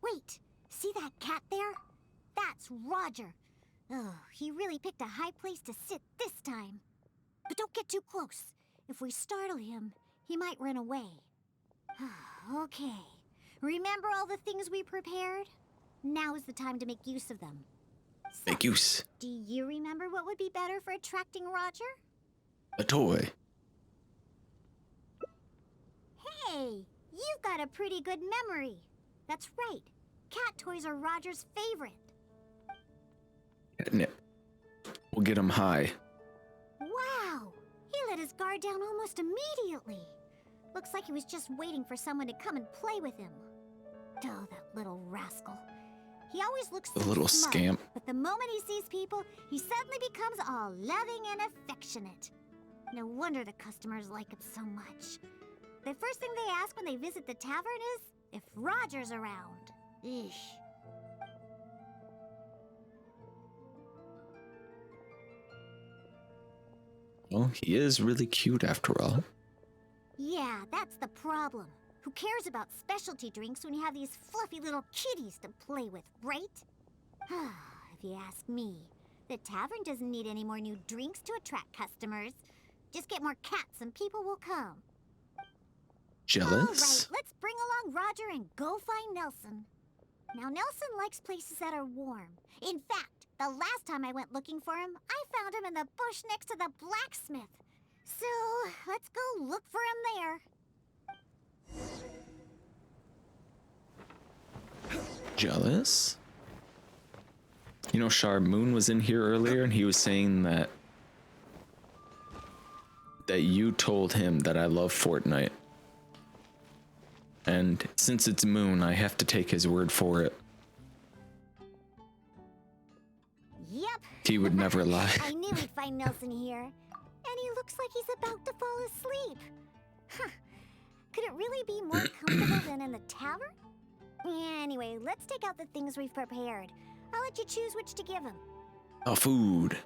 Wait, see that cat there? That's Roger. Oh, he really picked a high place to sit this time. But don't get too close. If we startle him, he might run away. Okay. Remember all the things we prepared? Now is the time to make use of them. Make use. Do you remember what would be better for attracting Roger? A toy. Hey, you've got a pretty good memory. That's right. Cat toys are Roger's favorite. Catnip. We'll get him high. Wow! He let his guard down almost immediately. Looks like he was just waiting for someone to come and play with him. Oh, that little rascal. He always looks so The little smug, scamp. but the moment he sees people, he suddenly becomes all loving and affectionate. No wonder the customers like him so much. The first thing they ask when they visit the tavern is if Roger's around. Eesh. Well, he is really cute after all. Yeah, that's the problem. Who cares about specialty drinks when you have these fluffy little kitties to play with, right? If you ask me, the tavern doesn't need any more new drinks to attract customers. Just get more cats and people will come. Jealous? All right, let's bring along Roger and go find Nelson. Now, Nelson likes places that are warm. In fact, the last time I went looking for him, I found him in the bush next to the blacksmith. So, let's go look for him there. Jealous? You know, Sharp Moon was in here earlier and he was saying that you told him that I love Fortnite. And since it's Moon, I have to take his word for it. Yep. He would never lie. I knew we'd find Nelson here. And he looks like he's about to fall asleep. Huh. Could it really be more comfortable than in the tavern? Anyway, let's take out the things we've prepared. I'll let you choose which to give him. Oh, food.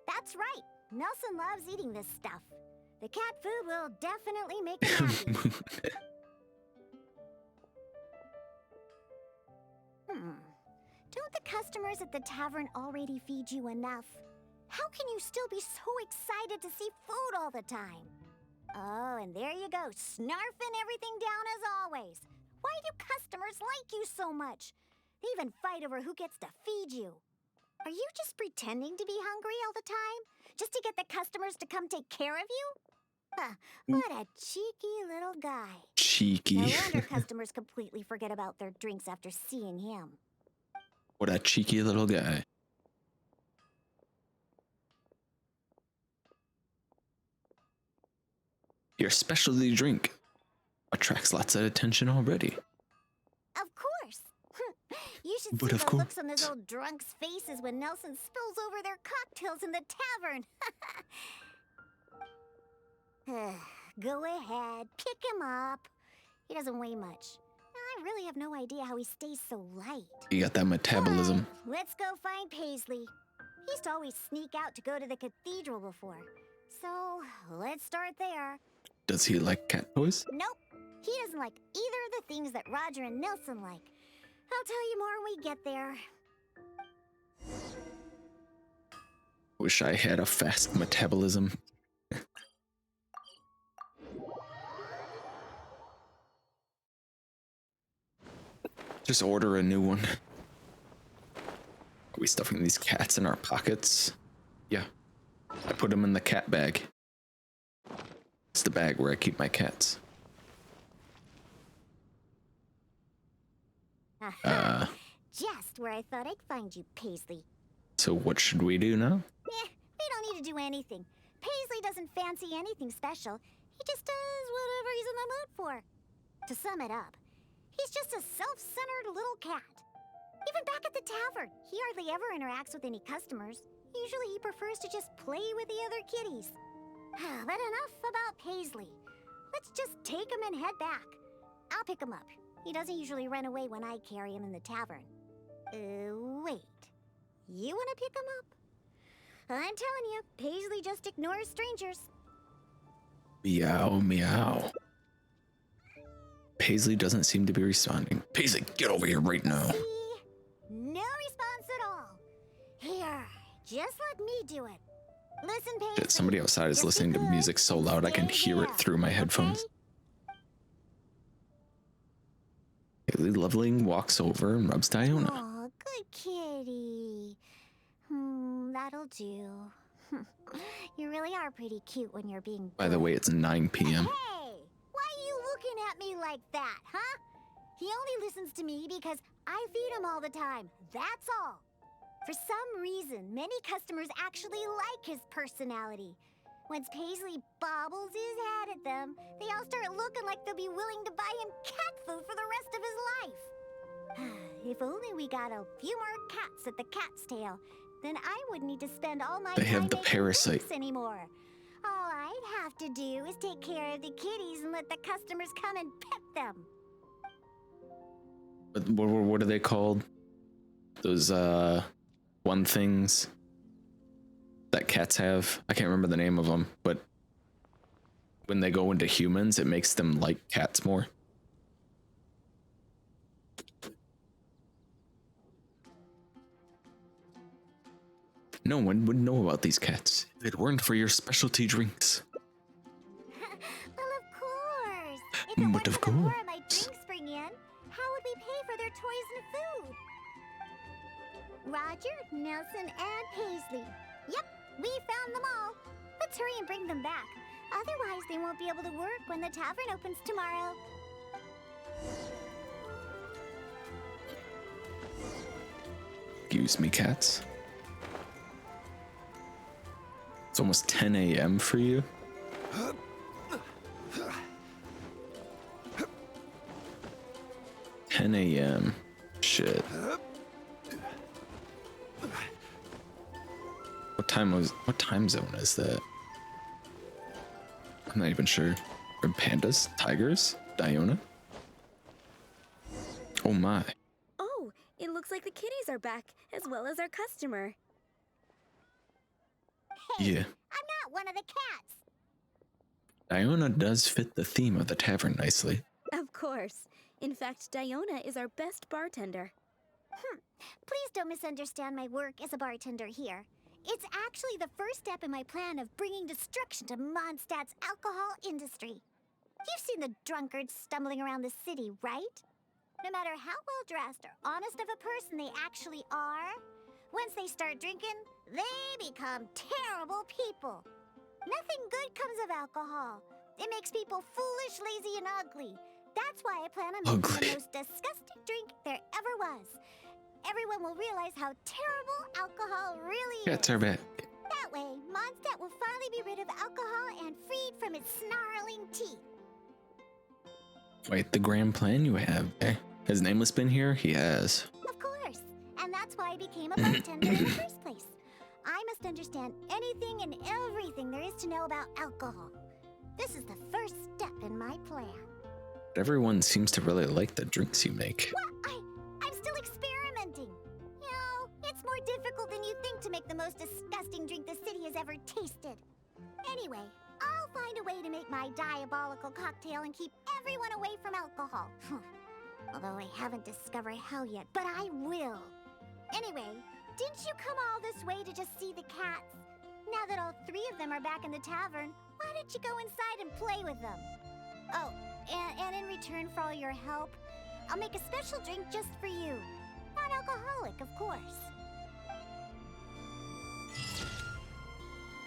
That's right. Nelson loves eating this stuff. The cat food will definitely make him happy. Don't the customers at the tavern already feed you enough? How can you still be so excited to see food all the time? Oh, and there you go, snarfing everything down as always. Why do customers like you so much? They even fight over who gets to feed you. Are you just pretending to be hungry all the time? Just to get the customers to come take care of you? What a cheeky little guy. cheeky. No wonder customers completely forget about their drinks after seeing him. What a cheeky little guy. Your specialty drink attracts lots of attention already. Of course. You should But see of the looks on course. those old drunks' faces when Nelson spills over their cocktails in the tavern. Go ahead, pick him up. He doesn't weigh much. I really have no idea how he stays so light. You got that metabolism. Let's go find Paisley. He used to always sneak out to go to the cathedral before. So, let's start there. Does he like cat toys? Nope. He doesn't like either of the things that Roger and Nelson like. I'll tell you more when we get there. Wish I had a fast metabolism. Just order a new one. Are we stuffing these cats in our pockets? Yeah. I put them in the cat bag. It's the bag where I keep my cats. Just where I thought I'd find you, Paisley. So what should we do now? We don't need to do anything. Paisley doesn't fancy anything special. He just does whatever he's in the mood for. To sum it up, he's just a self-centered little cat. Even back at the tavern, he hardly ever interacts with any customers. Usually he prefers to just play with the other kitties. But enough about Paisley. Let's just take him and head back. I'll pick him up. He doesn't usually run away when I carry him in the tavern. Wait. You want to pick him up? I'm telling you, Paisley just ignores strangers. Meow, meow. Paisley doesn't seem to be responding. Paisley, get over here right now. No response at all. Here, just let me do it. Listen, Paisley. Shit, somebody outside is listening to music so loud I can hear it through my headphones. Paisley Leveling walks over and rubs Diona. Aw, good kitty. That'll do. You really are pretty cute when you're being By the way, it's 9 p.m. Hey! Why are you looking at me like that, huh? He only listens to me because I feed him all the time. That's all. For some reason, many customers actually like his personality. Once Paisley bobbles his head at them, they all start looking like they'll be willing to buy him cat food for the rest of his life. If only we got a few more cats at the cat's tail, then I wouldn't need to spend all my They time have the making parasite. drinks anymore. All I'd have to do is take care of the kitties and let the customers come and pet them. What are they called? Those, one things that cats have. I can't remember the name of them, but when they go into humans, it makes them like cats more. No one would know about these cats if it weren't for your specialty drinks. Well, of course. If it But wasn't of for the more course. my drinks bring in, how would we pay for their toys and food? Roger, Nelson, and Paisley. Yep, we found them all. Let's hurry and bring them back. Otherwise, they won't be able to work when the tavern opens tomorrow. Excuse me, cats. It's almost 10 a.m. for you. $10 a.m. Shit. What time zone is that? I'm not even sure. Are pandas? Tigers? Diona? Oh my. Oh, it looks like the kitties are back, as well as our customer. Yeah. I'm not one of the cats. Diona does fit the theme of the tavern nicely. Of course. In fact, Diona is our best bartender. Please don't misunderstand my work as a bartender here. It's actually the first step in my plan of bringing destruction to Mondstadt's alcohol industry. You've seen the drunkards stumbling around the city, right? No matter how well dressed or honest of a person they actually are, once they start drinking, they become terrible people. Nothing good comes of alcohol. It makes people foolish, lazy, and ugly. That's why I plan on making Ugly. the most disgusting drink there ever was. Everyone will realize how terrible alcohol really Cats is. are back. That way, Mondstadt will finally be rid of alcohol and freed from its snarling teeth. Wait, the grand plan you have there. Has Nameless been here? He has. Of course. And that's why I became a bartender in the first place. I must understand anything and everything there is to know about alcohol. This is the first step in my plan. Everyone seems to really like the drinks you make. What? I'm still experimenting. You know, it's more difficult than you think to make the most disgusting drink the city has ever tasted. Anyway, I'll find a way to make my diabolical cocktail and keep everyone away from alcohol. Although I haven't discovered how yet, but I will. Anyway, didn't you come all this way to just see the cats? Now that all three of them are back in the tavern, why don't you go inside and play with them? Oh, and in return for all your help, I'll make a special drink just for you. Non-alcoholic, of course.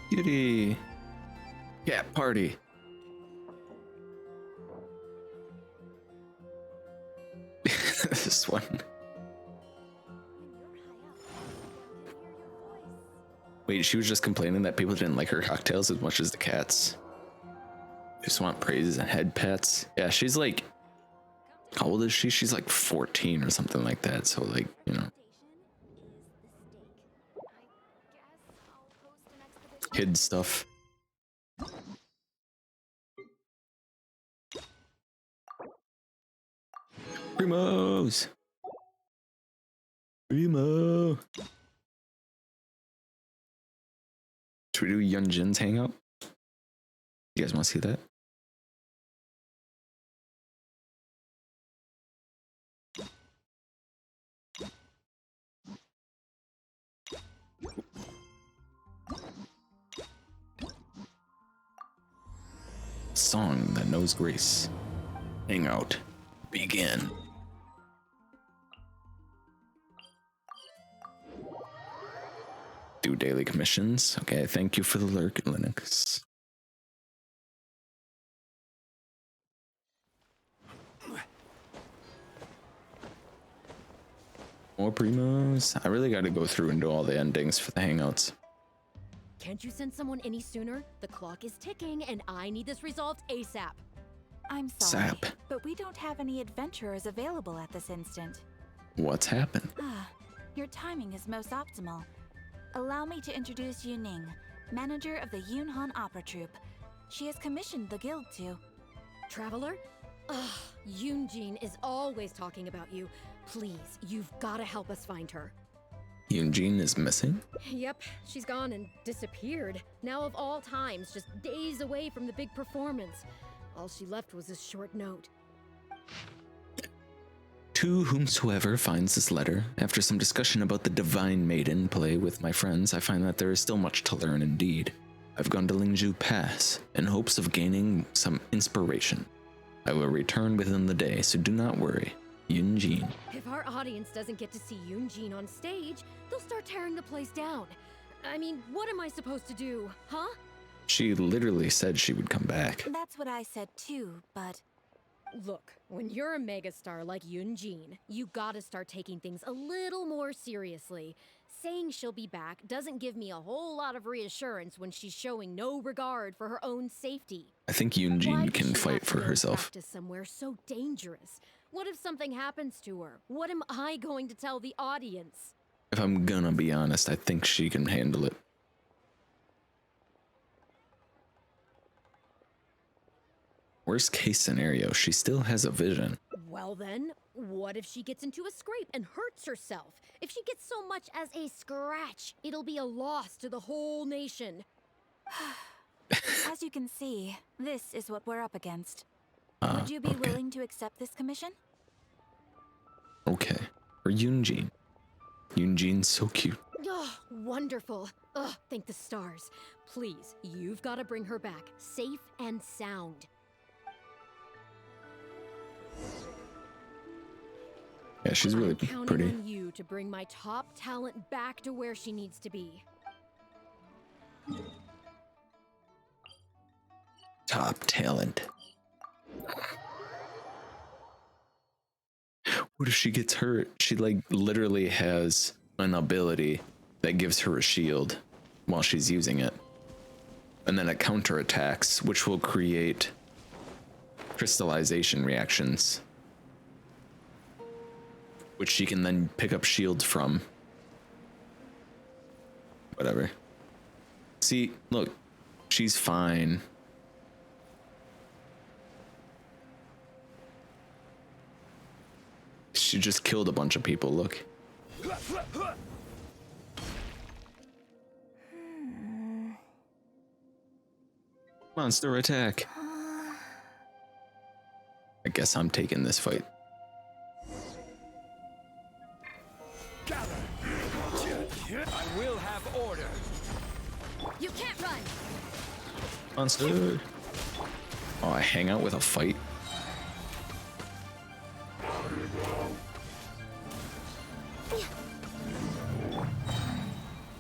Kitty. Yeah, party. This one. Wait, she was just complaining that people didn't like her cocktails as much as the cats. They just want praises and head pats. Yeah, she's like, how old is she? She's like 14 or something like that. So like, you know, kid stuff. Primos. Primo. Should we do Yunjin's hangout? You guys want to see that? Song that knows grace. Hangout. Begin. Do daily commissions. Okay, thank you for the lurk, Linux. More primos. I really got to go through and do all the endings for the hangouts. Can't you send someone any sooner? The clock is ticking and I need this resolved ASAP. I'm sorry, Sap. but we don't have any adventurers available at this instant. What's happened? Your timing is most optimal. Allow me to introduce Yuning, manager of the Yunhan Opera Troupe. She has commissioned the guild to... Traveler? Ugh, Yunjin is always talking about you. Please, you've gotta help us find her. Yunjin is missing? Yep, she's gone and disappeared. Now of all times, just days away from the big performance. All she left was a short note. To whomsoever finds this letter, after some discussion about the Divine Maiden play with my friends, I find that there is still much to learn indeed. I've gone to Lingzhu Pass in hopes of gaining some inspiration. I will return within the day, so do not worry. Yunjin. If our audience doesn't get to see Yunjin on stage, they'll start tearing the place down. I mean, what am I supposed to do, huh? She literally said she would come back. That's what I said too, but... Look, when you're a megastar like Yunjin, you gotta start taking things a little more seriously. Saying she'll be back doesn't give me a whole lot of reassurance when she's showing no regard for her own safety. I think Yunjin can fight for herself. To somewhere so dangerous. What if something happens to her? What am I going to tell the audience? If I'm gonna be honest, I think she can handle it. Worst case scenario, she still has a vision. Well then, what if she gets into a scrape and hurts herself? If she gets so much as a scratch, it'll be a loss to the whole nation. As you can see, this is what we're up against. Would you be willing to accept this commission? Okay. Or Yunjin. Yunjin's so cute. Oh, wonderful. Ugh, thank the stars. Please, you've got to bring her back, safe and sound. Yeah, she's really I'm pretty. counting on you to bring my top talent back to where she needs to be. Top talent. What if she gets hurt? She like literally has an ability that gives her a shield while she's using it. And then it counterattacks, which will create crystallization reactions, which she can then pick up shields from. Whatever. See, look, she's fine. She just killed a bunch of people, look. Monster attack. I guess I'm taking this fight. I will have order. You can't run. Monster. Oh, I hang out with a fight.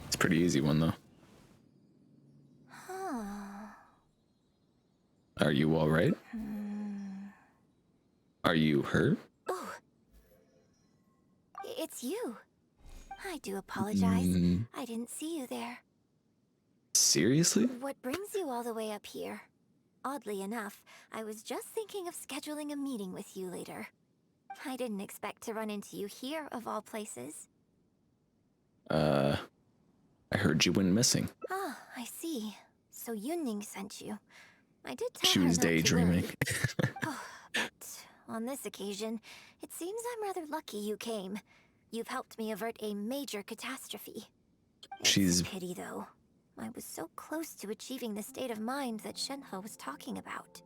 It's a pretty easy one though. Are you all right? Are you hurt? Oh, it's you. I do apologize. I didn't see you there. Seriously? What brings you all the way up here? Oddly enough, I was just thinking of scheduling a meeting with you later. I didn't expect to run into you here, of all places. I heard you went missing. Ah, I see. So Yunning sent you. I did tell She her was not to daydreaming. worry. But on this occasion, it seems I'm rather lucky you came. You've helped me avert a major catastrophe. It's a pity, though. I was so close to achieving the state of mind that Shenhe was talking about.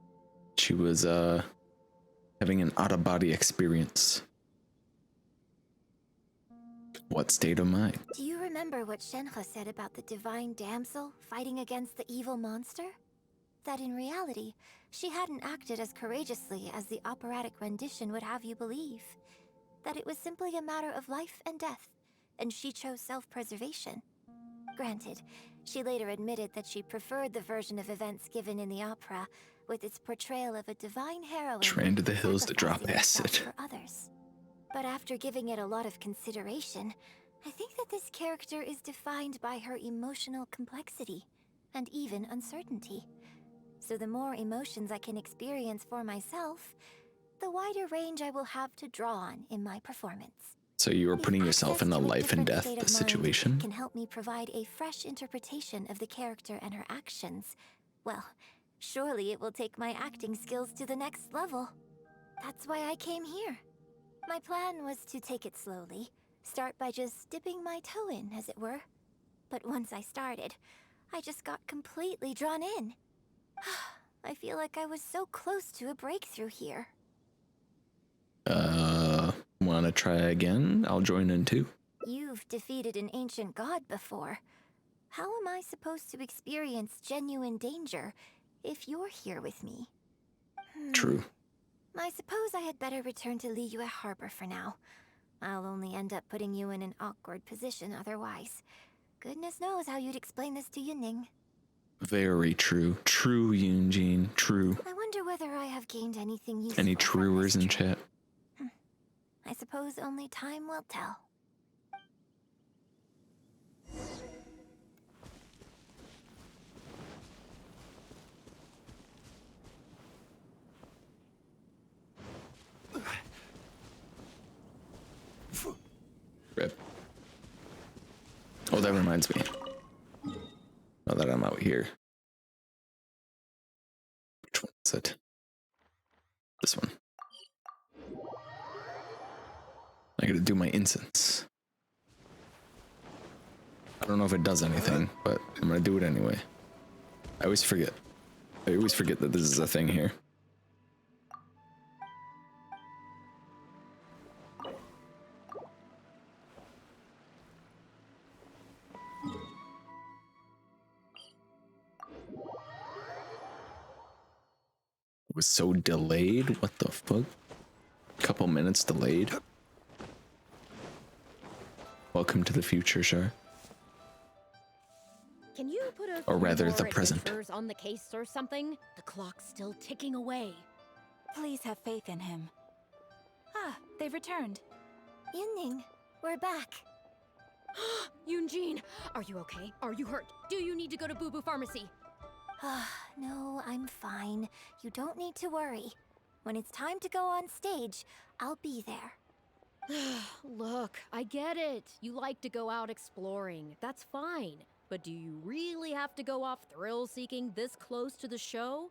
She was, having an out-of-body experience. What state of mind? Do you remember what Shenhe said about the divine damsel fighting against the evil monster? That in reality, she hadn't acted as courageously as the operatic rendition would have you believe. That it was simply a matter of life and death, and she chose self-preservation. Granted, she later admitted that she preferred the version of events given in the opera, with its portrayal of a divine heroine Ran to the hills to drop sacrificing herself acid. for others. But after giving it a lot of consideration, I think that this character is defined by her emotional complexity, and even uncertainty. So the more emotions I can experience for myself, the wider range I will have to draw on in my performance. So you were putting yourself in a life and death State of mind situation? can help me provide a fresh interpretation of the character and her actions. Well, surely it will take my acting skills to the next level. That's why I came here. My plan was to take it slowly, start by just dipping my toe in, as it were. But once I started, I just got completely drawn in. I feel like I was so close to a breakthrough here. Wanna try again? I'll join in too. You've defeated an ancient god before. How am I supposed to experience genuine danger if you're here with me? True. I suppose I had better return to Liyue Harbor for now. I'll only end up putting you in an awkward position otherwise. Goodness knows how you'd explain this to Yunning. Very true. True, Yunjin. True. I wonder whether I have gained anything useful. Any truers in chat? I suppose only time will tell. Rip. Oh, that reminds me. Now that I'm out here. Which one is it? This one. I gotta do my incense. I don't know if it does anything, but I'm gonna do it anyway. I always forget. I always forget that this is a thing here. It was so delayed. What the fuck? Couple minutes delayed. Welcome to the future, Shar. Can you put a Or rather, the more present. adventurers on the case or something? The clock's still ticking away. Please have faith in him. Ah, they've returned. Yunning, we're back. Yunjin, are you okay? Are you hurt? Do you need to go to Boo Boo Pharmacy? No, I'm fine. You don't need to worry. When it's time to go on stage, I'll be there. Look, I get it. You like to go out exploring. That's fine. But do you really have to go off thrill-seeking this close to the show?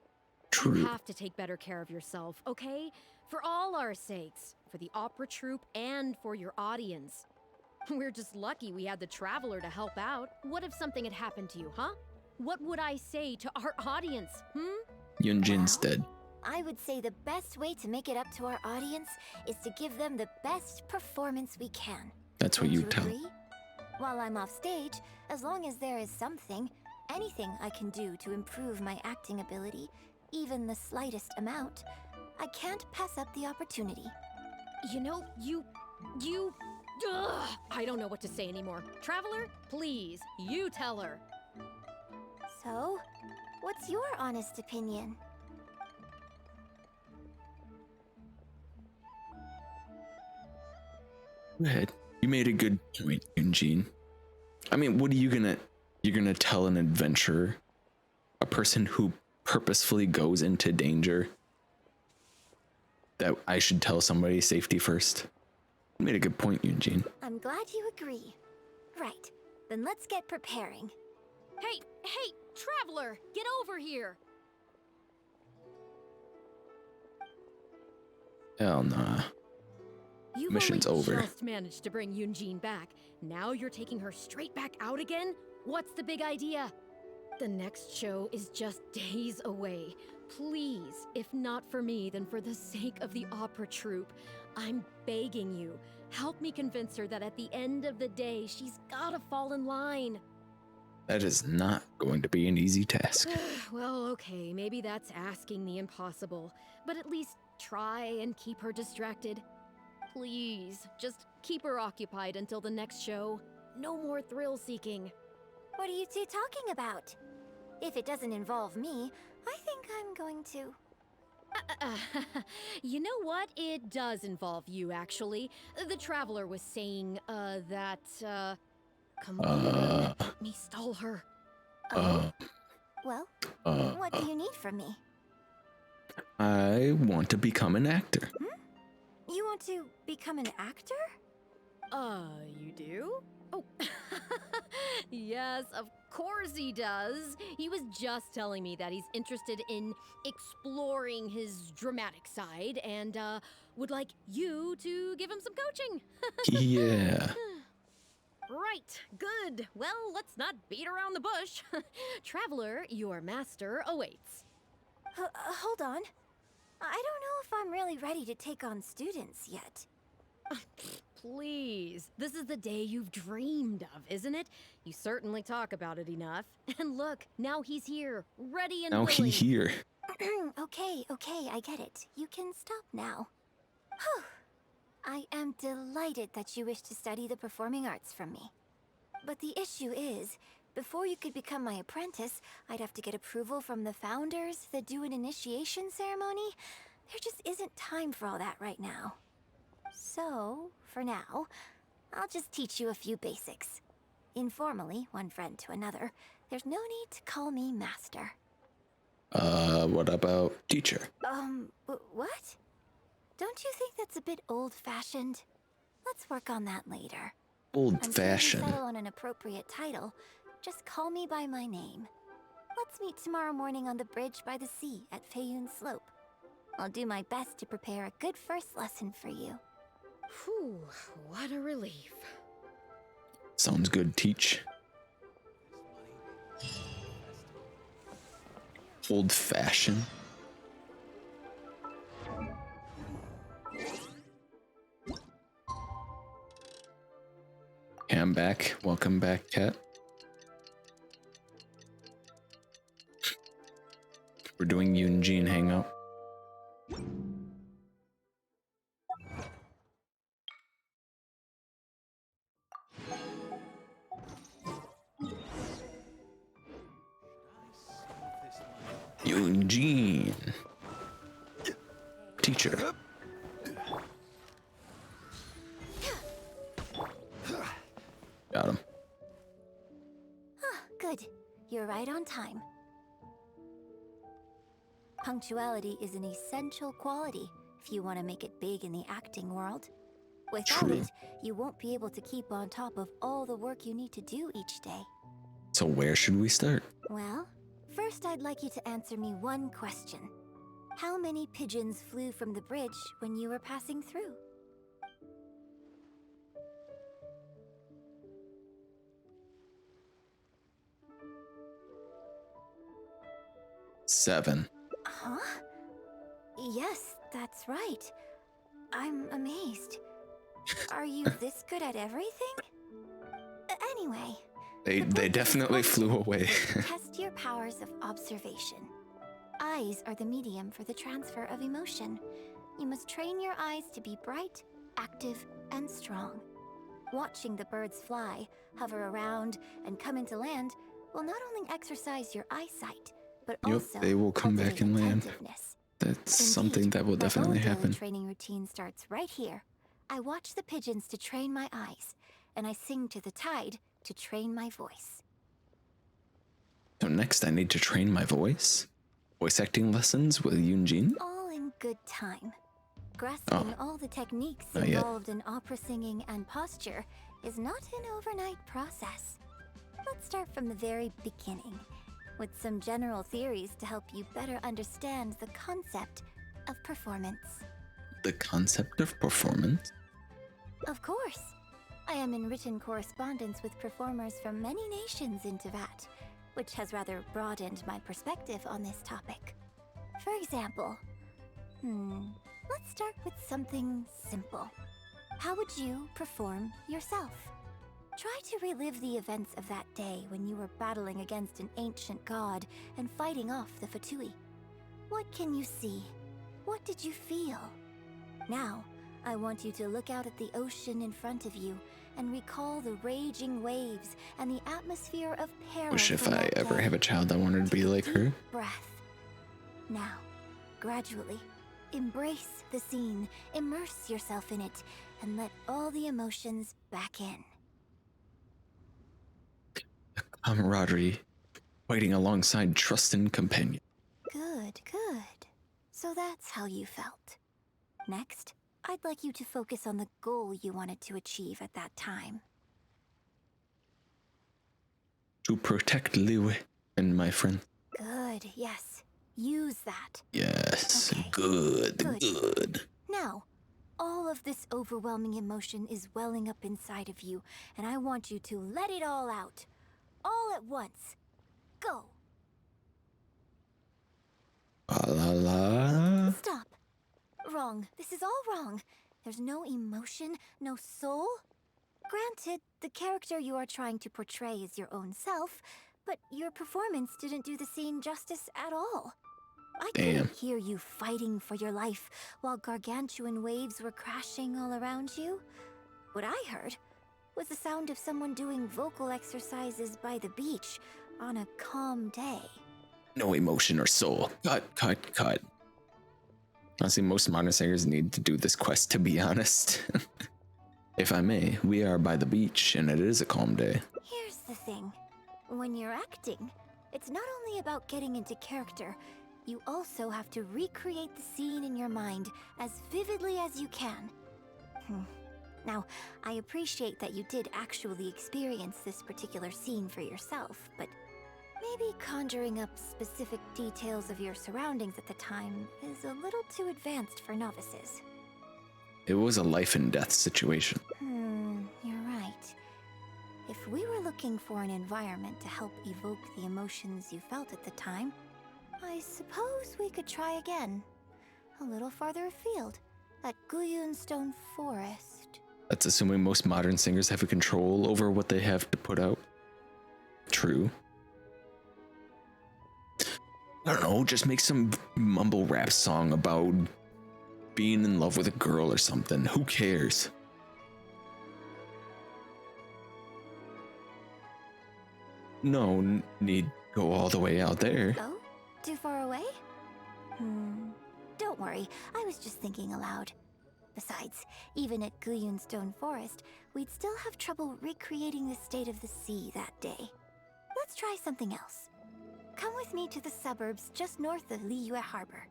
True. You have to take better care of yourself, okay? For all our sakes. For the opera troupe and for your audience. We're just lucky we had the Traveler to help out. What if something had happened to you, huh? What would I say to our audience, Yunjin's dead. I would say the best way to make it up to our audience is to give them the best performance we can. That's what Don't you you tell. agree? While I'm off stage, as long as there is something, anything I can do to improve my acting ability, even the slightest amount, I can't pass up the opportunity. You know, Ugh, I don't know what to say anymore. Traveler, please, you tell her. So, what's your honest opinion? Go ahead. You made a good point, Yunjin. I mean, what are you gonna... You're gonna tell an adventurer, a person who purposefully goes into danger, that I should tell somebody safety first? You made a good point, Yunjin. I'm glad you agree. Right, then let's get preparing. Hey, Traveler, get over here. Hell nah. You've Mission's only over. just managed to bring Yunjin back. Now you're taking her straight back out again? What's the big idea? The next show is just days away. Please, if not for me, then for the sake of the opera troupe, I'm begging you, help me convince her that at the end of the day, she's gotta fall in line. That is not going to be an easy task. Well, okay, maybe that's asking the impossible, but at least try and keep her distracted. Please, just keep her occupied until the next show. No more thrill-seeking. What are you two talking about? If it doesn't involve me, I think I'm going to... You know what? It does involve you, actually. The Traveler was saying, that, come on, let me stall her. Well, what do you need from me? I want to become an actor. You want to become an actor? You do? Oh, yes, of course he does. He was just telling me that he's interested in exploring his dramatic side and, would like you to give him some coaching. Yeah. Right, good. Well, let's not beat around the bush. Traveler, your master awaits. Hold on. I don't know if I'm really ready to take on students yet. Please, this is the day you've dreamed of, isn't it? You certainly talk about it enough. And look, now he's here, ready and willing. Now he's here. Okay, I get it. You can stop now. Whew. I am delighted that you wish to study the performing arts from me. But the issue is, before you could become my apprentice, I'd have to get approval from the founders that do an initiation ceremony. There just isn't time for all that right now. So, for now, I'll just teach you a few basics. Informally, one friend to another, there's no need to call me master. What about teacher? What? Don't you think that's a bit old-fashioned? Let's work on that later. Old-fashioned. Until we settle on an appropriate title, just call me by my name. Let's meet tomorrow morning on the bridge by the sea at Feiyun Slope. I'll do my best to prepare a good first lesson for you. Whew, what a relief. Sounds good, teach. Old-fashioned. Okay, I'm back. Welcome back, Kat. We're doing Yunjin Hangout. Yunjin. Teacher. right on time. Punctuality is an essential quality if you want to make it big in the acting world. Without True. it, you won't be able to keep on top of all the work you need to do each day. So where should we start? Well, first I'd like you to answer me one question. How many pigeons flew from the bridge when you were passing through? Seven. Huh? Yes, that's right. I'm amazed. Are you this good at everything? Anyway, They definitely flew away. test your powers of observation. Eyes are the medium for the transfer of emotion. You must train your eyes to be bright, active, and strong. Watching the birds fly, hover around, and come into land will not only exercise your eyesight, but Yep, also they will come back and land. attentiveness. That's Indeed, something that will my definitely own daily happen. training routine starts right here. I watch the pigeons to train my eyes, and I sing to the tide to train my voice. So next I need to train my voice? Voice acting lessons with Yunjin? All in good time. Grasping all the techniques not yet. involved in opera singing and posture is not an overnight process. Let's start from the very beginning, with some general theories to help you better understand the concept of performance. The concept of performance? Of course. I am in written correspondence with performers from many nations in Teyvat, which has rather broadened my perspective on this topic. For example, let's start with something simple. How would you perform yourself? Try to relive the events of that day when you were battling against an ancient god and fighting off the Fatui. What can you see? What did you feel? Now, I want you to look out at the ocean in front of you and recall the raging waves and the atmosphere of peril. Wish if from I that ever day. have a child that wanted to be like her. Breath. Now, gradually, embrace the scene, immerse yourself in it, and let all the emotions back in. Camaraderie, fighting alongside trusted companion. Good, good. So that's how you felt. Next, I'd like you to focus on the goal you wanted to achieve at that time. To protect Liu and my friend. Good, yes. Use that. Yes, good. Now, all of this overwhelming emotion is welling up inside of you, and I want you to let it all out. All at once. Go. La la. Stop. Wrong. This is all wrong. There's no emotion, no soul. Granted, the character you are trying to portray is your own self, but your performance didn't do the scene justice at all. I couldn't hear you fighting for your life while gargantuan waves were crashing all around you. What I heard was the sound of someone doing vocal exercises by the beach on a calm day. No emotion or soul. Cut. Honestly, most modern singers need to do this quest, to be honest. If I may, we are by the beach, and it is a calm day. Here's the thing. When you're acting, it's not only about getting into character, you also have to recreate the scene in your mind as vividly as you can. Now, I appreciate that you did actually experience this particular scene for yourself, but maybe conjuring up specific details of your surroundings at the time is a little too advanced for novices. It was a life and death situation. You're right. If we were looking for an environment to help evoke the emotions you felt at the time, I suppose we could try again. A little farther afield, at Guyunstone Forest. That's assuming most modern singers have a control over what they have to put out. True. I don't know, just make some mumble rap song about being in love with a girl or something. Who cares? No need go all the way out there. Oh? Too far away? Don't worry, I was just thinking aloud. Besides, even at Guyunstone Forest, we'd still have trouble recreating the state of the sea that day. Let's try something else. Come with me to the suburbs just north of Liyue Harbor.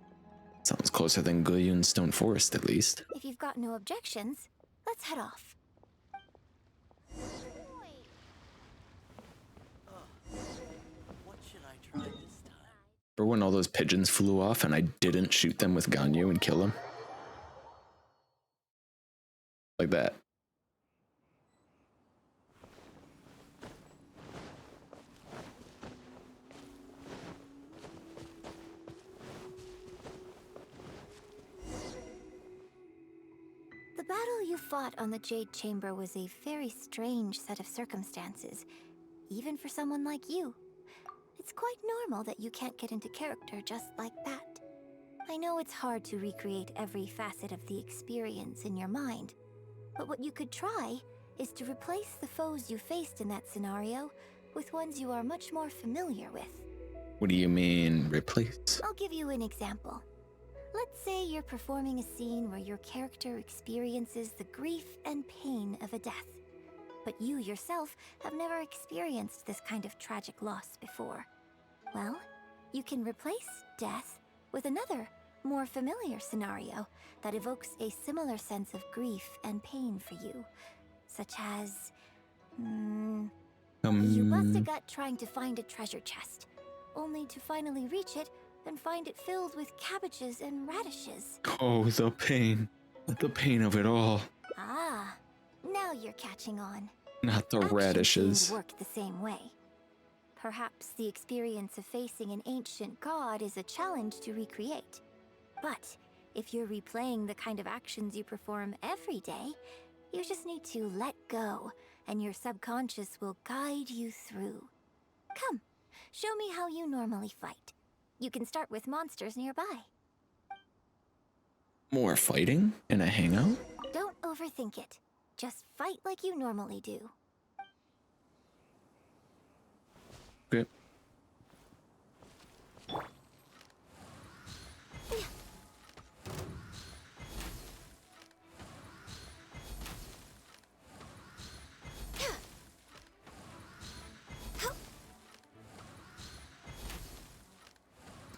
Sounds closer than Guyun Stone Forest, at least. If you've got no objections, let's head off. What should I try this time? Remember when all those pigeons flew off and I didn't shoot them with Ganyu and kill them? Like that. The battle you fought on the Jade Chamber was a very strange set of circumstances, even for someone like you. It's quite normal that you can't get into character just like that. I know it's hard to recreate every facet of the experience in your mind, but what you could try is to replace the foes you faced in that scenario with ones you are much more familiar with. What do you mean, replace? I'll give you an example. Let's say you're performing a scene where your character experiences the grief and pain of a death, but you yourself have never experienced this kind of tragic loss before. Well, you can replace death with another, more familiar scenario that evokes a similar sense of grief and pain for you, such as... You bust a gut trying to find a treasure chest, only to finally reach it and find it filled with cabbages and radishes. Oh, the pain. The pain of it all. Ah, now you're catching on. Not the Action radishes. scenes work the same way. Perhaps the experience of facing an ancient god is a challenge to recreate. But if you're replaying the kind of actions you perform every day, you just need to let go, and your subconscious will guide you through. Come, show me how you normally fight. You can start with monsters nearby. More fighting in a hangout? Don't overthink it. Just fight like you normally do. Okay.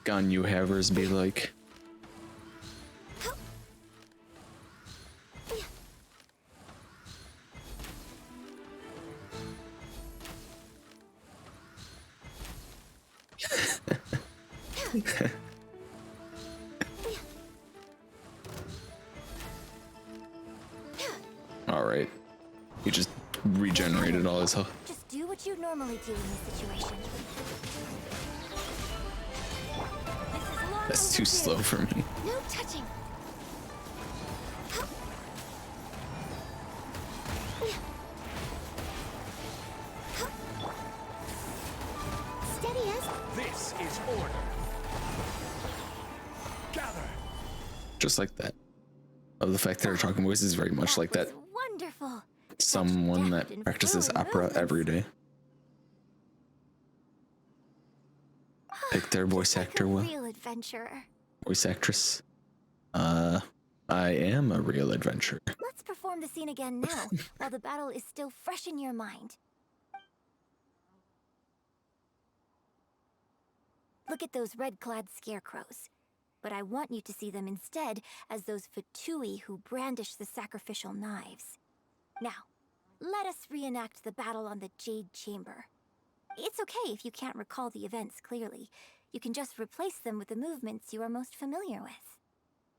Ganyu havers be like. Alright. He just regenerated all his health. Just do what you normally do in this situation. That's too slow for me. No touching. Steady as. This is order. Gather. Just like that. Of the fact that her talking voice is very much like that. Wonderful. Someone that practices opera every day. Pick their voice actor well. Real adventurer. Voice actress. I am a real adventurer. Let's perform the scene again now, while the battle is still fresh in your mind. Look at those red-clad scarecrows. But I want you to see them instead as those Fatui who brandish the sacrificial knives. Now, let us reenact the battle on the Jade Chamber. It's okay if you can't recall the events clearly. You can just replace them with the movements you are most familiar with.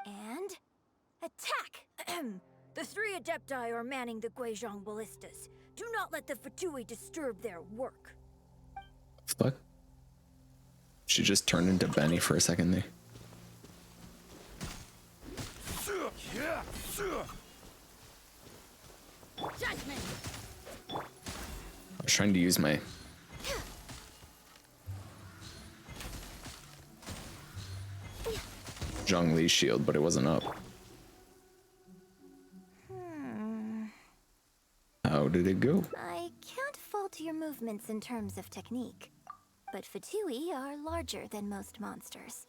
And... attack! The three Adepti are manning the Guizhong ballistas. Do not let the Fatui disturb their work. Fuck. She just turned into Benny for a second there. Judgment. I was trying to use my Zhongli shield, but it wasn't up. How did it go? I can't fault your movements in terms of technique, but Fatui are larger than most monsters.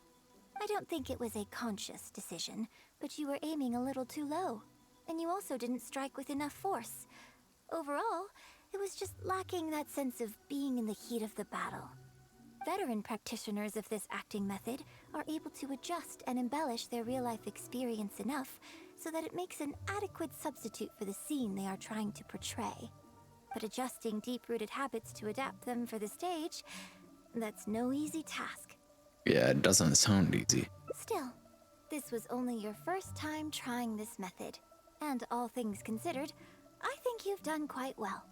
I don't think it was a conscious decision, but you were aiming a little too low, and you also didn't strike with enough force. Overall, it was just lacking that sense of being in the heat of the battle. Veteran practitioners of this acting method are able to adjust and embellish their real-life experience enough so that it makes an adequate substitute for the scene they are trying to portray. But adjusting deep-rooted habits to adapt them for the stage, that's no easy task. Yeah, it doesn't sound easy. Still, this was only your first time trying this method, and all things considered, I think you've done quite well.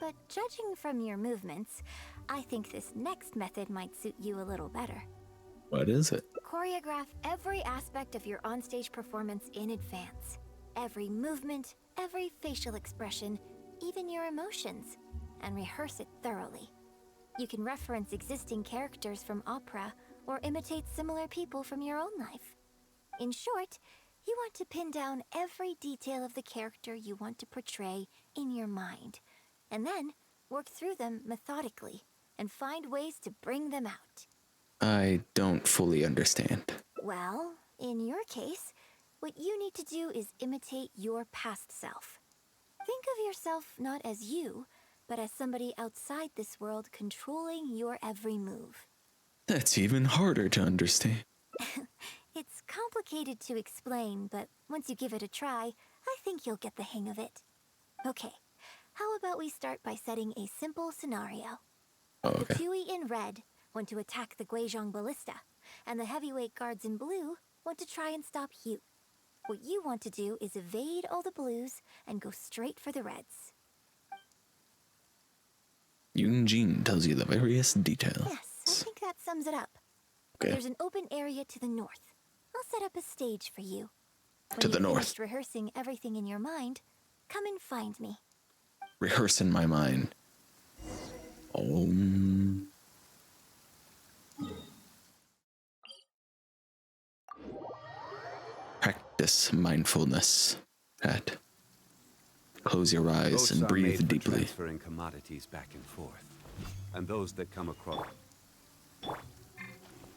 But judging from your movements, I think this next method might suit you a little better. What is it? Choreograph every aspect of your onstage performance in advance. Every movement, every facial expression, even your emotions, and rehearse it thoroughly. You can reference existing characters from opera or imitate similar people from your own life. In short, you want to pin down every detail of the character you want to portray in your mind, and then work through them methodically and find ways to bring them out. I don't fully understand. Well, in your case, what you need to do is imitate your past self. Think of yourself not as you, but as somebody outside this world controlling your every move. That's even harder to understand. It's complicated to explain, but once you give it a try, I think you'll get the hang of it. Okay, how about we start by setting a simple scenario. Okay. The Tui in red want to attack the Guizhong Ballista, and the heavyweight guards in blue want to try and stop Hugh. What you want to do is evade all the blues and go straight for the reds. Yunjin tells you the various details. Yes, I think that sums it up. Okay. There's an open area to the north. I'll set up a stage for you. When To the you've north. finished rehearsing everything in your mind, come and find me. Rehearse in my mind. Practice mindfulness. Pat. Close your eyes Boats and are breathe made for deeply. transferring commodities back and forth, and those that come across.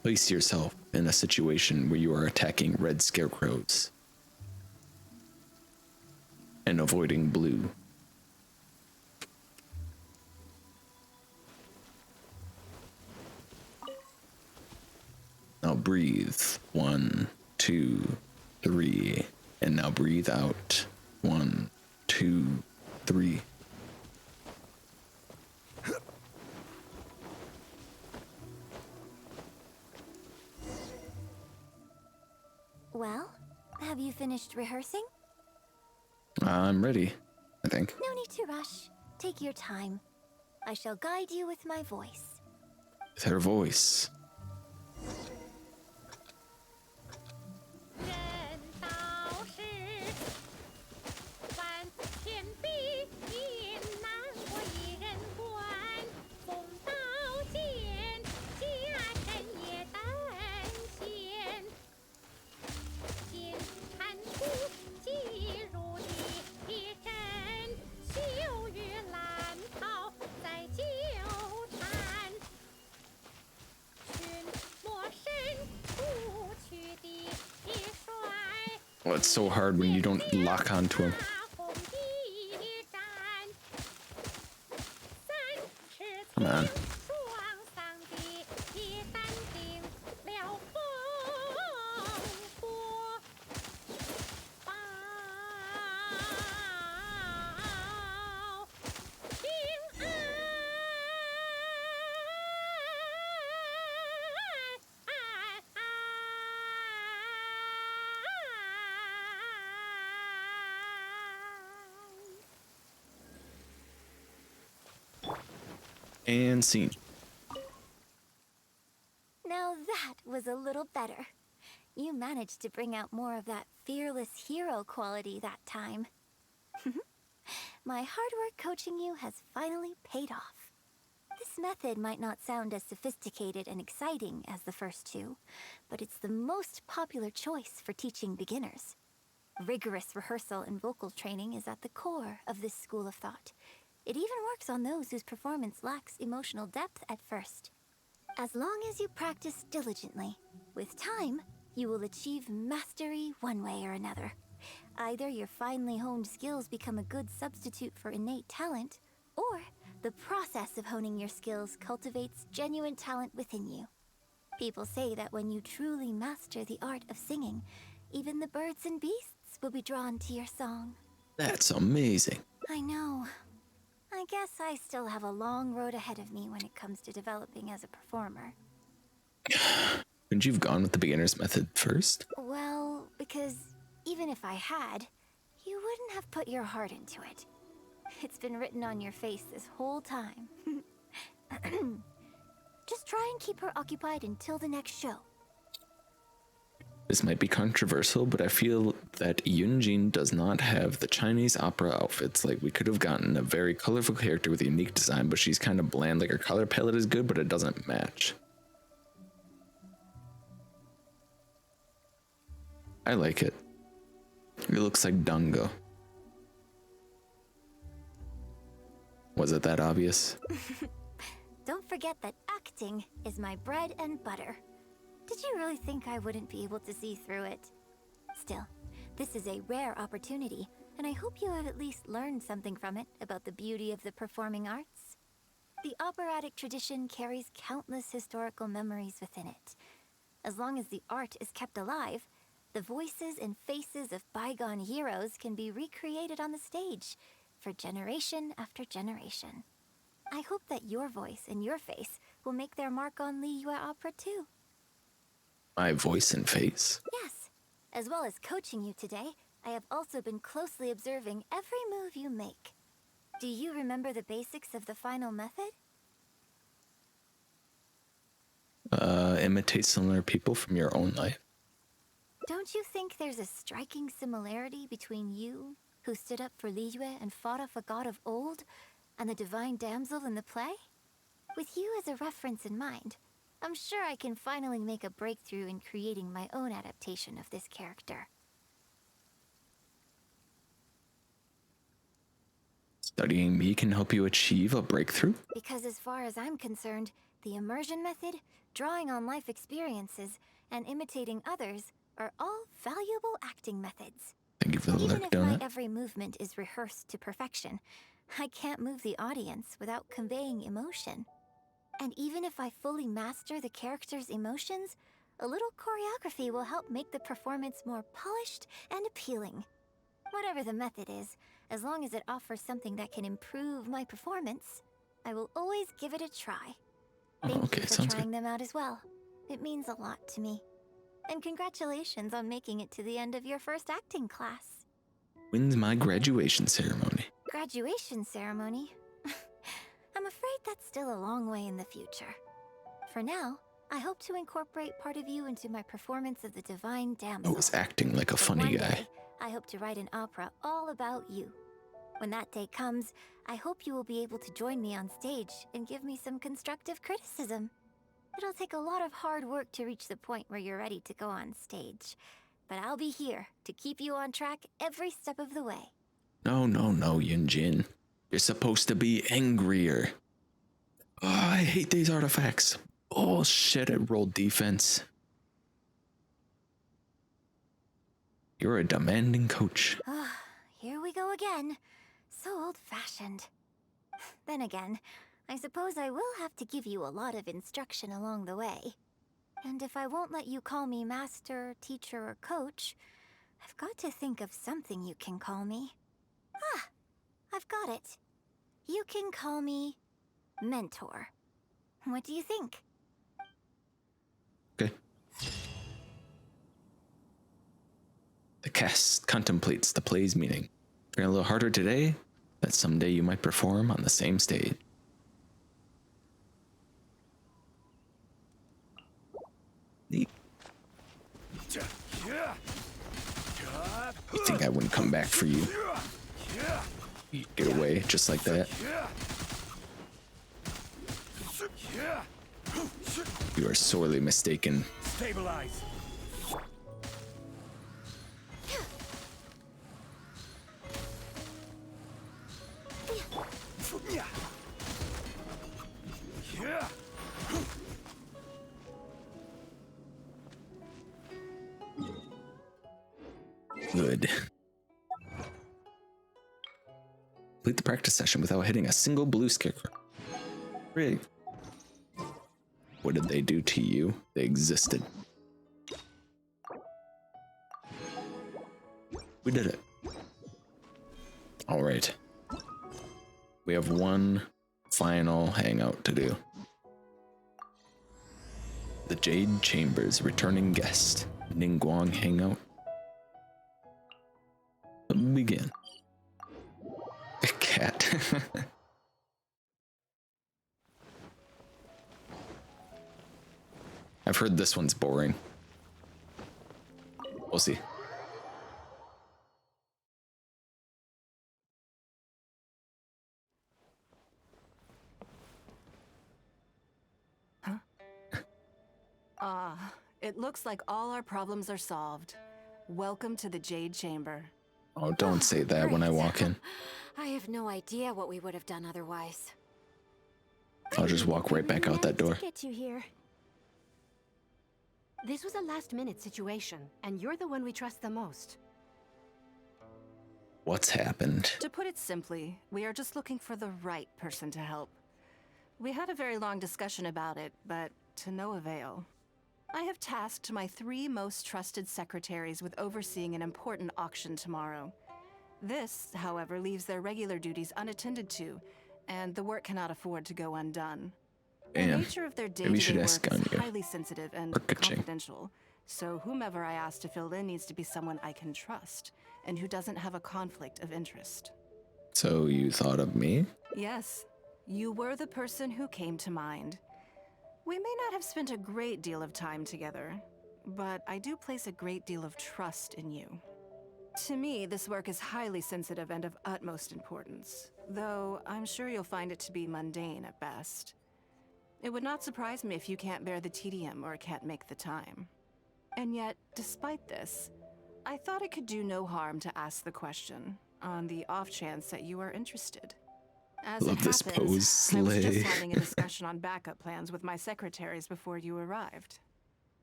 Place yourself in a situation where you are attacking red scarecrows and avoiding blue. Now breathe. 1, 2, 3. And now breathe out. 1, 2, 3. Well, have you finished rehearsing? I'm ready, I think. No need to rush. Take your time. I shall guide you with my voice. With her voice. Well, it's so hard when you don't lock onto him. Come on. And scene. Now that was a little better. You managed to bring out more of that fearless hero quality that time. My hard work coaching you has finally paid off. This method might not sound as sophisticated and exciting as the first two, but it's the most popular choice for teaching beginners. Rigorous rehearsal and vocal training is at the core of this school of thought. It even works on those whose performance lacks emotional depth at first. As long as you practice diligently, with time, you will achieve mastery one way or another. Either your finely honed skills become a good substitute for innate talent, or The process of honing your skills cultivates genuine talent within you. People say that when you truly master the art of singing, even the birds and beasts will be drawn to your song. That's amazing. I know. I guess I still have a long road ahead of me when it comes to developing as a performer. Couldn't you have gone with the beginner's method first? Well, because even if I had, you wouldn't have put your heart into it. It's been written on your face this whole time. Just try and keep her occupied until the next show. This might be controversial, but I feel that Yunjin does not have the Chinese opera outfits. Like, we could have gotten a very colorful character with a unique design, but she's kind of bland. Like, her color palette is good, but it doesn't match. I like it. It looks like Dungo. Was it that obvious? Don't forget that acting is my bread and butter. Did you really think I wouldn't be able to see through it? Still, this is a rare opportunity, and I hope you have at least learned something from it about the beauty of the performing arts. The operatic tradition carries countless historical memories within it. As long as the art is kept alive, the voices and faces of bygone heroes can be recreated on the stage for generation after generation. I hope that your voice and your face will make their mark on Liyue Opera too. My voice and face? Yes. As well as coaching you today, I have also been closely observing every move you make. Do you remember the basics of the final method? Imitate similar people from your own life. Don't you think there's a striking similarity between you, who stood up for Liyue and fought off a god of old, and the divine damsel in the play? With you as a reference in mind, I'm sure I can finally make a breakthrough in creating my own adaptation of this character. Studying me can help you achieve a breakthrough? Because as far as I'm concerned, the immersion method, drawing on life experiences, and imitating others are all valuable acting methods. Thank you for the Even lurk, if my donut. every movement is rehearsed to perfection, I can't move the audience without conveying emotion. And even if I fully master the character's emotions, a little choreography will help make the performance more polished and appealing. Whatever the method is, as long as it offers something that can improve my performance, I will always give it a try. Thank you for trying them out as well. It means a lot to me. And congratulations on making it to the end of your first acting class. When's my graduation ceremony? Graduation ceremony? I'm afraid that's still a long way in the future. For now, I hope to incorporate part of you into my performance of the Divine Damsel. I was acting like a But funny one guy. day, I hope to write an opera all about you. When that day comes, I hope you will be able to join me on stage and give me some constructive criticism. It'll take a lot of hard work to reach the point where you're ready to go on stage. But I'll be here to keep you on track every step of the way. No, Yunjin. You're supposed to be angrier. Oh, I hate these artifacts. Oh shit, I rolled defense. You're a demanding coach. Here we go again. So old-fashioned. Then again, I suppose I will have to give you a lot of instruction along the way. And if I won't let you call me master, teacher, or coach, I've got to think of something you can call me. I've got it. You can call me mentor. What do you think? Okay. The cast contemplates the play's meaning. Trying a little harder today, that someday you might perform on the same stage. Neat. You think I wouldn't come back for you? You get away just like that. You are sorely mistaken. Stabilize. Good. Complete the practice session without hitting a single blue scarecrow. Great. What did they do to you? They existed. We did it. All right. We have one final hangout to do. The Jade Chamber's returning guest, Ningguang hangout. Begin. A cat. I've heard this one's boring. We'll see. It looks like all our problems are solved. Welcome to the Jade Chamber. Oh, don't say that when I walk in. I have no idea what we would have done otherwise. I'll just walk right back out that door. Get you here. This was a last-minute situation, and you're the one we trust the most. What's happened? To put it simply, we are just looking for the right person to help. We had a very long discussion about it, but to no avail. I have tasked my 3 most trusted secretaries with overseeing an important auction tomorrow. This, however, leaves their regular duties unattended to, and the work cannot afford to go undone. The nature of their day-to-day work is highly sensitive and confidential, so whomever I ask to fill in needs to be someone I can trust, and who doesn't have a conflict of interest. So you thought of me? Yes, you were the person who came to mind. We may not have spent a great deal of time together, but I do place a great deal of trust in you. To me, this work is highly sensitive and of utmost importance, though I'm sure you'll find it to be mundane at best. It would not surprise me if you can't bear the tedium or can't make the time. And yet, despite this, I thought it could do no harm to ask the question, on the off chance that you are interested. As Love it this happens, pose, I was slay. just having a discussion on backup plans with my secretaries before you arrived.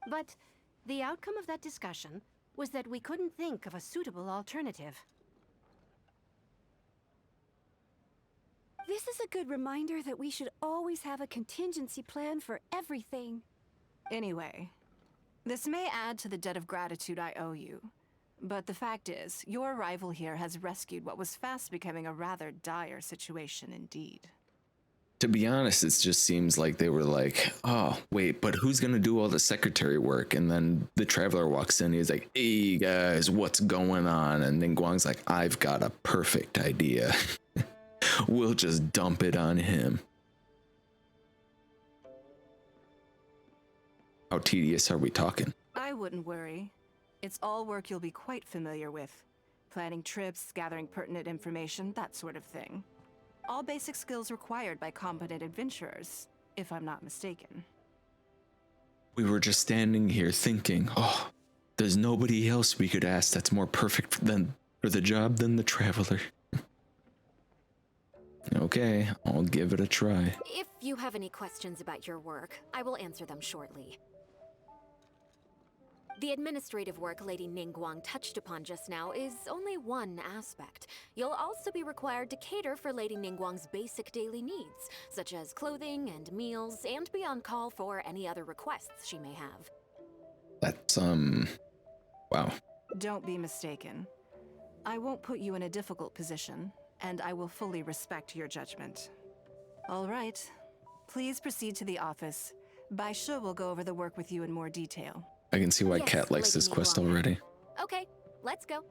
But the outcome of that discussion was that we couldn't think of a suitable alternative. This is a good reminder that we should always have a contingency plan for everything. Anyway, this may add to the debt of gratitude I owe you, but the fact is, your arrival here has rescued what was fast becoming a rather dire situation indeed. To be honest, it just seems like they were like, oh, wait, but who's going to do all the secretary work? And then the traveler walks in, he's like, hey guys, what's going on? And then Guang's like, I've got a perfect idea. We'll just dump it on him. How tedious are we talking? I wouldn't worry. It's all work you'll be quite familiar with. Planning trips, gathering pertinent information, that sort of thing. All basic skills required by competent adventurers, if I'm not mistaken. We were just standing here thinking, oh, there's nobody else we could ask that's more perfect for the job than the traveler. Okay, I'll give it a try. If you have any questions about your work, I will answer them shortly. The administrative work Lady Ningguang touched upon just now is only one aspect. You'll also be required to cater for Lady Ningguang's basic daily needs, such as clothing and meals, and be on call for any other requests she may have. That's, wow. Don't be mistaken. I won't put you in a difficult position, and I will fully respect your judgment. All right. Please proceed to the office. Bai Shi will go over the work with you in more detail. I can see why Kat likes this quest already. Okay, let's go.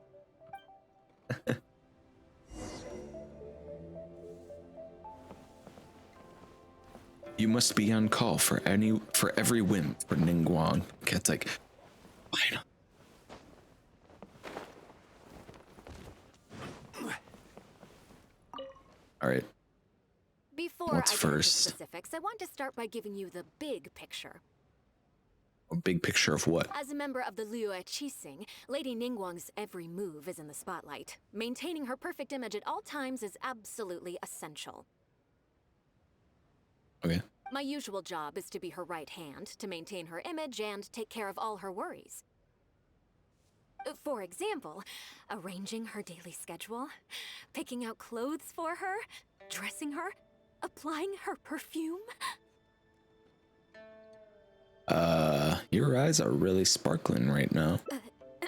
You must be on call for every whim for Ningguang. Kat's like, fine. All right. Before What's I first? get into specifics, I want to start by giving you the big picture. A big picture of what? As a member of the Liyue Qixing, Lady Ningguang's every move is in the spotlight. Maintaining her perfect image at all times is absolutely essential. Okay. My usual job is to be her right hand, to maintain her image and take care of all her worries. For example, arranging her daily schedule, picking out clothes for her, dressing her, applying her perfume. Your eyes are really sparkling right now.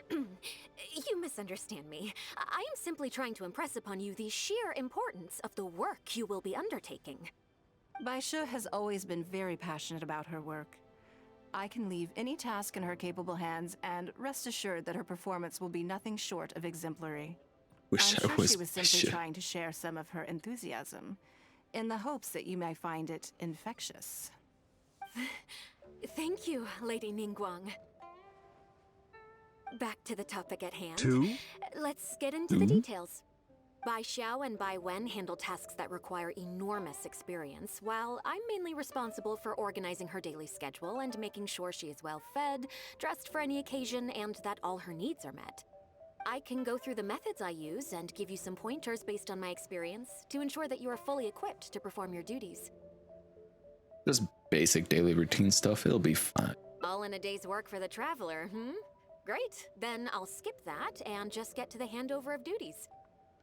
You misunderstand me. I am simply trying to impress upon you the sheer importance of the work you will be undertaking. Baisha has always been very passionate about her work. I can leave any task in her capable hands, and rest assured that her performance will be nothing short of exemplary. I'm sure she was simply trying to share some of her enthusiasm, in the hopes that you may find it infectious. Thank you, Lady Ningguang. Back to the topic at hand. Let's get into the details. Bai Xiao and Bai Wen handle tasks that require enormous experience, while I'm mainly responsible for organizing her daily schedule and making sure she is well fed, dressed for any occasion, and that all her needs are met. I can go through the methods I use and give you some pointers based on my experience to ensure that you are fully equipped to perform your duties. Just basic daily routine stuff, it'll be fine. All in a day's work for the traveler, Great, then I'll skip that and just get to the handover of duties.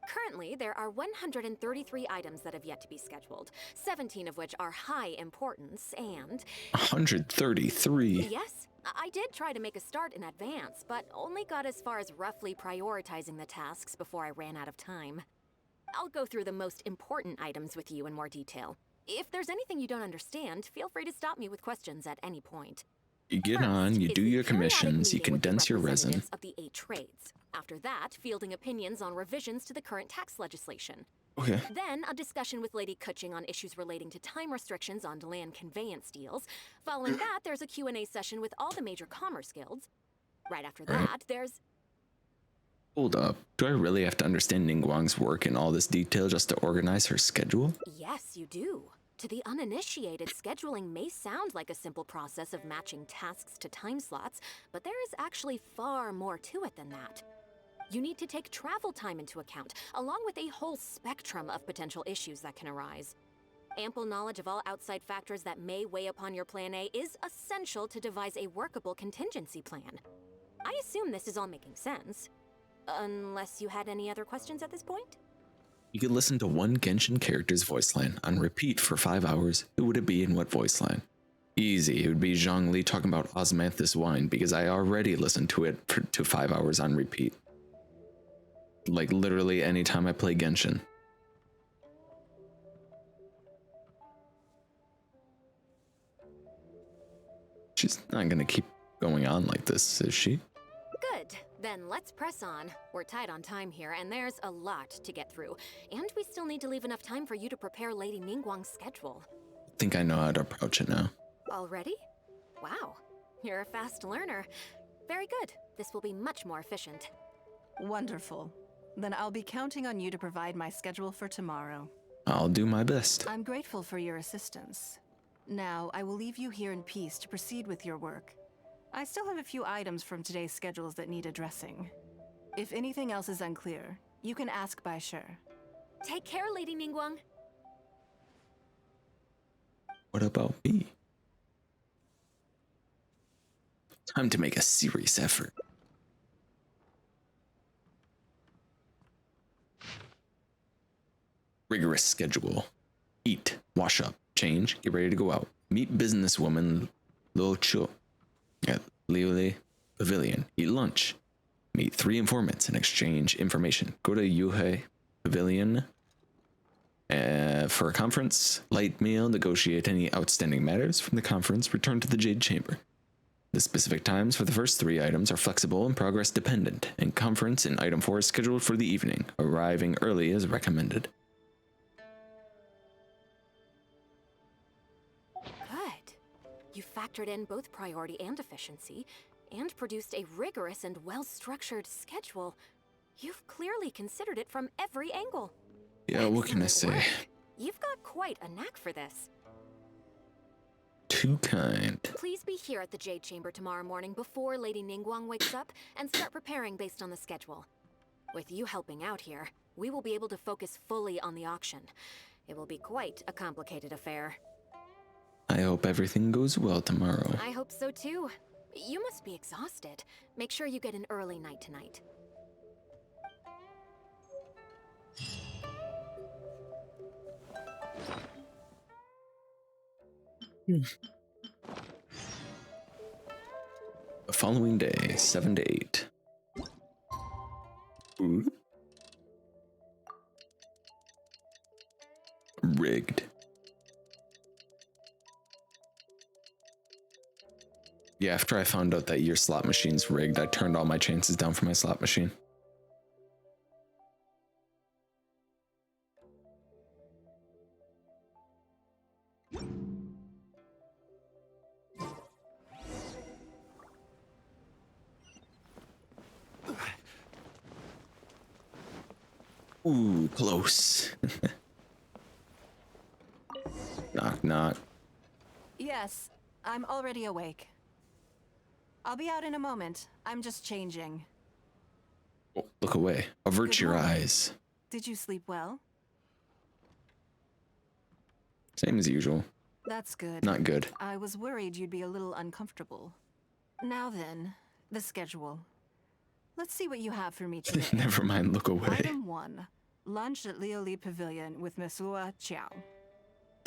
Currently, there are 133 items that have yet to be scheduled, 17 of which are high importance, and... 133? Yes, I did try to make a start in advance, but only got as far as roughly prioritizing the tasks before I ran out of time. I'll go through the most important items with you in more detail. If there's anything you don't understand, feel free to stop me with questions at any point. You get on, you do your commissions, you condense your resin. Of the 8 trades. After that, fielding opinions on revisions to the current tax legislation. Okay. Then, a discussion with Lady Kuching on issues relating to time restrictions on land conveyance deals. Following that, there's a Q&A session with all the major commerce guilds. Right after that, there's... Hold up. Do I really have to understand Ningguang's work in all this detail just to organize her schedule? Yes, you do. To the uninitiated, scheduling may sound like a simple process of matching tasks to time slots, but there is actually far more to it than that. You need to take travel time into account, along with a whole spectrum of potential issues that can arise. Ample knowledge of all outside factors that may weigh upon your Plan A is essential to devise a workable contingency plan. I assume this is all making sense. Unless you had any other questions at this point? You could listen to one Genshin character's voice line on repeat for 5 hours. Who would it be and what voice line? Easy, it would be Zhongli talking about osmanthus wine because I already listened to it to 5 hours on repeat. Like literally anytime I play Genshin. She's not gonna keep going on like this, is she? Good. Then let's press on. We're tight on time here, and there's a lot to get through. And we still need to leave enough time for you to prepare Lady Ningguang's schedule. I think I know how to approach it now. Already? Wow. You're a fast learner. Very good. This will be much more efficient. Wonderful. Then I'll be counting on you to provide my schedule for tomorrow. I'll do my best. I'm grateful for your assistance. Now, I will leave you here in peace to proceed with your work. I still have a few items from today's schedules that need addressing. If anything else is unclear, you can ask Bai Shi. Take care, Lady Ningguang. What about me? Time to make a serious effort. Rigorous schedule. Eat, wash up, change, get ready to go out. Meet businesswoman Lo Chu at Liuli Pavilion. Eat lunch. Meet 3 informants and exchange information. Go to Yuhei Pavilion for a conference. Light meal. Negotiate any outstanding matters from the conference. Return to the Jade Chamber. The specific times for the first 3 items are flexible and progress dependent, and conference in item 4 is scheduled for the evening. Arriving early is recommended. Good. You factored in both priority and efficiency, and produced a rigorous and well-structured schedule. You've clearly considered it from every angle. Yeah, what can I say? You've got quite a knack for this. Too kind. Please be here at the Jade Chamber tomorrow morning before Lady Ningguang wakes up and start preparing based on the schedule. With you helping out here, we will be able to focus fully on the auction. It will be quite a complicated affair. I hope everything goes well tomorrow. I hope so too. You must be exhausted. Make sure you get an early night tonight. The following day, 7 to 8. Ooh. Rigged. Yeah, after I found out that your slot machine's rigged, I turned all my chances down for my slot machine. Ooh, close. Knock, knock. Yes, I'm already awake. I'll be out in a moment. I'm just changing. Oh, look away. Avert Good your morning. eyes. Did you sleep well? Same as usual. That's good. Not good. I was worried you'd be a little uncomfortable. Now then, the schedule. Let's see what you have for me today. Never mind, look away. Item 1. Lunch at Lioli Pavilion with Miss Lua Chiao.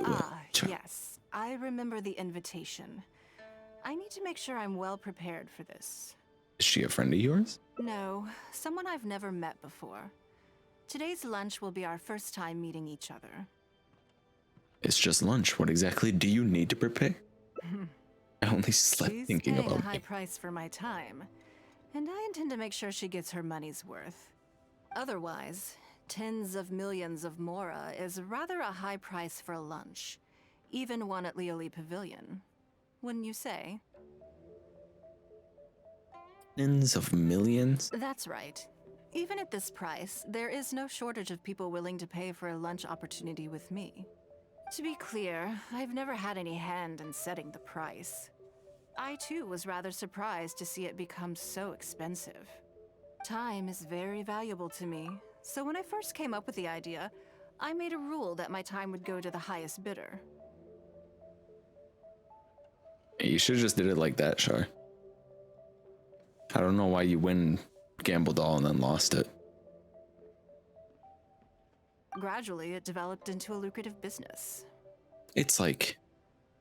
Ah, yes. I remember the invitation. I need to make sure I'm well prepared for this. Is she a friend of yours? No, someone I've never met before. Today's lunch will be our first time meeting each other. It's just lunch. What exactly do you need to prepare? I only slept She's thinking paying about a high me. price for my time, and I intend to make sure she gets her money's worth. Otherwise, tens of millions of Mora is rather a high price for lunch, even one at Lioli Pavilion. Wouldn't you say? Tens of millions? That's right. Even at this price, there is no shortage of people willing to pay for a lunch opportunity with me. To be clear, I've never had any hand in setting the price. I too was rather surprised to see it become so expensive. Time is very valuable to me, so when I first came up with the idea, I made a rule that my time would go to the highest bidder. You should have just did it like that, Shar. I don't know why you gambled all and then lost it. Gradually, it developed into a lucrative business. It's like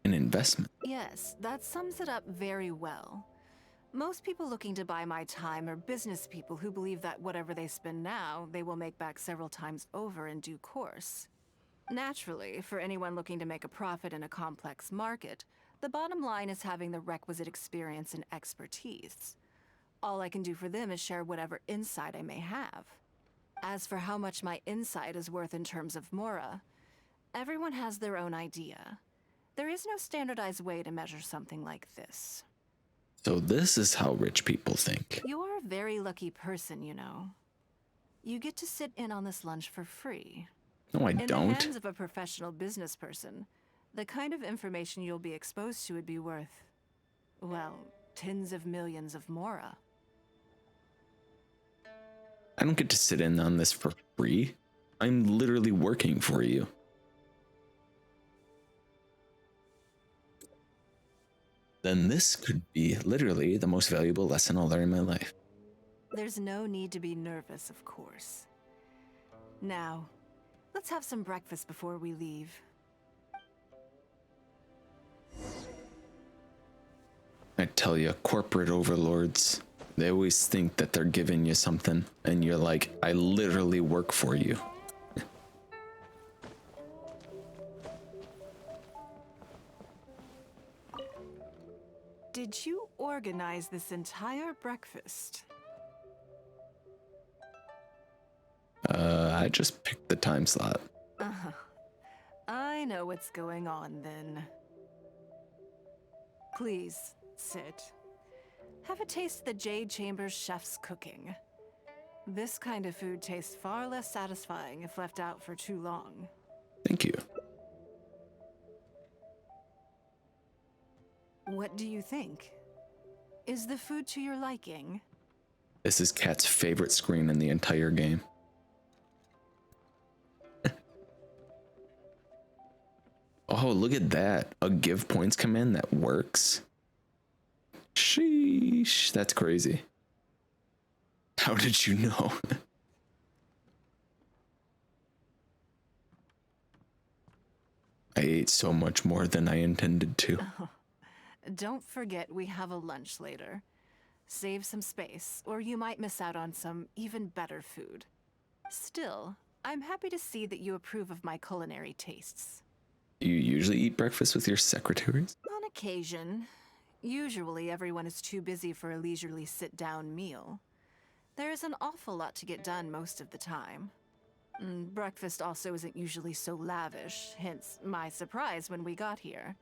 an investment. Yes, that sums it up very well. Most people looking to buy my time are business people who believe that whatever they spend now, they will make back several times over in due course. Naturally, for anyone looking to make a profit in a complex market, the bottom line is having the requisite experience and expertise. All I can do for them is share whatever insight I may have. As for how much my insight is worth in terms of Mora, everyone has their own idea. There is no standardized way to measure something like this. So this is how rich people think. You're a very lucky person, you know. You get to sit in on this lunch for free. No, I In don't. the hands of a professional business person, the kind of information you'll be exposed to would be worth, well, tens of millions of Mora. I don't get to sit in on this for free. I'm literally working for you. Then this could be literally the most valuable lesson I'll learn in my life. There's no need to be nervous, of course. Now, let's have some breakfast before we leave. I tell you, corporate overlords, they always think that they're giving you something, and you're like, I literally work for you. Did you organize this entire breakfast? I just picked the time slot. Uh-huh. I know what's going on then. Please, sit. Have a taste of the Jade Chambers chef's cooking. This kind of food tastes far less satisfying if left out for too long. Thank you. What do you think? Is the food to your liking? This is Kat's favorite screen in the entire game. Oh, look at that. A give points command that works. Sheesh, that's crazy. How did you know? I ate so much more than I intended to. Don't forget we have a lunch later. Save some space, or you might miss out on some even better food. Still, I'm happy to see that you approve of my culinary tastes. Do you usually eat breakfast with your secretaries? On occasion. Usually everyone is too busy for a leisurely sit-down meal. There is an awful lot to get done most of the time. Breakfast also isn't usually so lavish, hence my surprise when we got here.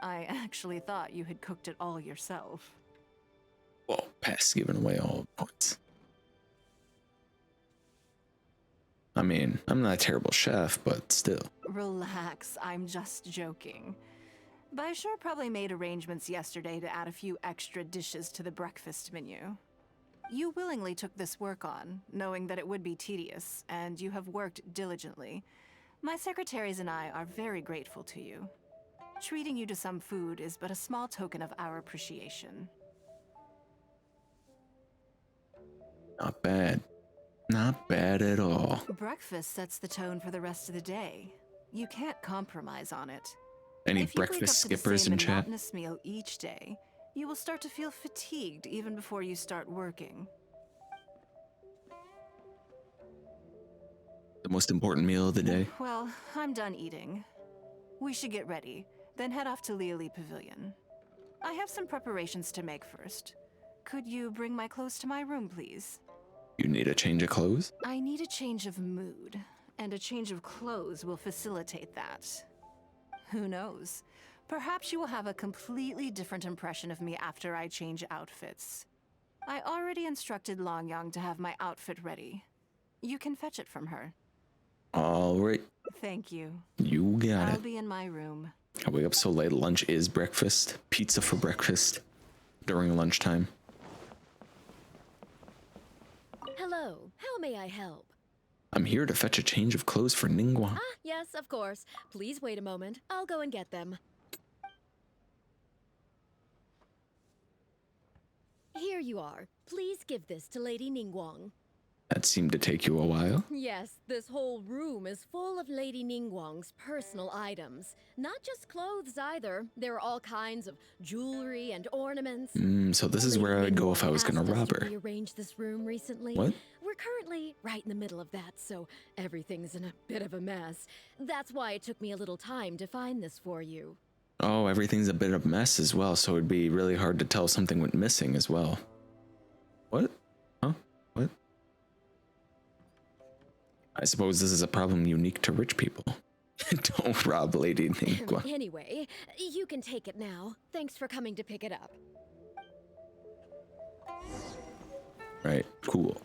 I actually thought you had cooked it all yourself. Well, past giving away all points. I mean, I'm not a terrible chef, but still. Relax, I'm just joking. But I sure probably made arrangements yesterday to add a few extra dishes to the breakfast menu. You willingly took this work on, knowing that it would be tedious, and you have worked diligently. My secretaries and I are very grateful to you. Treating you to some food is but a small token of our appreciation. Not bad. Not bad at all. Breakfast sets the tone for the rest of the day. You can't compromise on it. Any If you wake breakfast up to the skippers same in chat? monotonous meal each day, you will start to feel fatigued even before you start working. The most important meal of the day? Well, I'm done eating. We should get ready, then head off to Leoli Pavilion. I have some preparations to make first. Could you bring my clothes to my room, please? You need a change of clothes? I need a change of mood, and a change of clothes will facilitate that. Who knows? Perhaps you will have a completely different impression of me after I change outfits. I already instructed Longyang to have my outfit ready. You can fetch it from her. Alright. Thank you. You got I'll it. be in my room. I wake up so late. Lunch is breakfast. Pizza for breakfast during lunchtime. Hello, how may I help? I'm here to fetch a change of clothes for Ningguang. Ah, yes, of course. Please wait a moment. I'll go and get them. Here you are. Please give this to Lady Ningguang. That seemed to take you a while. Yes, this whole room is full of Lady Ningguang's personal items. Not just clothes either. There are all kinds of jewelry and ornaments. So this is where I would go if I was gonna rob her. We arranged this room recently. What? We're currently right in the middle of that, so everything's in a bit of a mess. That's why it took me a little time to find this for you. Oh, everything's a bit of a mess as well, so it'd be really hard to tell if something went missing as well. What? Huh? What? I suppose this is a problem unique to rich people. Don't rob Lady Ningguang. Anyway, you can take it now. Thanks for coming to pick it up. Right, cool.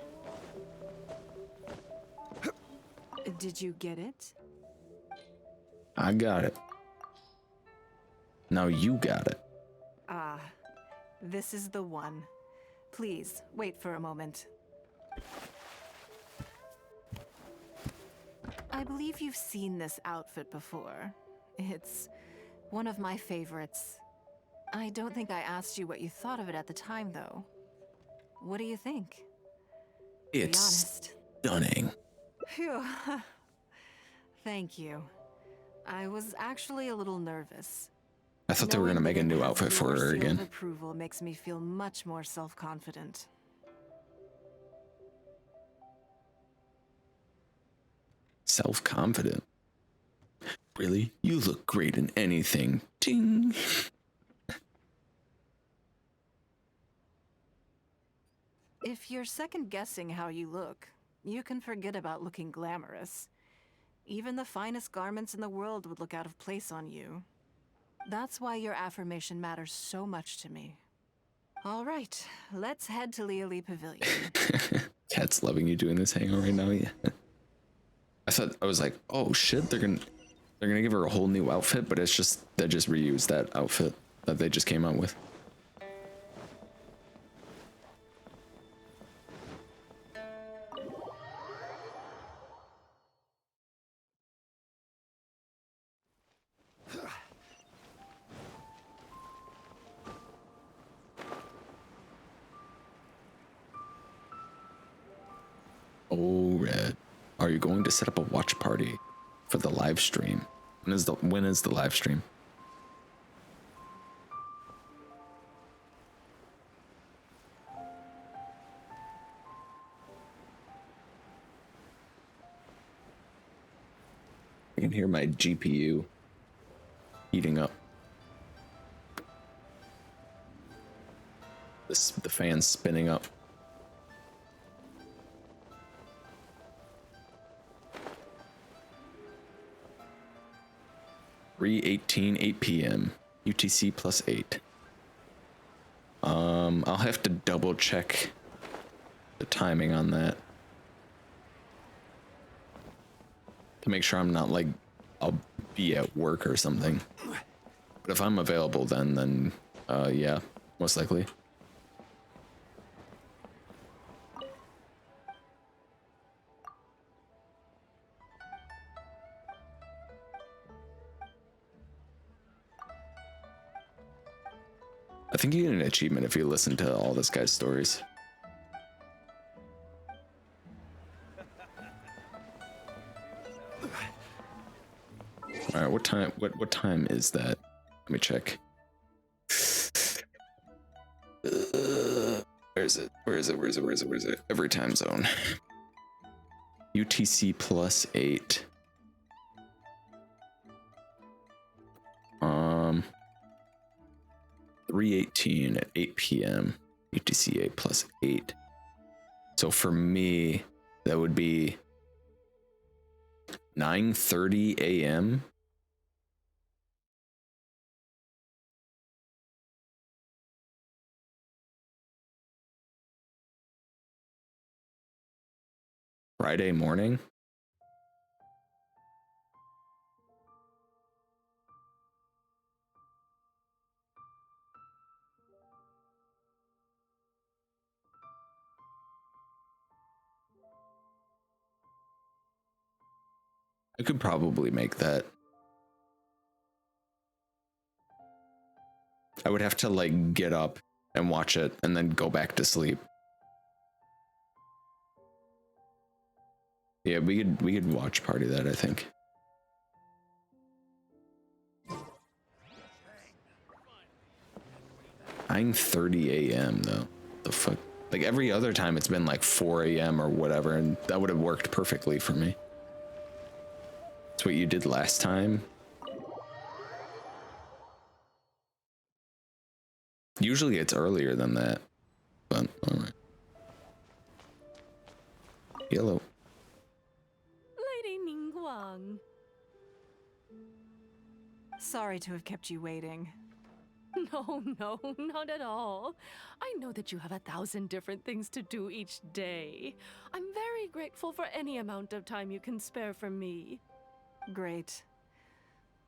Did you get it? I got it. Now you got it. Ah, this is the one. Please, wait for a moment. I believe you've seen this outfit before. It's one of my favorites. I don't think I asked you what you thought of it at the time, though. What do you think? It's stunning. Phew. Thank you. I was actually a little nervous. I thought they were gonna make a new outfit for her again. Approval makes me feel much more self-confident. Self-confident? Really? You look great in anything. Ding! If you're second-guessing how you look, you can forget about looking glamorous. Even the finest garments in the world would look out of place on you. That's why your affirmation matters so much to me. All right, let's head to Leoli Pavilion. Cat's loving you doing this hangout right now, yeah. I was like, oh shit, they're gonna give her a whole new outfit, but it's just they just reused that outfit that they just came out with. Oh, Red. Are you going to set up a watch party for the live stream? When is the live stream? I can hear my GPU heating up. The fan's spinning up. (3:18) 8 p.m. UTC +8. I'll have to double check the timing on that to make sure I'm not like I'll be at work or something. But if I'm available then yeah, most likely. I think you get an achievement if you listen to all this guy's stories. All right, what time is that? Let me check. Where is it? Every time zone. UTC +8. 3:18 at 8 p.m. UTC +8. So for me, that would be 9:30 a.m. Friday morning. I could probably make that. I would have to like get up and watch it and then go back to sleep. Yeah, we could watch party that, I think. (9:30 a.m. though. The fuck? Like every other time it's been like 4 a.m. or whatever, and that would have worked perfectly for me. That's what you did last time. Usually it's earlier than that, but all right. Yellow. Lady Ningguang. Sorry to have kept you waiting. No, not at all. I know that you have 1,000 different things to do each day. I'm very grateful for any amount of time you can spare for me. Great.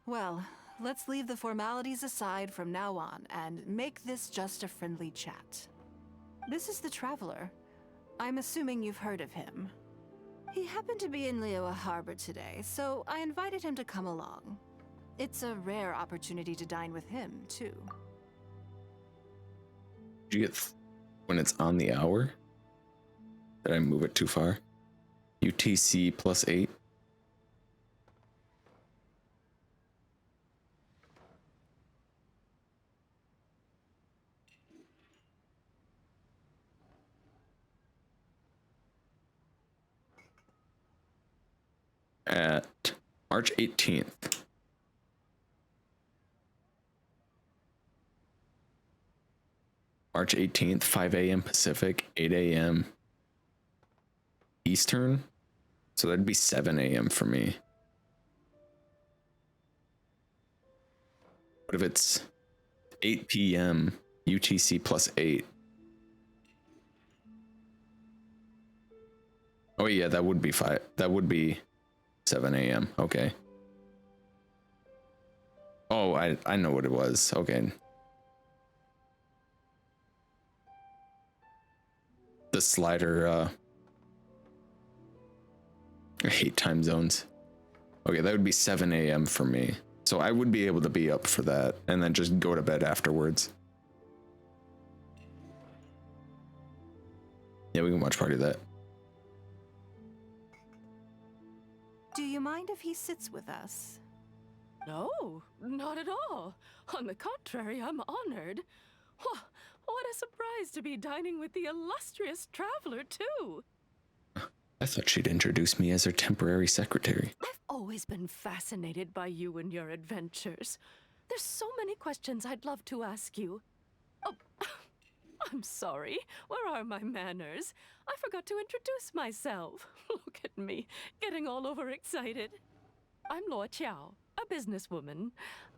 Well, let's leave the formalities aside from now on and make this just a friendly chat. This is the Traveler. I'm assuming you've heard of him. He happened to be in Liyue Harbor today, so I invited him to come along. It's a rare opportunity to dine with him, too. Did you get when it's on the hour? Did I move it too far? UTC +8. At March 18th. March 18th, 5 a.m. Pacific, 8 a.m. Eastern. So that'd be 7 a.m. for me. What if it's 8 p.m. UTC +8? Oh yeah, that would be 5. That would be 7 a.m. Okay. Oh, I know what it was. Okay. The slider, I hate time zones. Okay, that would be 7 a.m. for me. So I would be able to be up for that and then just go to bed afterwards. Yeah, we can watch party that. mind if he sits with us? No, not at all. On the contrary, I'm honored. What a surprise to be dining with the illustrious traveler, too. I thought she'd introduce me as her temporary secretary. I've always been fascinated by you and your adventures. There's so many questions I'd love to ask you. Oh, I'm sorry. Where are my manners? I forgot to introduce myself. Look at me, getting all overexcited. I'm Luo Qiao, a businesswoman.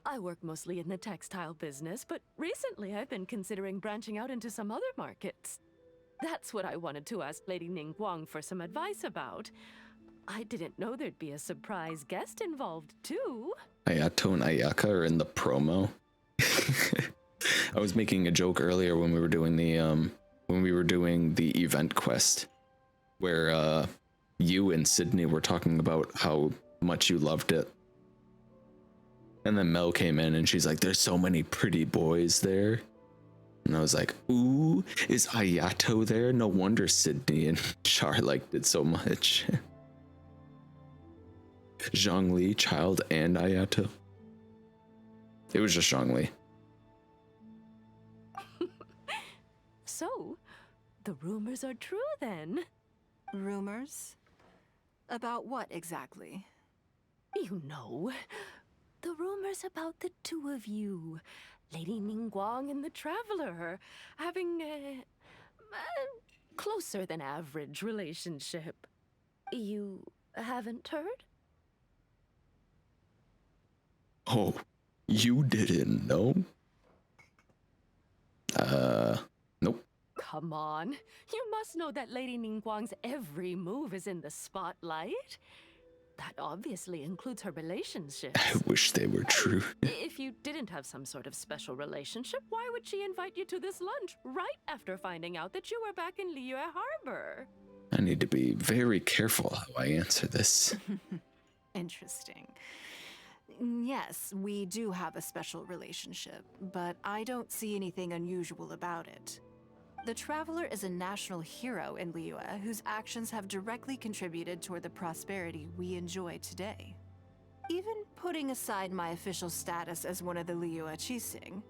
I work mostly in the textile business, but recently I've been considering branching out into some other markets. That's what I wanted to ask Lady Ningguang for some advice about. I didn't know there'd be a surprise guest involved, too. Ayato and Ayaka are in the promo. I was making a joke earlier when we were doing the event quest, where you and Sydney were talking about how much you loved it. And then Mel came in and she's like, there's so many pretty boys there. And I was like, ooh, is Ayato there? No wonder Sydney and Char liked it so much. Zhongli, Child, and Ayato. It was just Zhongli. So, the rumors are true then? Rumors? About what exactly? You know, the rumors about the two of you, Lady Ningguang and the Traveler, having a closer than average relationship. You haven't heard? Oh, you didn't know? Nope. Come on, you must know that Lady Ningguang's every move is in the spotlight. That obviously includes her relationships. I wish they were true. If you didn't have some sort of special relationship, why would she invite you to this lunch right after finding out that you were back in Liyue Harbor? I need to be very careful how I answer this. Interesting. Yes, we do have a special relationship, but I don't see anything unusual about it. The Traveler is a national hero in Liyue whose actions have directly contributed toward the prosperity we enjoy today. Even putting aside my official status as one of the Liyue Qixing,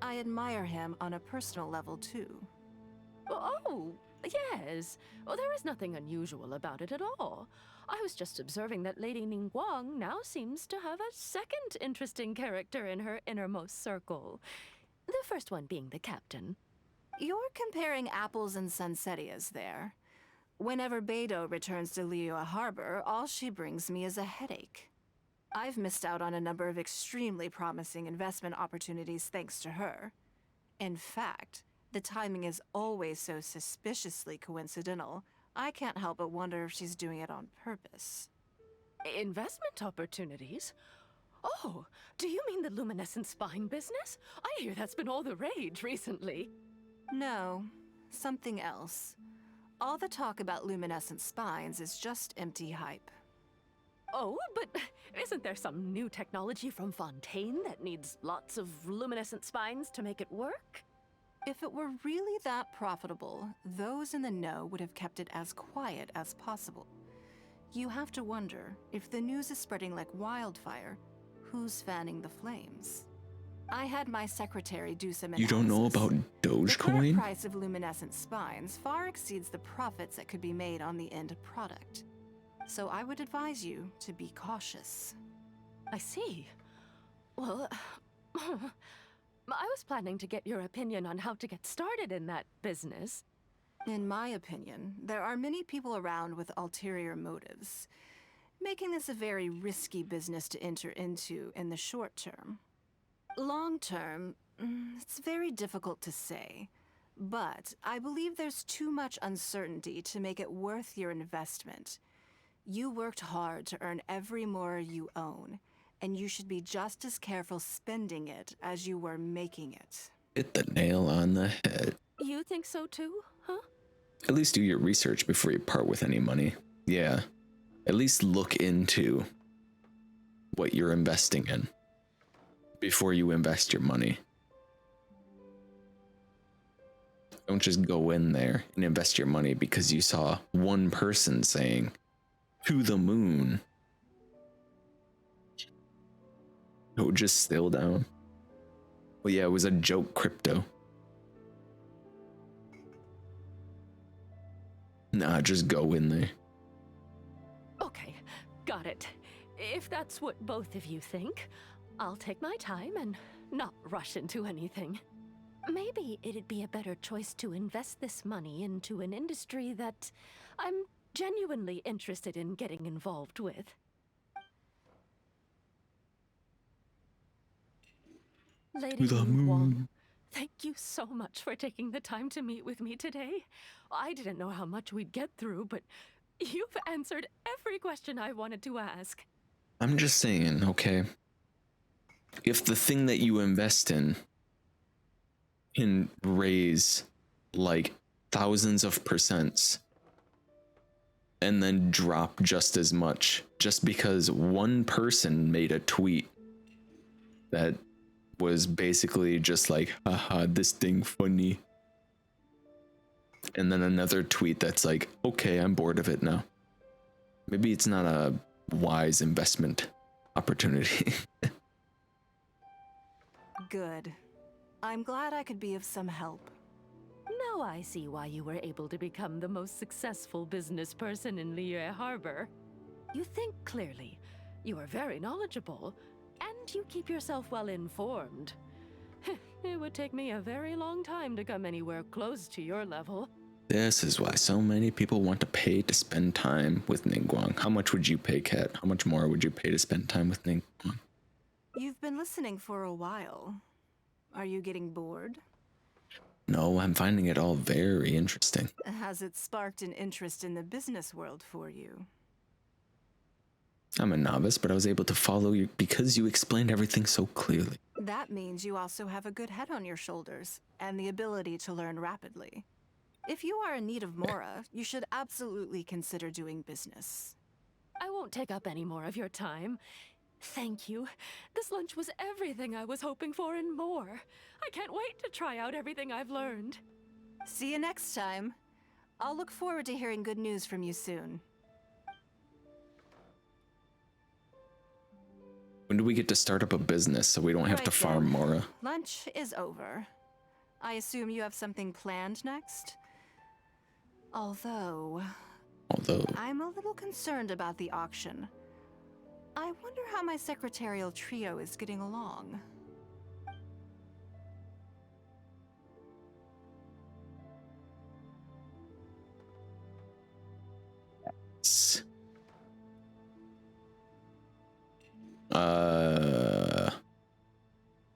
I admire him on a personal level too. Oh, yes. Well, there is nothing unusual about it at all. I was just observing that Lady Ningguang now seems to have a second interesting character in her innermost circle. The first one being the captain. You're comparing apples and sunsettias there. Whenever Beidou returns to Liyue Harbor, all she brings me is a headache. I've missed out on a number of extremely promising investment opportunities thanks to her. In fact, the timing is always so suspiciously coincidental, I can't help but wonder if she's doing it on purpose. Investment opportunities? Oh, do you mean the luminescent spine business? I hear that's been all the rage recently. No, something else. All the talk about luminescent spines is just empty hype. Oh, but isn't there some new technology from Fontaine that needs lots of luminescent spines to make it work? If it were really that profitable, those in the know would have kept it as quiet as possible. You have to wonder, if the news is spreading like wildfire, who's fanning the flames? I had my secretary do some analysis. You don't know about The current Dogecoin? price of luminescent spines far exceeds the profits that could be made on the end product. So I would advise you to be cautious. I see. Well, I was planning to get your opinion on how to get started in that business. In my opinion, there are many people around with ulterior motives, making this a very risky business to enter into in the short term. Long term, it's very difficult to say, but I believe there's too much uncertainty to make it worth your investment. You worked hard to earn every mora you own, and you should be just as careful spending it as you were making it. Hit the nail on the head. You think so too, huh? At least do your research before you part with any money. Yeah. At least look into what you're investing in before you invest your money. Don't just go in there and invest your money because you saw one person saying, "to the moon," Oh, just still down. Well, yeah, it was a joke crypto. Nah, just go in there. Okay, got it. If that's what both of you think, I'll take my time and not rush into anything. Maybe it'd be a better choice to invest this money into an industry that I'm genuinely interested in getting involved with. Lady Ningguang, thank you so much for taking the time to meet with me today. I didn't know how much we'd get through, but you've answered every question I wanted to ask. I'm just saying, okay? If the thing that you invest in can raise like thousands of percents and then drop just as much just because one person made a tweet that was basically just like, haha, this thing funny. And then another tweet that's like, okay, I'm bored of it now. Maybe it's not a wise investment opportunity. Good. I'm glad I could be of some help. Now I see why you were able to become the most successful business person in Liyue Harbor. You think clearly, you are very knowledgeable, and you keep yourself well informed. It would take me a very long time to come anywhere close to your level. This is why so many people want to pay to spend time with Ningguang. How much would you pay, Kat? How much more would you pay to spend time with Ningguang? You've been listening for a while. Are you getting bored? No, I'm finding it all very interesting. Has it sparked an interest in the business world for you? I'm a novice, but I was able to follow you because you explained everything so clearly. That means you also have a good head on your shoulders, and the ability to learn rapidly. If you are in need of Mora, you should absolutely consider doing business. I won't take up any more of your time. Thank you. This lunch was everything I was hoping for and more. I can't wait to try out everything I've learned. See you next time. I'll look forward to hearing good news from you soon. When do we get to start up a business so we don't have to farm Mora? Lunch is over. I assume you have something planned next? Although... I'm a little concerned about the auction. I wonder how my secretarial trio is getting along.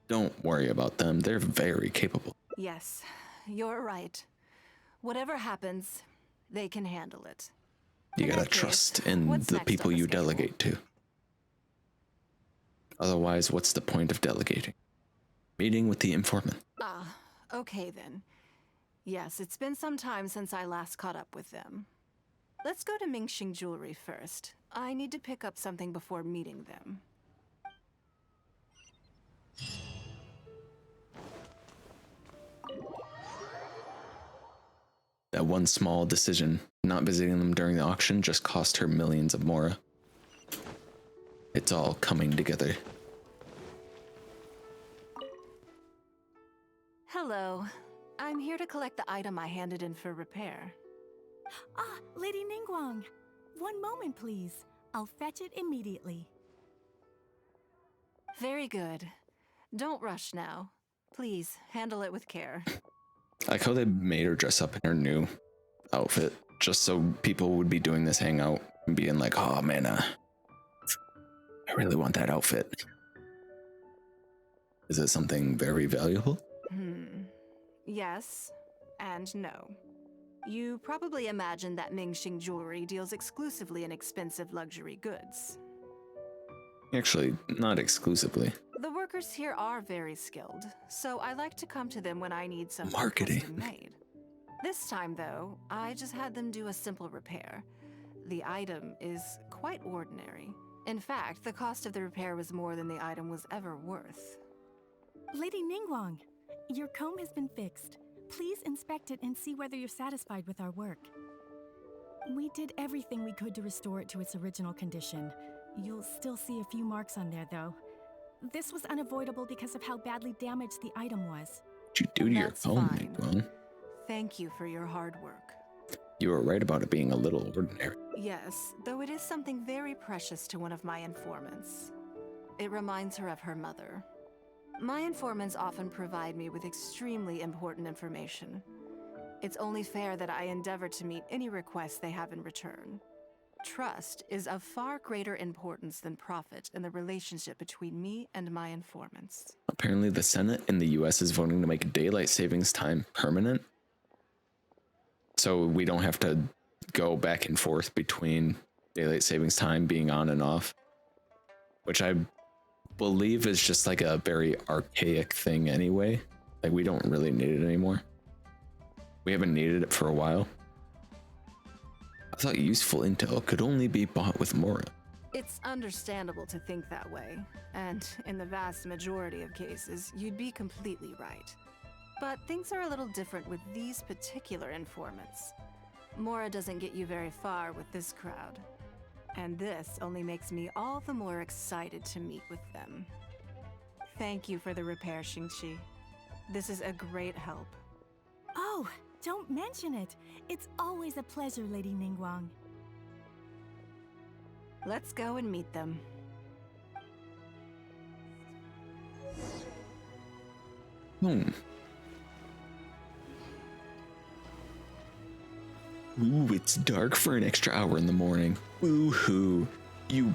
Don't worry about them. They're very capable. Yes, you're right. Whatever happens, they can handle it. You gotta trust in the people you delegate to. Otherwise, what's the point of delegating? Meeting with the informant. Ah, okay then. Yes, it's been some time since I last caught up with them. Let's go to Mingxing Jewelry first. I need to pick up something before meeting them. That one small decision, not visiting them during the auction, just cost her millions of Mora. It's all coming together. Hello. I'm here to collect the item I handed in for repair. Ah, Lady Ningguang. One moment, please. I'll fetch it immediately. Very good. Don't rush now. Please, handle it with care. I like how they made her dress up in her new outfit, just so people would be doing this hangout and being like, oh man, I really want that outfit. Is it something very valuable? Yes, and no. You probably imagine that Mingxing Jewelry deals exclusively in expensive luxury goods. Actually, not exclusively. The workers here are very skilled, so I like to come to them when I need something Marketing. custom made. This time, though, I just had them do a simple repair. The item is quite ordinary. In fact, the cost of the repair was more than the item was ever worth. Lady Ningguang, your comb has been fixed. Please inspect it and see whether you're satisfied with our work. We did everything we could to restore it to its original condition. You'll still see a few marks on there, though. This was unavoidable because of how badly damaged the item was. What'd you do to your That's phone, fine. Ningguang? Thank you for your hard work. You were right about it being a little ordinary. Yes, though it is something very precious to one of my informants. It reminds her of her mother. My informants often provide me with extremely important information. It's only fair that I endeavor to meet any requests they have in return. Trust is of far greater importance than profit in the relationship between me and my informants. Apparently the Senate in the US is voting to make daylight savings time permanent. So we don't have to go back and forth between daylight savings time being on and off. Which I believe is just like a very archaic thing anyway. Like we don't really need it anymore. We haven't needed it for a while. I thought useful intel could only be bought with Mora. It's understandable to think that way, and in the vast majority of cases, you'd be completely right. But things are a little different with these particular informants. Mora doesn't get you very far with this crowd. And this only makes me all the more excited to meet with them. Thank you for the repair, Xingqi. This is a great help. Oh, don't mention it. It's always a pleasure, Lady Ningguang. Let's go and meet them. Ooh, it's dark for an extra hour in the morning. Woo-hoo. You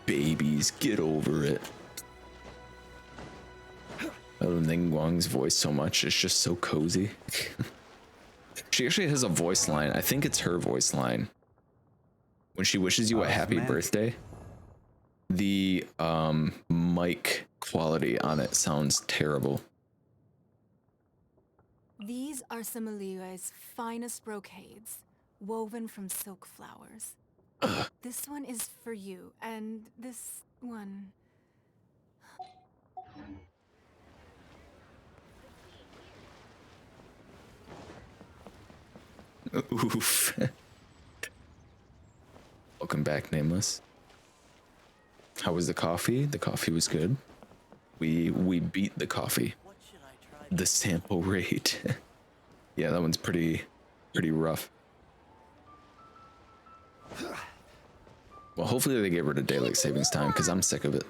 babies, get over it. I love Ningguang's voice so much. It's just so cozy. She actually has a voice line. I think it's her voice line. When she wishes you a happy birthday, the mic quality on it sounds terrible. These are some of Liyue's finest brocades, woven from silk flowers. This one is for you, and this one... Oof. Welcome back, Nameless. How was the coffee? The coffee was good. We beat the coffee. The sample rate. Yeah, that one's pretty rough. Well, hopefully they get rid of daylight savings time, because I'm sick of it.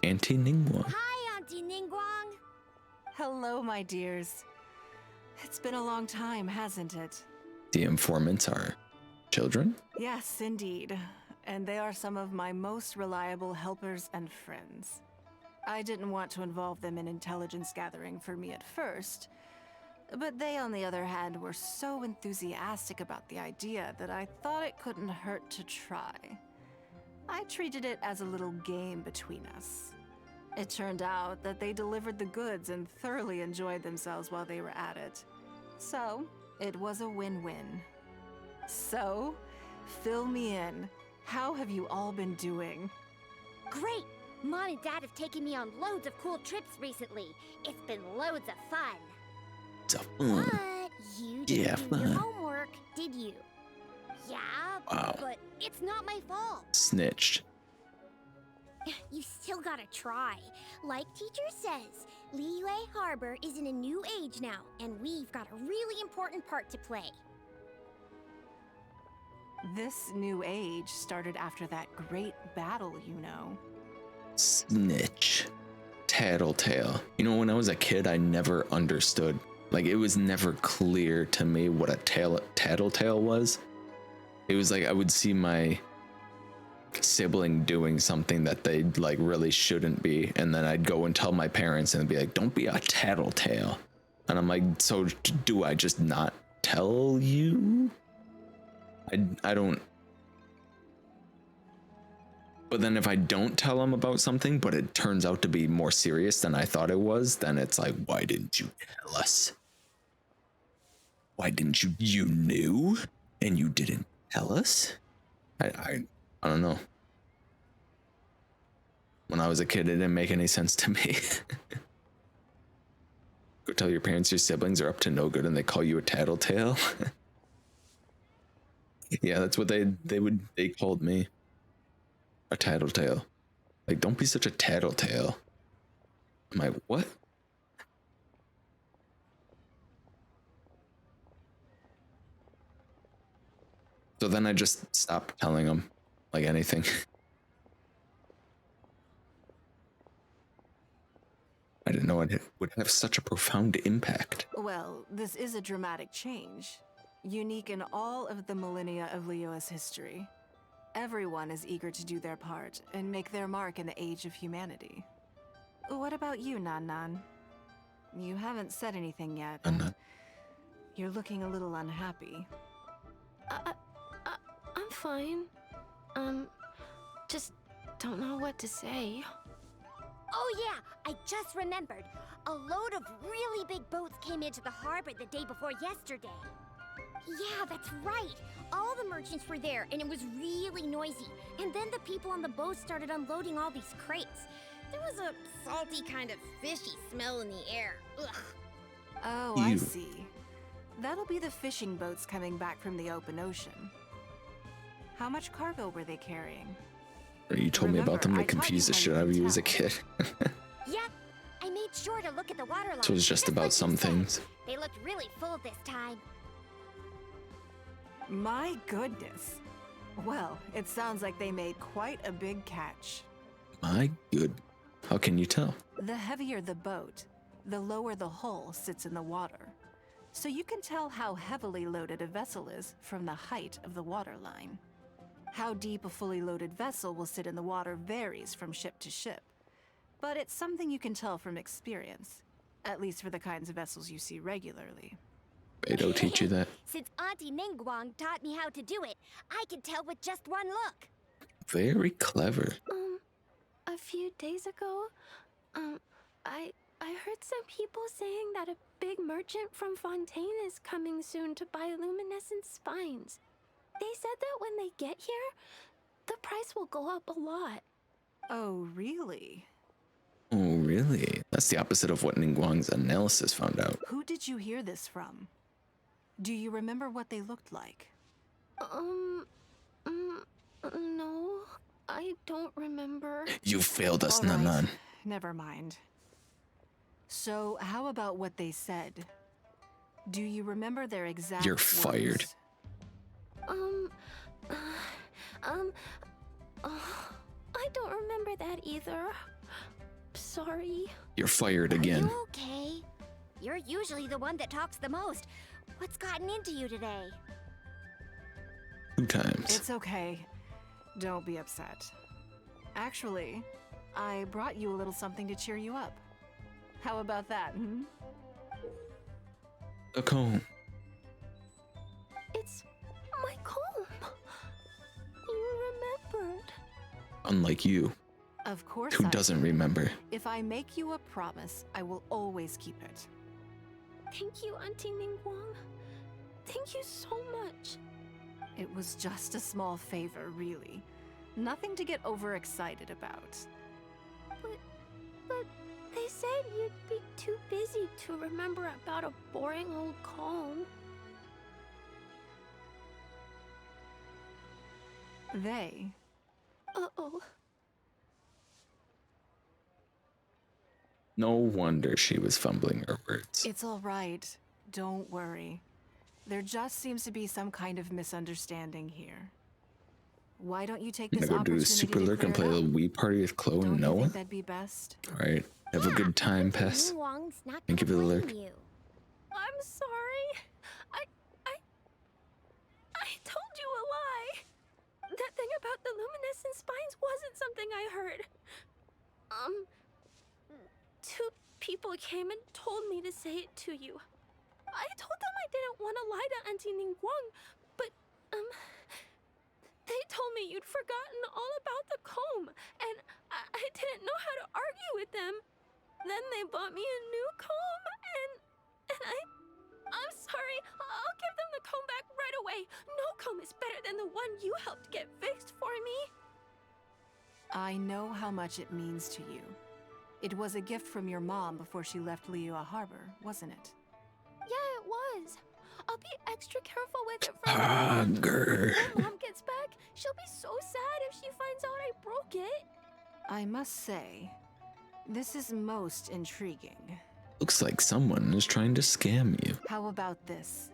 Auntie Ningguang. Hi, Auntie Ningguang. Hello, my dears. It's been a long time, hasn't it? The informants are children? Yes, indeed. And they are some of my most reliable helpers and friends. I didn't want to involve them in intelligence gathering for me at first, but they, on the other hand, were so enthusiastic about the idea that I thought it couldn't hurt to try. I treated it as a little game between us. It turned out that they delivered the goods and thoroughly enjoyed themselves while they were at it. So, it was a win-win. So, fill me in. How have you all been doing? Great! Mom and Dad have taken me on loads of cool trips recently. It's been loads of fun. But you didn't do your homework, did you? Yeah, Wow. but it's not my fault. Snitched. You still gotta try. Like teacher says, Liyue Harbor is in a new age now, and we've got a really important part to play. This new age started after that great battle, you know. Snitch. Tattletale. You know, when I was a kid, I never understood. Like, it was never clear to me what a tattletale was. It was like I would see my sibling doing something that they like really shouldn't be, and then I'd go and tell my parents and be like, don't be a tattletale. And I'm like, so do I just not tell you? I don't. But then if I don't tell them about something, but it turns out to be more serious than I thought it was, then it's like, why didn't you tell us? Why didn't you? You knew and you didn't tell us? I don't know. When I was a kid, it didn't make any sense to me. Go tell your parents your siblings are up to no good and they call you a tattletale. Yeah, that's what they called me. A tattletale. Like, don't be such a tattletale. I'm like, what? So then I just stopped telling him, like, anything. I didn't know it would have such a profound impact. Well, this is a dramatic change, unique in all of the millennia of Leo's history. Everyone is eager to do their part and make their mark in the age of humanity. What about you, Nan Nan? You haven't said anything yet, and you're looking a little unhappy. I'm fine. Just don't know what to say. Oh yeah, I just remembered. A load of really big boats came into the harbor the day before yesterday. Yeah, that's right. All the merchants were there, and it was really noisy. And then the people on the boat started unloading all these crates. There was a salty kind of fishy smell in the air. Ugh. Oh, I see. That'll be the fishing boats coming back from the open ocean. How much cargo were they carrying? You told me about them. They confused the shit out of you as a kid. Yep, I made sure to look at the waterline. So it was just about some things. They looked really full this time. My goodness. Well, it sounds like they made quite a big catch. My good. How can you tell? The heavier the boat, the lower the hull sits in the water. So you can tell how heavily loaded a vessel is from the height of the waterline. How deep a fully loaded vessel will sit in the water varies from ship to ship. But it's something you can tell from experience, at least for the kinds of vessels you see regularly. Beidou teach you that? Since Auntie Ningguang taught me how to do it, I can tell with just one look. Very clever. A few days ago, I heard some people saying that a big merchant from Fontaine is coming soon to buy luminescent spines. They said that when they get here, the price will go up a lot. Oh, really? Oh, really? That's the opposite of what Ningguang's analysis found out. Who did you hear this from? Do you remember what they looked like? No, I don't remember. You failed us, All right, Nanan. never mind. So, how about what they said? Do you remember their exact You're words? fired. I don't remember that either. Sorry. You're fired again. Are you okay? You're usually the one that talks the most. What's gotten into you today? 2 times. It's okay. Don't be upset. Actually, I brought you a little something to cheer you up. How about that, hmm? A comb. It's my comb. You remembered. Unlike you, Of course who I doesn't will. remember. If I make you a promise, I will always keep it. Thank you, Auntie Ningguang. Thank you so much. It was just a small favor, really. Nothing to get overexcited about. But they said you'd be too busy to remember about a boring old comb. They? Uh-oh. No wonder she was fumbling her words. It's all right. Don't worry. There just seems to be some kind of misunderstanding here. Why don't you take I'm this gonna go do a opportunity super to lurk and clear play it a up? Wii party with Chloe and Don't you Noah. think that'd be best? Alright. Have a good time, Pess. Ningguang's not Thank you for the gonna lurk. blame you. I'm sorry. I told you a lie. That thing about the luminescent spines wasn't something I heard. 2 people came and told me to say it to you. I told them I didn't want to lie to Auntie Ningguang, but, they told me you'd forgotten all about the comb, and I didn't know how to argue with them. Then they bought me a new comb, and I'm sorry. I'll give them the comb back right away. No comb is better than the one you helped get fixed for me. I know how much it means to you. It was a gift from your mom before she left Liyue Harbor, wasn't it? Yeah, it was. I'll be extra careful with it from now on. Grr. When Mom gets back, she'll be so sad if she finds out I broke it. I must say, this is most intriguing. Looks like someone is trying to scam you. How about this?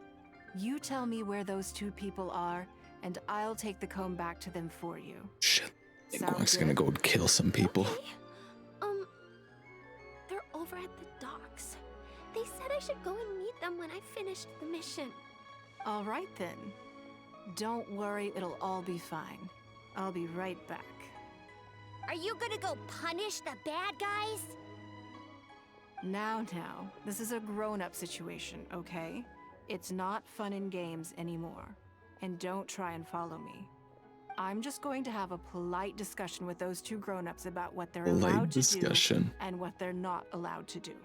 You tell me where those two people are, and I'll take the comb back to them for you. Shit. I think Sound Guang's gonna good? go kill some people. They're over at the docks. They said I should go and meet them when I finished the mission. All right then. Don't worry, it'll all be fine. I'll be right back. Are you gonna go punish the bad guys? Now, this is a grown-up situation, okay? It's not fun and games anymore. And don't try and follow me. I'm just going to have a polite discussion with those two grown-ups about what they're allowed to do and what they're not allowed to do.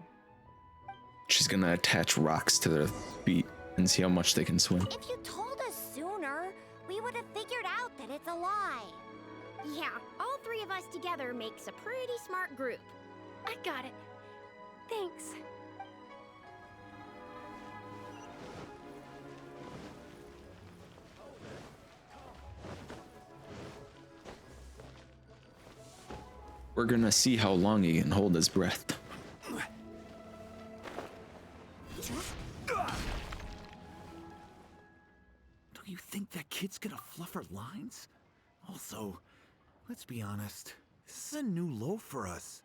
She's gonna attach rocks to their feet and see how much they can swim. If you told us sooner, we would have figured out that it's a lie. Yeah, all three of us together makes a pretty smart group. I got it. Thanks. We're gonna see how long he can hold his breath. Do you think that kid's gonna fluff her lines? Also, let's be honest, this is a new low for us.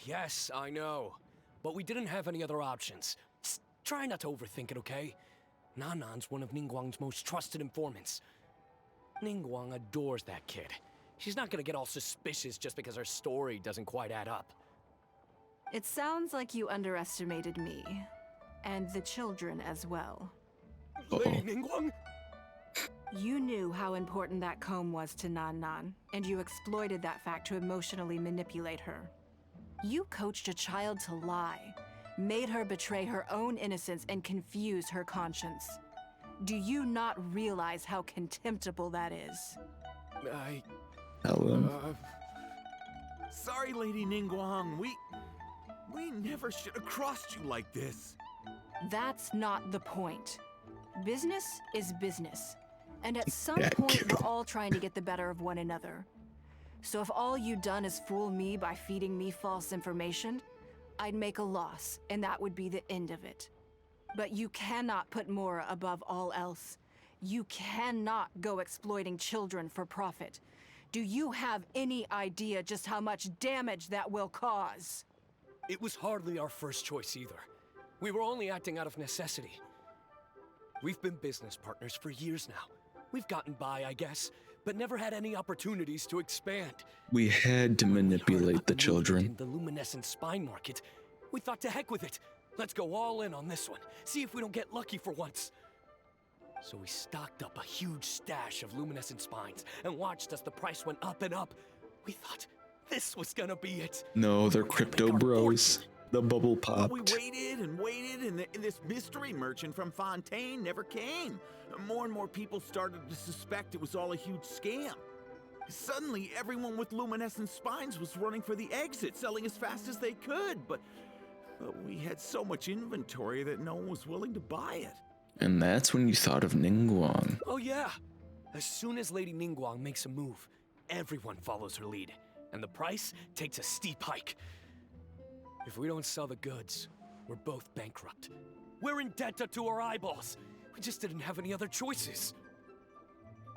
Yes, I know. But we didn't have any other options. Just try not to overthink it, okay? Nanan's one of Ningguang's most trusted informants. Ningguang adores that kid. She's not gonna get all suspicious just because her story doesn't quite add up. It sounds like you underestimated me. And the children as well. Lady Ningguang? You knew how important that comb was to Nan, and you exploited that fact to emotionally manipulate her. You coached a child to lie, made her betray her own innocence and confuse her conscience. Do you not realize how contemptible that is? Sorry, Lady Ningguang. We never should have crossed you like this. That's not the point. Business is business. And at some point, we're all trying to get the better of one another. So if all you've done is fool me by feeding me false information, I'd make a loss, and that would be the end of it. But you cannot put Mora above all else. You cannot go exploiting children for profit. Do you have any idea just how much damage that will cause? It was hardly our first choice either. We were only acting out of necessity. We've been business partners for years now. We've gotten by, I guess, but never had any opportunities to expand. We had to manipulate the children. In the luminescent spine market, we thought to heck with it. Let's go all in on this one. See if we don't get lucky for once. So we stocked up a huge stash of luminescent spines and watched as the price went up and up. We thought this was gonna be it. No, they're crypto bros. The bubble We popped. waited and waited, and this mystery merchant from Fontaine never came. More and more people started to suspect it was all a huge scam. Suddenly, everyone with luminescent spines was running for the exit, selling as fast as they could, but we had so much inventory that no one was willing to buy it. And that's when you thought of Ningguang. Oh yeah! As soon as Lady Ningguang makes a move, everyone follows her lead, and the price takes a steep hike. If we don't sell the goods, we're both bankrupt. We're in debt up to our eyeballs. We just didn't have any other choices.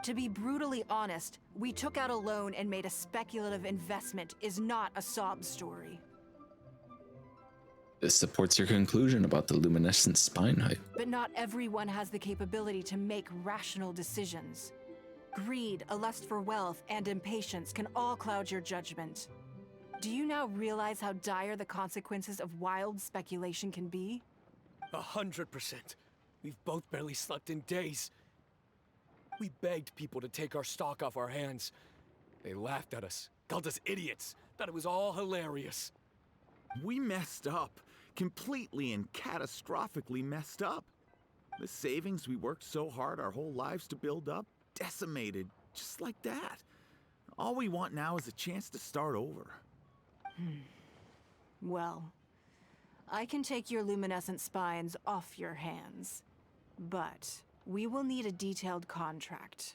To be brutally honest, we took out a loan and made a speculative investment is not a sob story. This supports your conclusion about the luminescent spine hype. But not everyone has the capability to make rational decisions. Greed, a lust for wealth, and impatience can all cloud your judgment. Do you now realize how dire the consequences of wild speculation can be? 100%. We've both barely slept in days. We begged people to take our stock off our hands. They laughed at us, called us idiots, thought it was all hilarious. We messed up. Completely and catastrophically messed up. The savings we worked so hard our whole lives to build up, decimated, just like that. All we want now is a chance to start over. Well, I can take your luminescent spines off your hands. But we will need a detailed contract.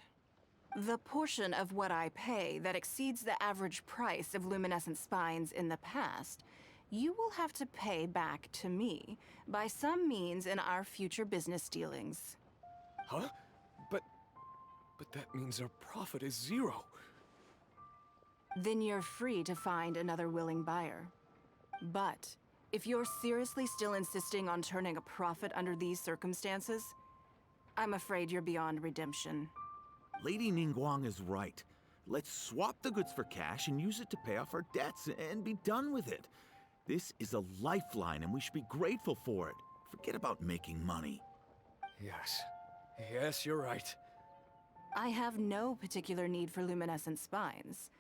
The portion of what I pay that exceeds the average price of luminescent spines in the past, you will have to pay back to me by some means in our future business dealings. Huh? But that means our profit is 0. Then you're free to find another willing buyer. But if you're seriously still insisting on turning a profit under these circumstances, I'm afraid you're beyond redemption. Lady Ningguang is right. Let's swap the goods for cash and use it to pay off our debts and be done with it. This is a lifeline and we should be grateful for it. Forget about making money. Yes, you're right. I have no particular need for luminescent spines,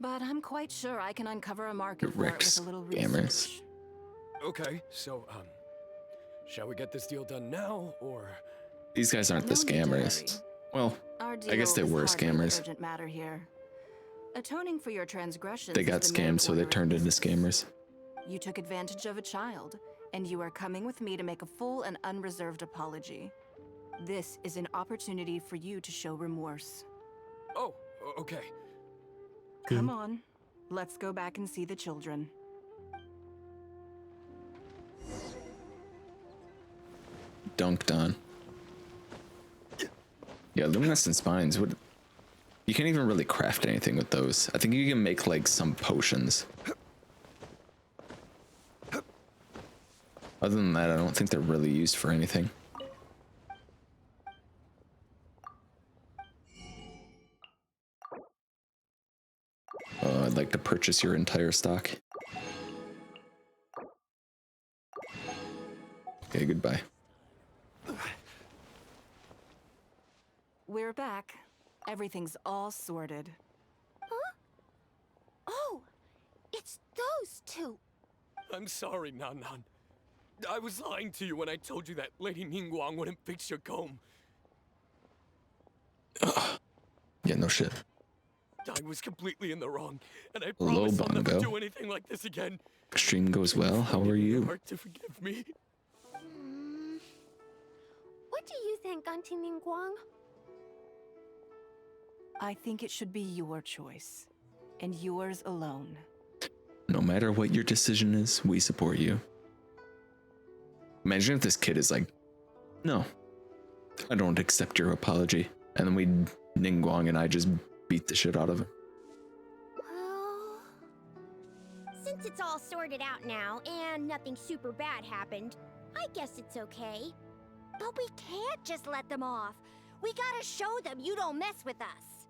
but I'm quite sure I can uncover a market for it with a little research. Okay, so, shall we get this deal done now, or...? These guys aren't the scammers. Well, I guess they were scammers. Urgent matter here. Atoning for your transgressions. They got scammed, so they turned into scammers. You took advantage of a child, and you are coming with me to make a full and unreserved apology. This is an opportunity for you to show remorse. Oh, okay. Come on, let's go back and see the children. Dunked on. Yeah, luminescent spines would... You can't even really craft anything with those. I think you can make like some potions. Other than that, I don't think they're really used for anything. I'd like to purchase your entire stock. Okay, goodbye. We're back. Everything's all sorted. Huh? Oh, it's those two. I'm sorry, Nan Nan. I was lying to you when I told you that Lady Ningguang wouldn't fix your comb. Yeah, no shit. I was completely in the wrong, and I Hello, promise I'll never Bongo. do anything like this again. Stream goes well. How are you? Hard to forgive me. What do you think, Auntie Ningguang? I think it should be your choice, and yours alone. No matter what your decision is, we support you. Imagine if this kid is like, no, I don't accept your apology. And then Ningguang and I just beat the shit out of him. Well, since it's all sorted out now and nothing super bad happened, I guess it's okay. But we can't just let them off. We gotta show them you don't mess with us.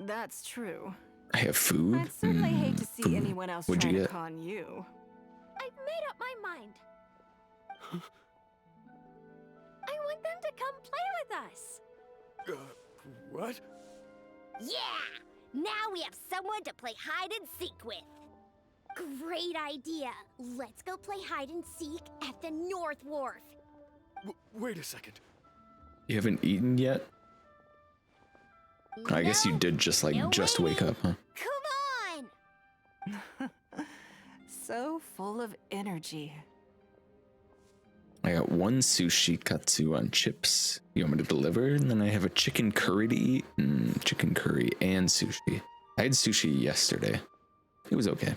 That's true. I have food. I'd certainly hate to see food. anyone else What'd trying you to get? con you. I've made up my mind. I want them to come play with us. What? Yeah! Now we have someone to play hide and seek with. Great idea. Let's go play hide and seek at the North Wharf. Wait a second. You haven't eaten yet? I guess you did just wake up, huh? Come on! So full of energy. I got one sushi katsu on chips. You want me to deliver? And then I have a chicken curry to eat. Chicken curry and sushi. I had sushi yesterday. It was okay.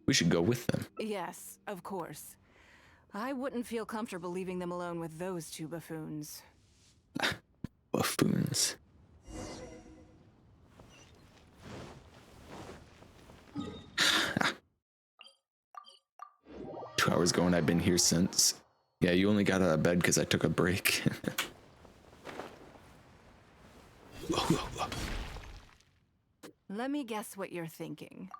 We should go with them. Yes, of course. I wouldn't feel comfortable leaving them alone with those two buffoons. Buffoons. Two hours ago and I've been here since. Yeah, you only got out of bed because I took a break. Let me guess what you're thinking.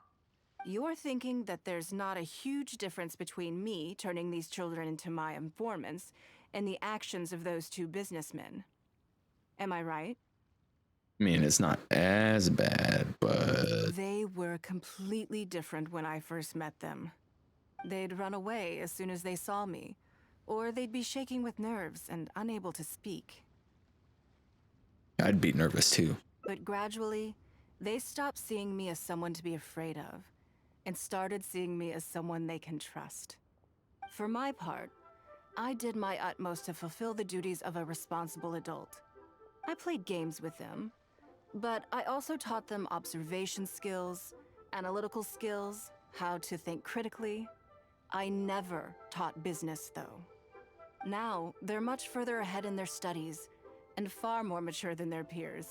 You're thinking that there's not a huge difference between me turning these children into my informants and the actions of those two businessmen. Am I right? I mean, it's not as bad, but... They were completely different when I first met them. They'd run away as soon as they saw me, or they'd be shaking with nerves and unable to speak. I'd be nervous too. But gradually, they stopped seeing me as someone to be afraid of, and started seeing me as someone they can trust. For my part, I did my utmost to fulfill the duties of a responsible adult. I played games with them, but I also taught them observation skills, analytical skills, how to think critically. I never taught business, though. Now, they're much further ahead in their studies, and far more mature than their peers.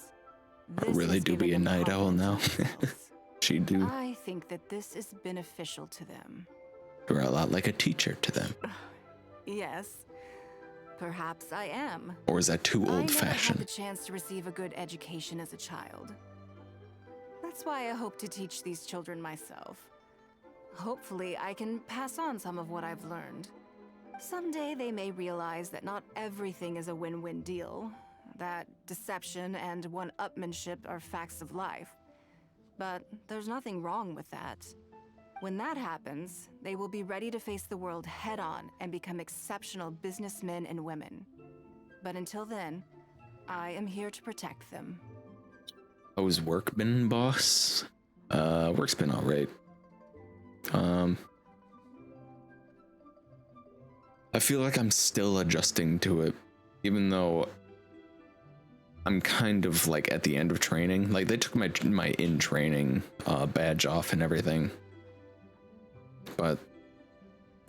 This Really has do given be a them night owl now. confidence in themselves. She do. I think that this is beneficial to them. You're a lot like a teacher to them. Yes, perhaps I am. Or is that too I never had old-fashioned? the chance to receive a good education as a child. That's why I hope to teach these children myself. Hopefully, I can pass on some of what I've learned. Someday they may realize that not everything is a win-win deal, that deception and one-upmanship are facts of life. But there's nothing wrong with that. When that happens, they will be ready to face the world head-on and become exceptional businessmen and women. But until then, I am here to protect them. How's work been, boss? Work's been alright. I feel like I'm still adjusting to it, even though I'm kind of like at the end of training. Like they took my in training badge off and everything, but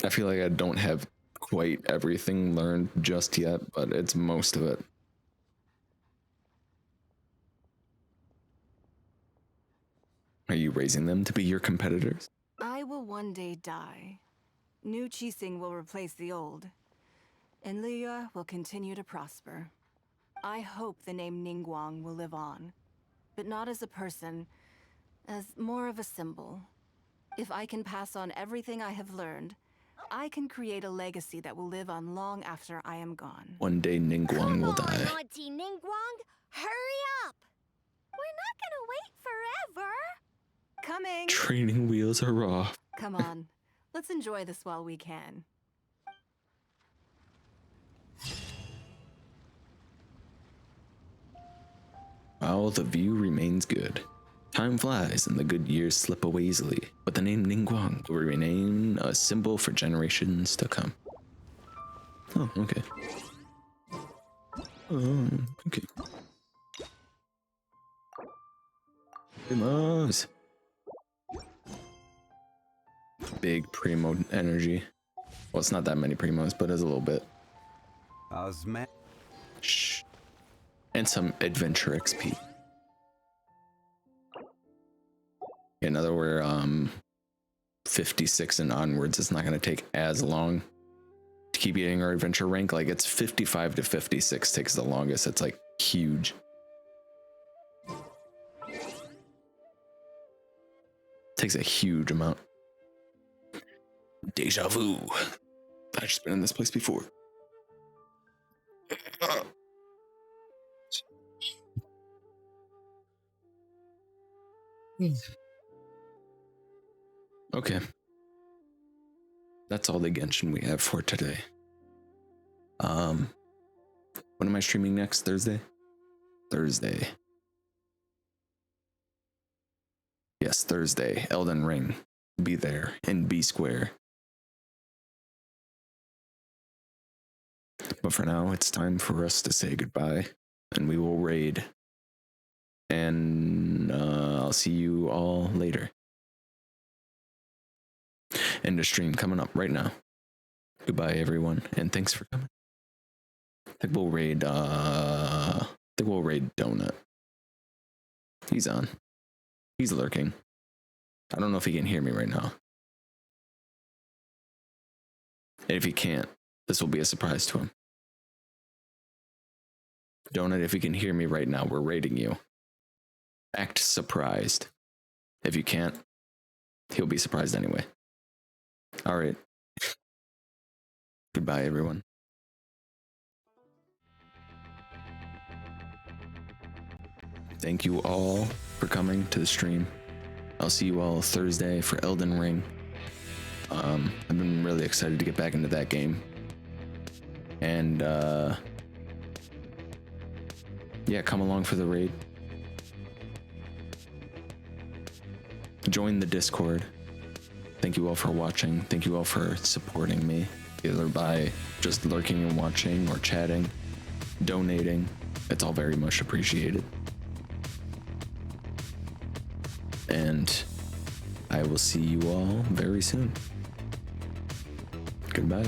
I feel like I don't have quite everything learned just yet, but it's most of it. Are you raising them to be your competitors? I will one day die. New Qixing will replace the old, and Liyue will continue to prosper. I hope the name Ningguang will live on, but not as a person, as more of a symbol. If I can pass on everything I have learned, I can create a legacy that will live on long after I am gone. One day Ningguang will die. Auntie Ningguang, hurry up! We're not gonna wait forever! Coming! Training wheels are off. Come on, let's enjoy this while we can. While the view remains good. Time flies and the good years slip away easily, but the name Ningguang will remain a symbol for generations to come. Oh, okay. Okay. Primos. Big primo energy. Well, it's not that many primos, but it's a little bit. Shh. And some adventure XP. Yeah, now that we're 56 and onwards, it's not going to take as long to keep getting our adventure rank. Like it's 55 to 56 takes the longest. It's like huge. Takes a huge amount. Deja vu. I've just been in this place before. Okay. That's all the Genshin we have for today. When am I streaming next? Thursday? Thursday. Yes, Thursday. Elden Ring. Be there in B Square. But for now, it's time for us to say goodbye, and we will raid. And I'll see you all later. End of stream coming up right now. Goodbye, everyone, and thanks for coming. I think we'll raid Donut. He's on. He's lurking. I don't know if he can hear me right now. And if he can't, this will be a surprise to him. Donut, if you can hear me right now, we're raiding you. Act surprised. If you can't, he'll be surprised anyway. All right. Goodbye, everyone. Thank you all for coming to the stream. I'll see you all Thursday for Elden Ring. I've been really excited to get back into that game. And yeah, come along for the raid. Join the Discord. Thank you all for watching. Thank you all for supporting me. either by just lurking and watching or chatting, donating. It's all very much appreciated. And I will see you all very soon. Goodbye.